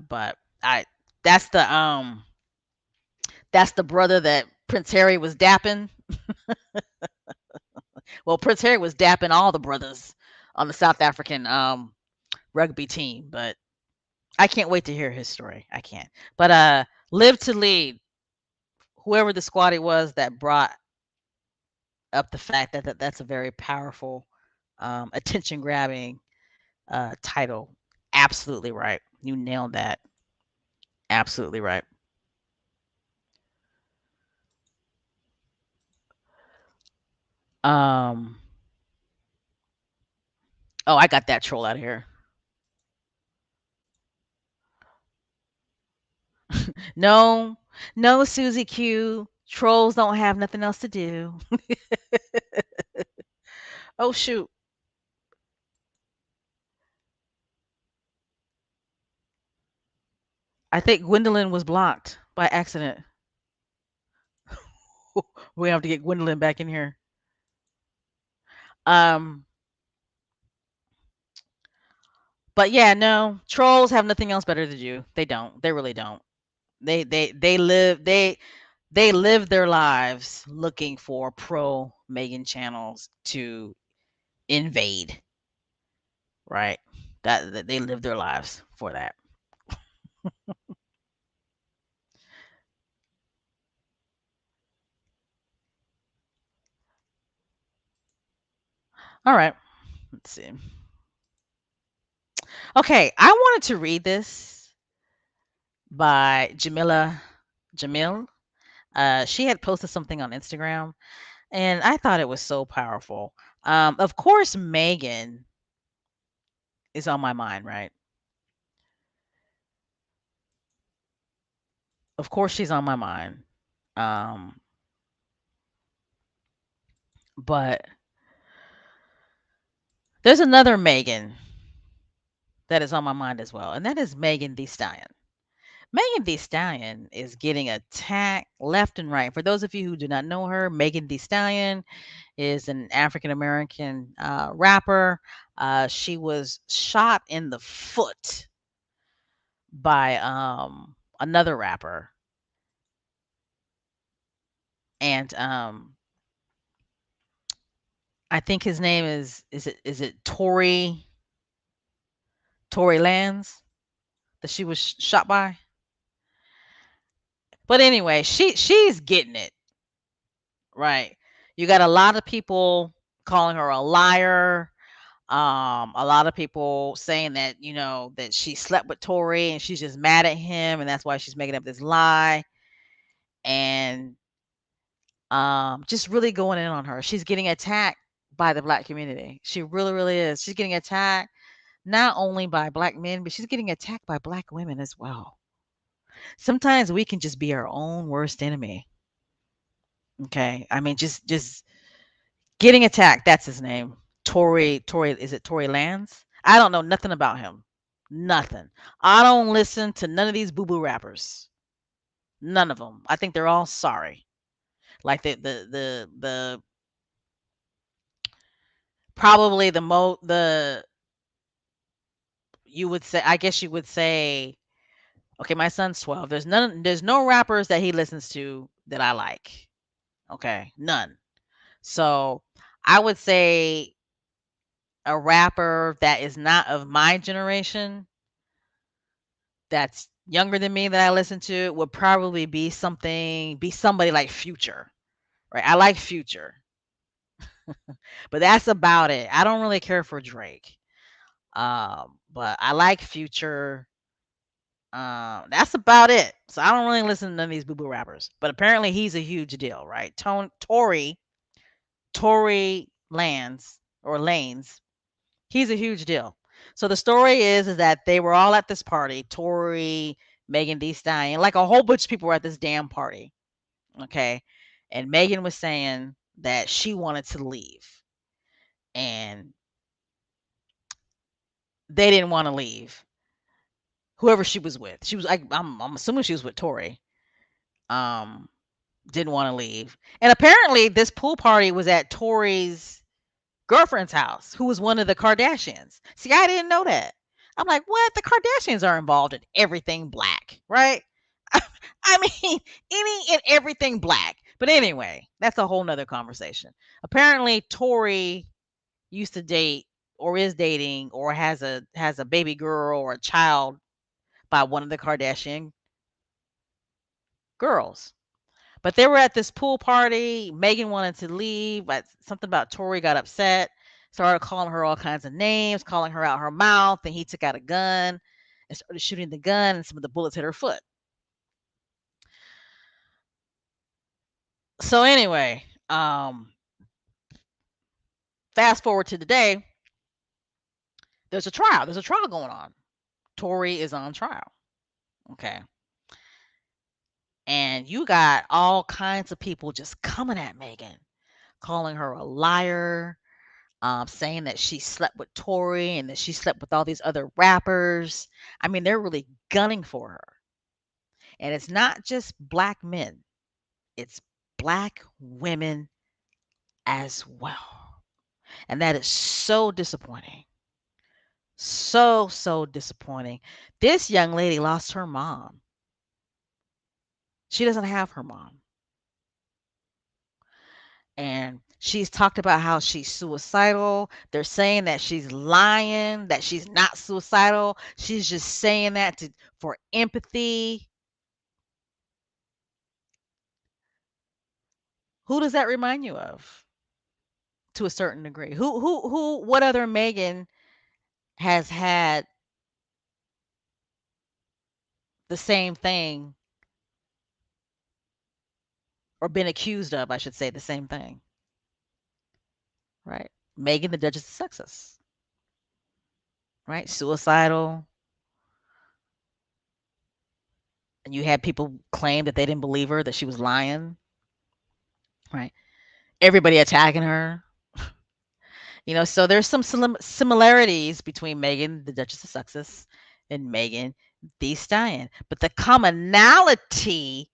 But I that's the that's the brother that Prince Harry was dapping. Well, Prince Harry was dapping all the brothers on the South African rugby team, but I can't wait to hear his story. I can't. But Live to Lead, whoever the squatty was that brought up the fact that's a very powerful, attention grabbing title. Absolutely right. You nailed that. Absolutely right. Um. Oh, I got that troll out of here. No, no, Susie Q. Trolls don't have nothing else to do. Oh shoot. I think Gwendolyn was blocked by accident. We have to get Gwendolyn back in here. Um, But yeah, no, trolls have nothing else better to do. They don't. They really don't. They live their lives looking for pro Megan channels to invade, right? That they live their lives for that. All right, let's see. Okay, I wanted to read this by Jamil. She had posted something on Instagram, and I thought it was so powerful. Of course, Megan is on my mind, right? Of course, she's on my mind. Um, but there's another Megan that is on my mind as well, and that is Megan Thee Stallion. Megan Thee Stallion is getting attacked left and right. For those of you who do not know her, Megan Thee Stallion is an African American rapper. She was shot in the foot by another rapper, and I think his name is it Tory Lanez that she was shot by. But anyway, she's getting it right. You got a lot of people calling her a liar. A lot of people saying that that she slept with Tory and she's just mad at him and that's why she's making up this lie and just really going in on her. She's getting attacked by the black community. She really, really is. She's getting attacked not only by black men, but she's getting attacked by black women as well. Sometimes we can just be our own worst enemy. Okay. I mean, just getting attacked. That's his name. Tory, is it Tory Lanez? I don't know nothing about him. Nothing. I don't listen to none of these boo boo rappers. None of them. I think they're all sorry. Like the probably the you would say, I guess you would say, okay, my son's 12. There's no rappers that he listens to that I like. Okay, none. So I would say a rapper that is not of my generation, that's younger than me that I listen to would probably be somebody like Future. Right? I like Future, but that's about it. I don't really care for Drake. But I like Future. That's about it. So I don't really listen to none of these boo boo rappers. But apparently he's a huge deal, right? Tory Lanez or Lanes, he's a huge deal. So the story is that they were all at this party. Tory, Megan Thee Stallion, like a whole bunch of people were at this damn party. Okay, and Megan was saying that she wanted to leave, and they didn't want to leave. Whoever she was with, she was like, I'm assuming she was with Tory. Um, didn't want to leave. And apparently this pool party was at Tori's girlfriend's house, who was one of the Kardashians. See, I didn't know that. I'm like, what? The Kardashians are involved in everything black, right? I mean, any and everything black. But anyway, that's a whole nother conversation. Apparently, Tori used to date or is dating or has a baby girl or a child by one of the Kardashian girls. But they were at this pool party. Megan wanted to leave, but something about Tori got upset, started calling her all kinds of names, calling her out her mouth, and he took out a gun and started shooting the gun, and some of the bullets hit her foot. So anyway, fast forward to today, there's a trial. There's a trial going on. Tori is on trial. Okay. And you got all kinds of people just coming at Megan, calling her a liar, saying that she slept with Tori and that she slept with all these other rappers. I mean, they're really gunning for her. And it's not just black men, it's black women as well. And that is so disappointing. So, so disappointing. This young lady lost her mom. She doesn't have her mom. And she's talked about how she's suicidal. They're saying that she's lying, that she's not suicidal. She's just saying that for empathy. Who does that remind you of to a certain degree? What other Megan has had the same thing or been accused of, I should say, the same thing, right? Megan, the Duchess of Sussex, right? Suicidal. And you had people claim that they didn't believe her, that she was lying, right? Everybody attacking her. So there's some similarities between Megan, the Duchess of Sussex, and Megan the Stallion. But the commonality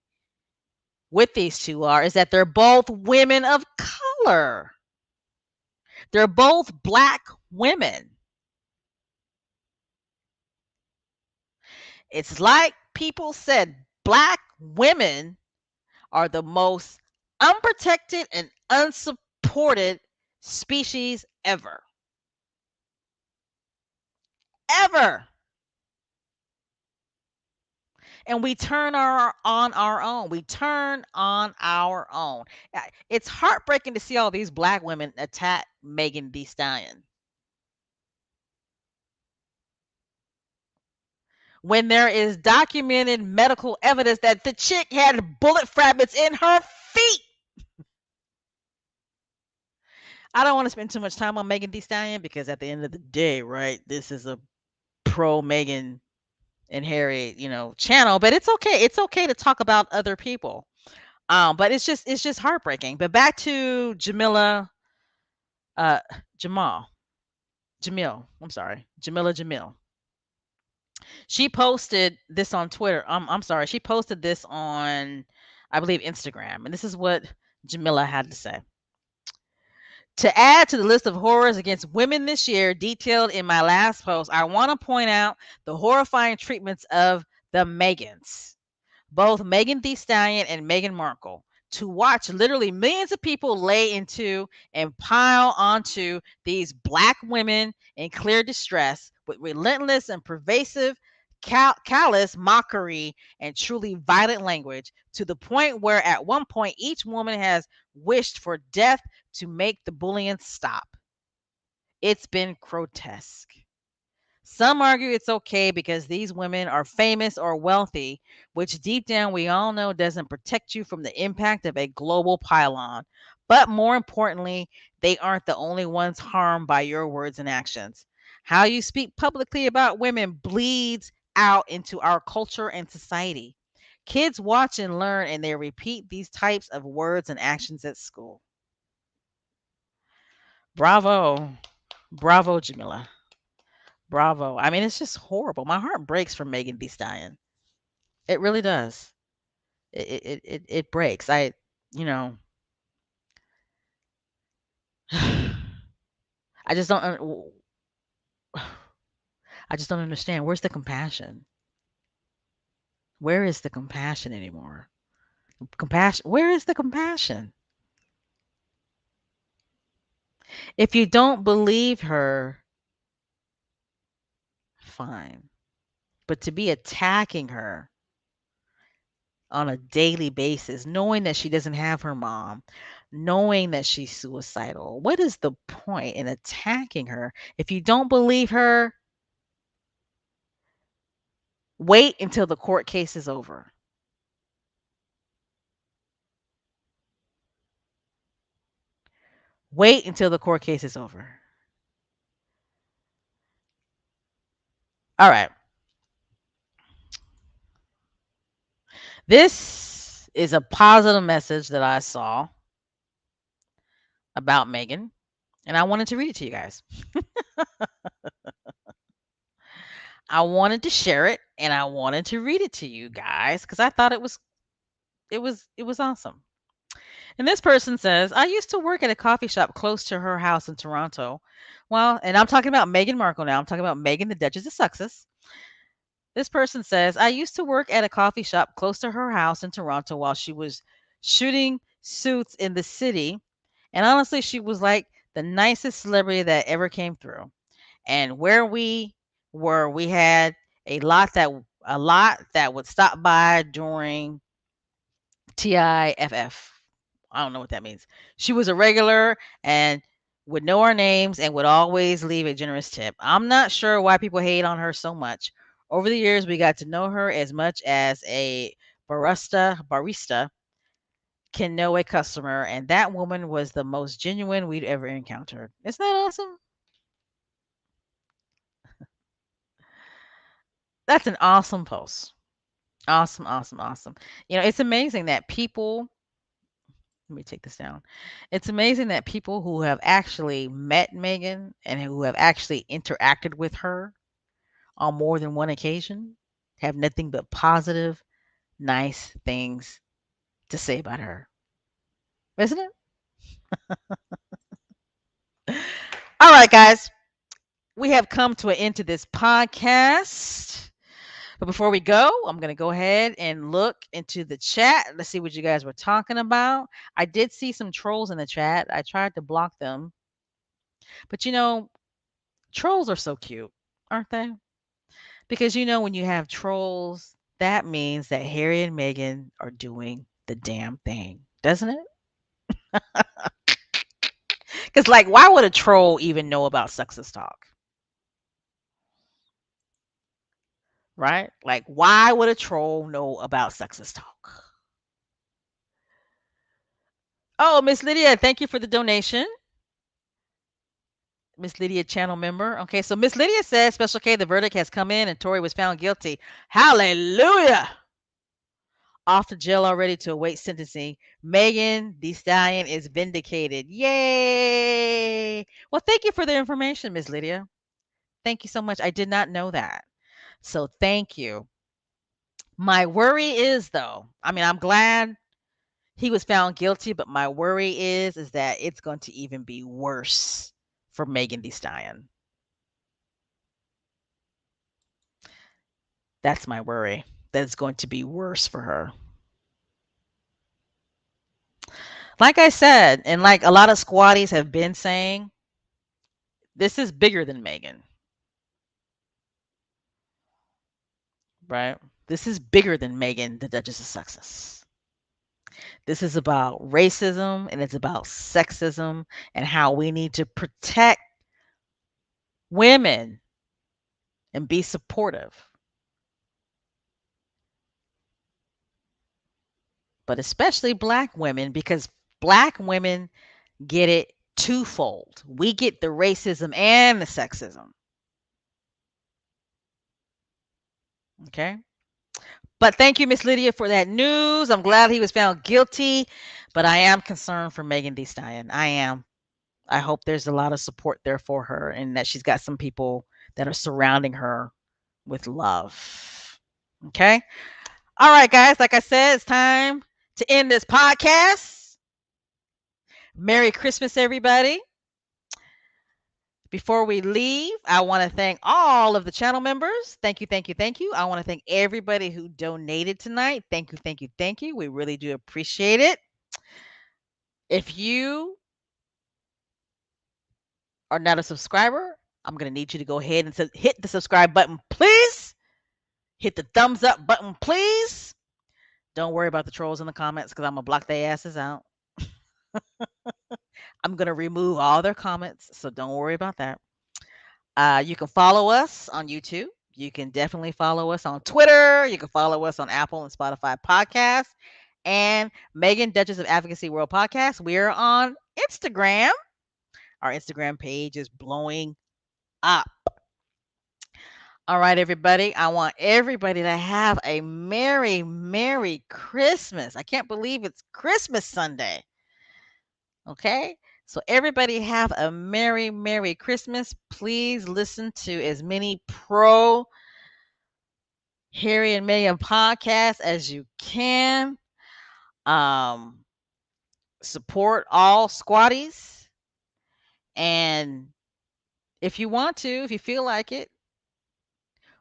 with these two is that they're both women of color. They're both black women. It's like people said black women are the most unprotected and unsupported species ever. Ever. And we turn on our own. We turn on our own. It's heartbreaking to see all these black women attack Megan Thee Stallion when there is documented medical evidence that the chick had bullet fragments in her feet. I don't want to spend too much time on Megan Thee Stallion because at the end of the day, right, this is a pro Meghan and Harry, channel, but it's okay. It's okay to talk about other people. But it's just heartbreaking. But back to uh Jamal. Jamil. I'm sorry. Jamil. She posted this on Twitter. I'm sorry. She posted this on I believe Instagram. And this is what Jamila had to say. To add to the list of horrors against women this year, detailed in my last post, I want to point out the horrifying treatments of the Megans, both Megan Thee Stallion and Meghan Markle, to watch literally millions of people lay into and pile onto these black women in clear distress with relentless and pervasive callous mockery and truly violent language to the point where at one point each woman has wished for death to make the bullying stop. It's been grotesque. Some argue it's okay because these women are famous or wealthy, which deep down we all know doesn't protect you from the impact of a global pylon. But more importantly, they aren't the only ones harmed by your words and actions. How you speak publicly about women bleeds out into our culture and society. Kids watch and learn, and they repeat these types of words and actions at school. Bravo. Bravo, Jamila. Bravo. I mean, it's just horrible. My heart breaks for Megan Thee Stallion. It really does. It breaks. You know, I just don't. I just don't understand. Where's the compassion? Where is the compassion anymore? Compassion. Where is the compassion? If you don't believe her, fine. But to be attacking her on a daily basis, knowing that she doesn't have her mom, knowing that she's suicidal. What is the point in attacking her? If you don't believe her, wait until the court case is over. Wait until the court case is over. All right. This is a positive message that I saw about Megan, and I wanted to read it to you guys. I wanted to share it and I wanted to read it to you guys because I thought it was awesome. And this person says, I used to work at a coffee shop close to her house in Toronto. Well, and I'm talking about Meghan Markle now. I'm talking about Meghan, the Duchess of Sussex. This person says, I used to work at a coffee shop close to her house in Toronto while she was shooting suits in the city. And honestly, she was like the nicest celebrity that ever came through. And where we were, we had a lot that would stop by during TIFF. I don't know what that means. She was a regular and would know our names and would always leave a generous tip. I'm not sure why people hate on her so much. Over the years, we got to know her as much as a barista can know a customer, and that woman was the most genuine we'd ever encountered. Isn't that awesome? That's an awesome post. Awesome, awesome, awesome. It's amazing that people let me take this down. It's amazing that people who have actually met Megan and who have actually interacted with her on more than one occasion have nothing but positive, nice things to say about her. Isn't it? All right, guys. We have come to an end to this podcast. But before we go, I'm going to go ahead and look into the chat. Let's see what you guys were talking about. I did see some trolls in the chat. I tried to block them. But trolls are so cute, aren't they? Because when you have trolls, that means that Harry and Meghan are doing the damn thing, doesn't it? Because, like, why would a troll even know about sexist talk, right? Like, why would a troll know about sexist talk? Oh, Miss Lydia, thank you for the donation. Miss Lydia, channel member. Okay, so Miss Lydia says, Special K, the verdict has come in and Tory was found guilty. Hallelujah! Off to jail already to await sentencing. Megan Thee Stallion is vindicated. Yay! Well, thank you for the information, Miss Lydia. Thank you so much. I did not know that. So thank you. My worry is though, I'm glad he was found guilty, but my worry is that it's going to even be worse for Megan Thee Stallion. That's my worry. That it's going to be worse for her. Like I said, and like a lot of squatties have been saying, this is bigger than Megan, right? This is bigger than Megan, the Duchess of Sussex. This is about racism and it's about sexism and how we need to protect women and be supportive. But especially black women, because black women get it twofold. We get the racism and the sexism. Okay. But thank you, Miss Lydia, for that news. I'm glad he was found guilty, but I am concerned for Megan Thee Stallion. I am. I hope there's a lot of support there for her and that she's got some people that are surrounding her with love. Okay. All right, guys. Like I said, it's time to end this podcast. Merry Christmas, everybody. Before we leave, I want to thank all of the channel members. Thank you, thank you, thank you. I want to thank everybody who donated tonight. Thank you, thank you, thank you. We really do appreciate it. If you are not a subscriber, I'm going to need you to go ahead and hit the subscribe button, please. Hit the thumbs up button, please. Don't worry about the trolls in the comments because I'm going to block their asses out. I'm going to remove all their comments, so don't worry about that. You can follow us on YouTube. You can definitely follow us on Twitter. You can follow us on Apple and Spotify podcasts. And Megan, Duchess of Advocacy World Podcast. We're on Instagram. Our Instagram page is blowing up. All right, everybody. I want everybody to have a Merry, Merry Christmas. I can't believe it's Christmas Sunday. Okay? So everybody have a Merry, Merry Christmas. Please listen to as many pro Harry and Meghan podcasts as you can. Um, support all squatties. And if you want to, if you feel like it,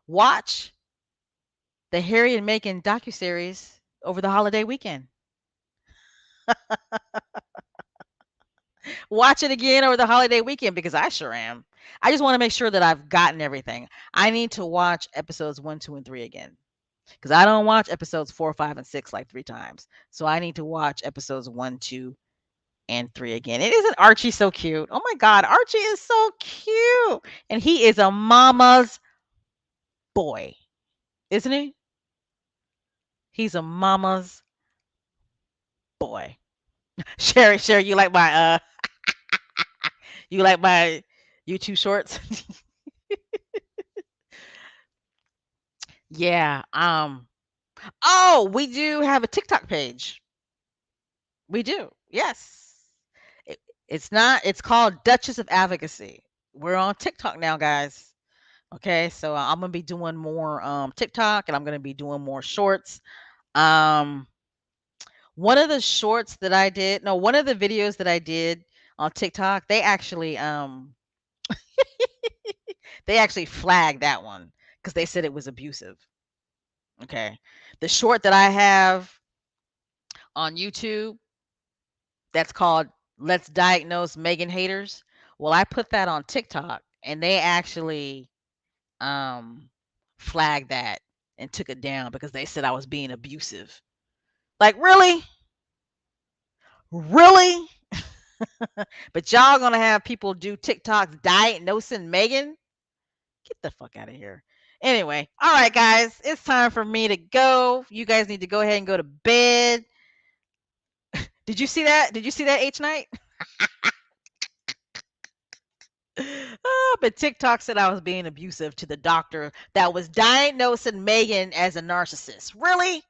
watch the Harry and Meghan docuseries over the holiday weekend. Watch it again over the holiday weekend because I sure am. I just want to make sure that I've gotten everything. I need to watch episodes 1, 2, and 3 again because I don't watch episodes 4, 5, and 6 like 3 times. So I need to watch episodes 1, 2, and 3 again. And isn't Archie so cute? Oh my God, Archie is so cute. And he is a mama's boy, isn't he? He's a mama's boy. Sherry, you like my YouTube shorts? Yeah. Oh, we do have a TikTok page. We do. Yes. It, it's called Duchess of Advocacy. We're on TikTok now, guys. Okay, so I'm gonna be doing more TikTok, and I'm gonna be doing more shorts. Um, one of the shorts that I did, no, one of the videos that I did on TikTok, they actually flagged that one because they said it was abusive. Okay, the short that I have on YouTube that's called "Let's Diagnose Megan Haters." Well, I put that on TikTok, and they actually um flagged that and took it down because they said I was being abusive. Like, really? Really? But y'all gonna have people do TikToks diagnosing Megan? Get the fuck out of here. Anyway, all right, guys, it's time for me to go. You guys need to go ahead and go to bed. Did you see that? Did you see that H night? But TikTok said I was being abusive to the doctor that was diagnosing Megan as a narcissist. Really?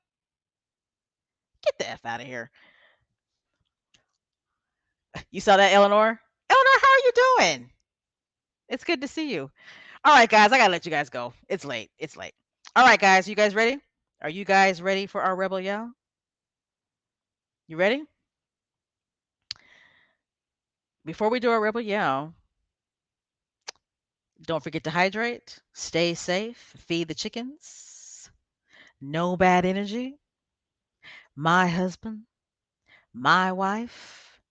Get the F out of here. You saw that, Eleanor? Eleanor, how are you doing? It's good to see you. All right, guys, I gotta let you guys go. It's late. It's late. All right, guys, you guys ready? Are you guys ready for our rebel yell? You ready? Before we do our rebel yell, don't forget to hydrate, stay safe, feed the chickens, no bad energy. My husband, my wife,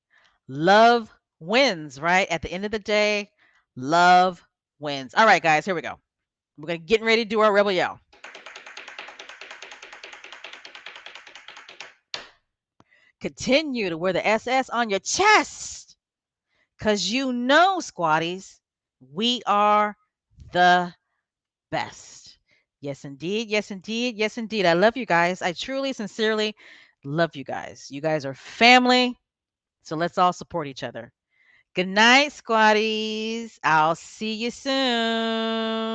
love wins, right? At the end of the day, love wins. All right, guys, here we go. We're gonna get ready to do our rebel yell. Continue to wear the SS on your chest. Because you know, squatties, we are the best. Yes, indeed. Yes, indeed. Yes, indeed. I love you guys. I truly, sincerely love you guys. You guys are family. So let's all support each other. Good night, squatties. I'll see you soon.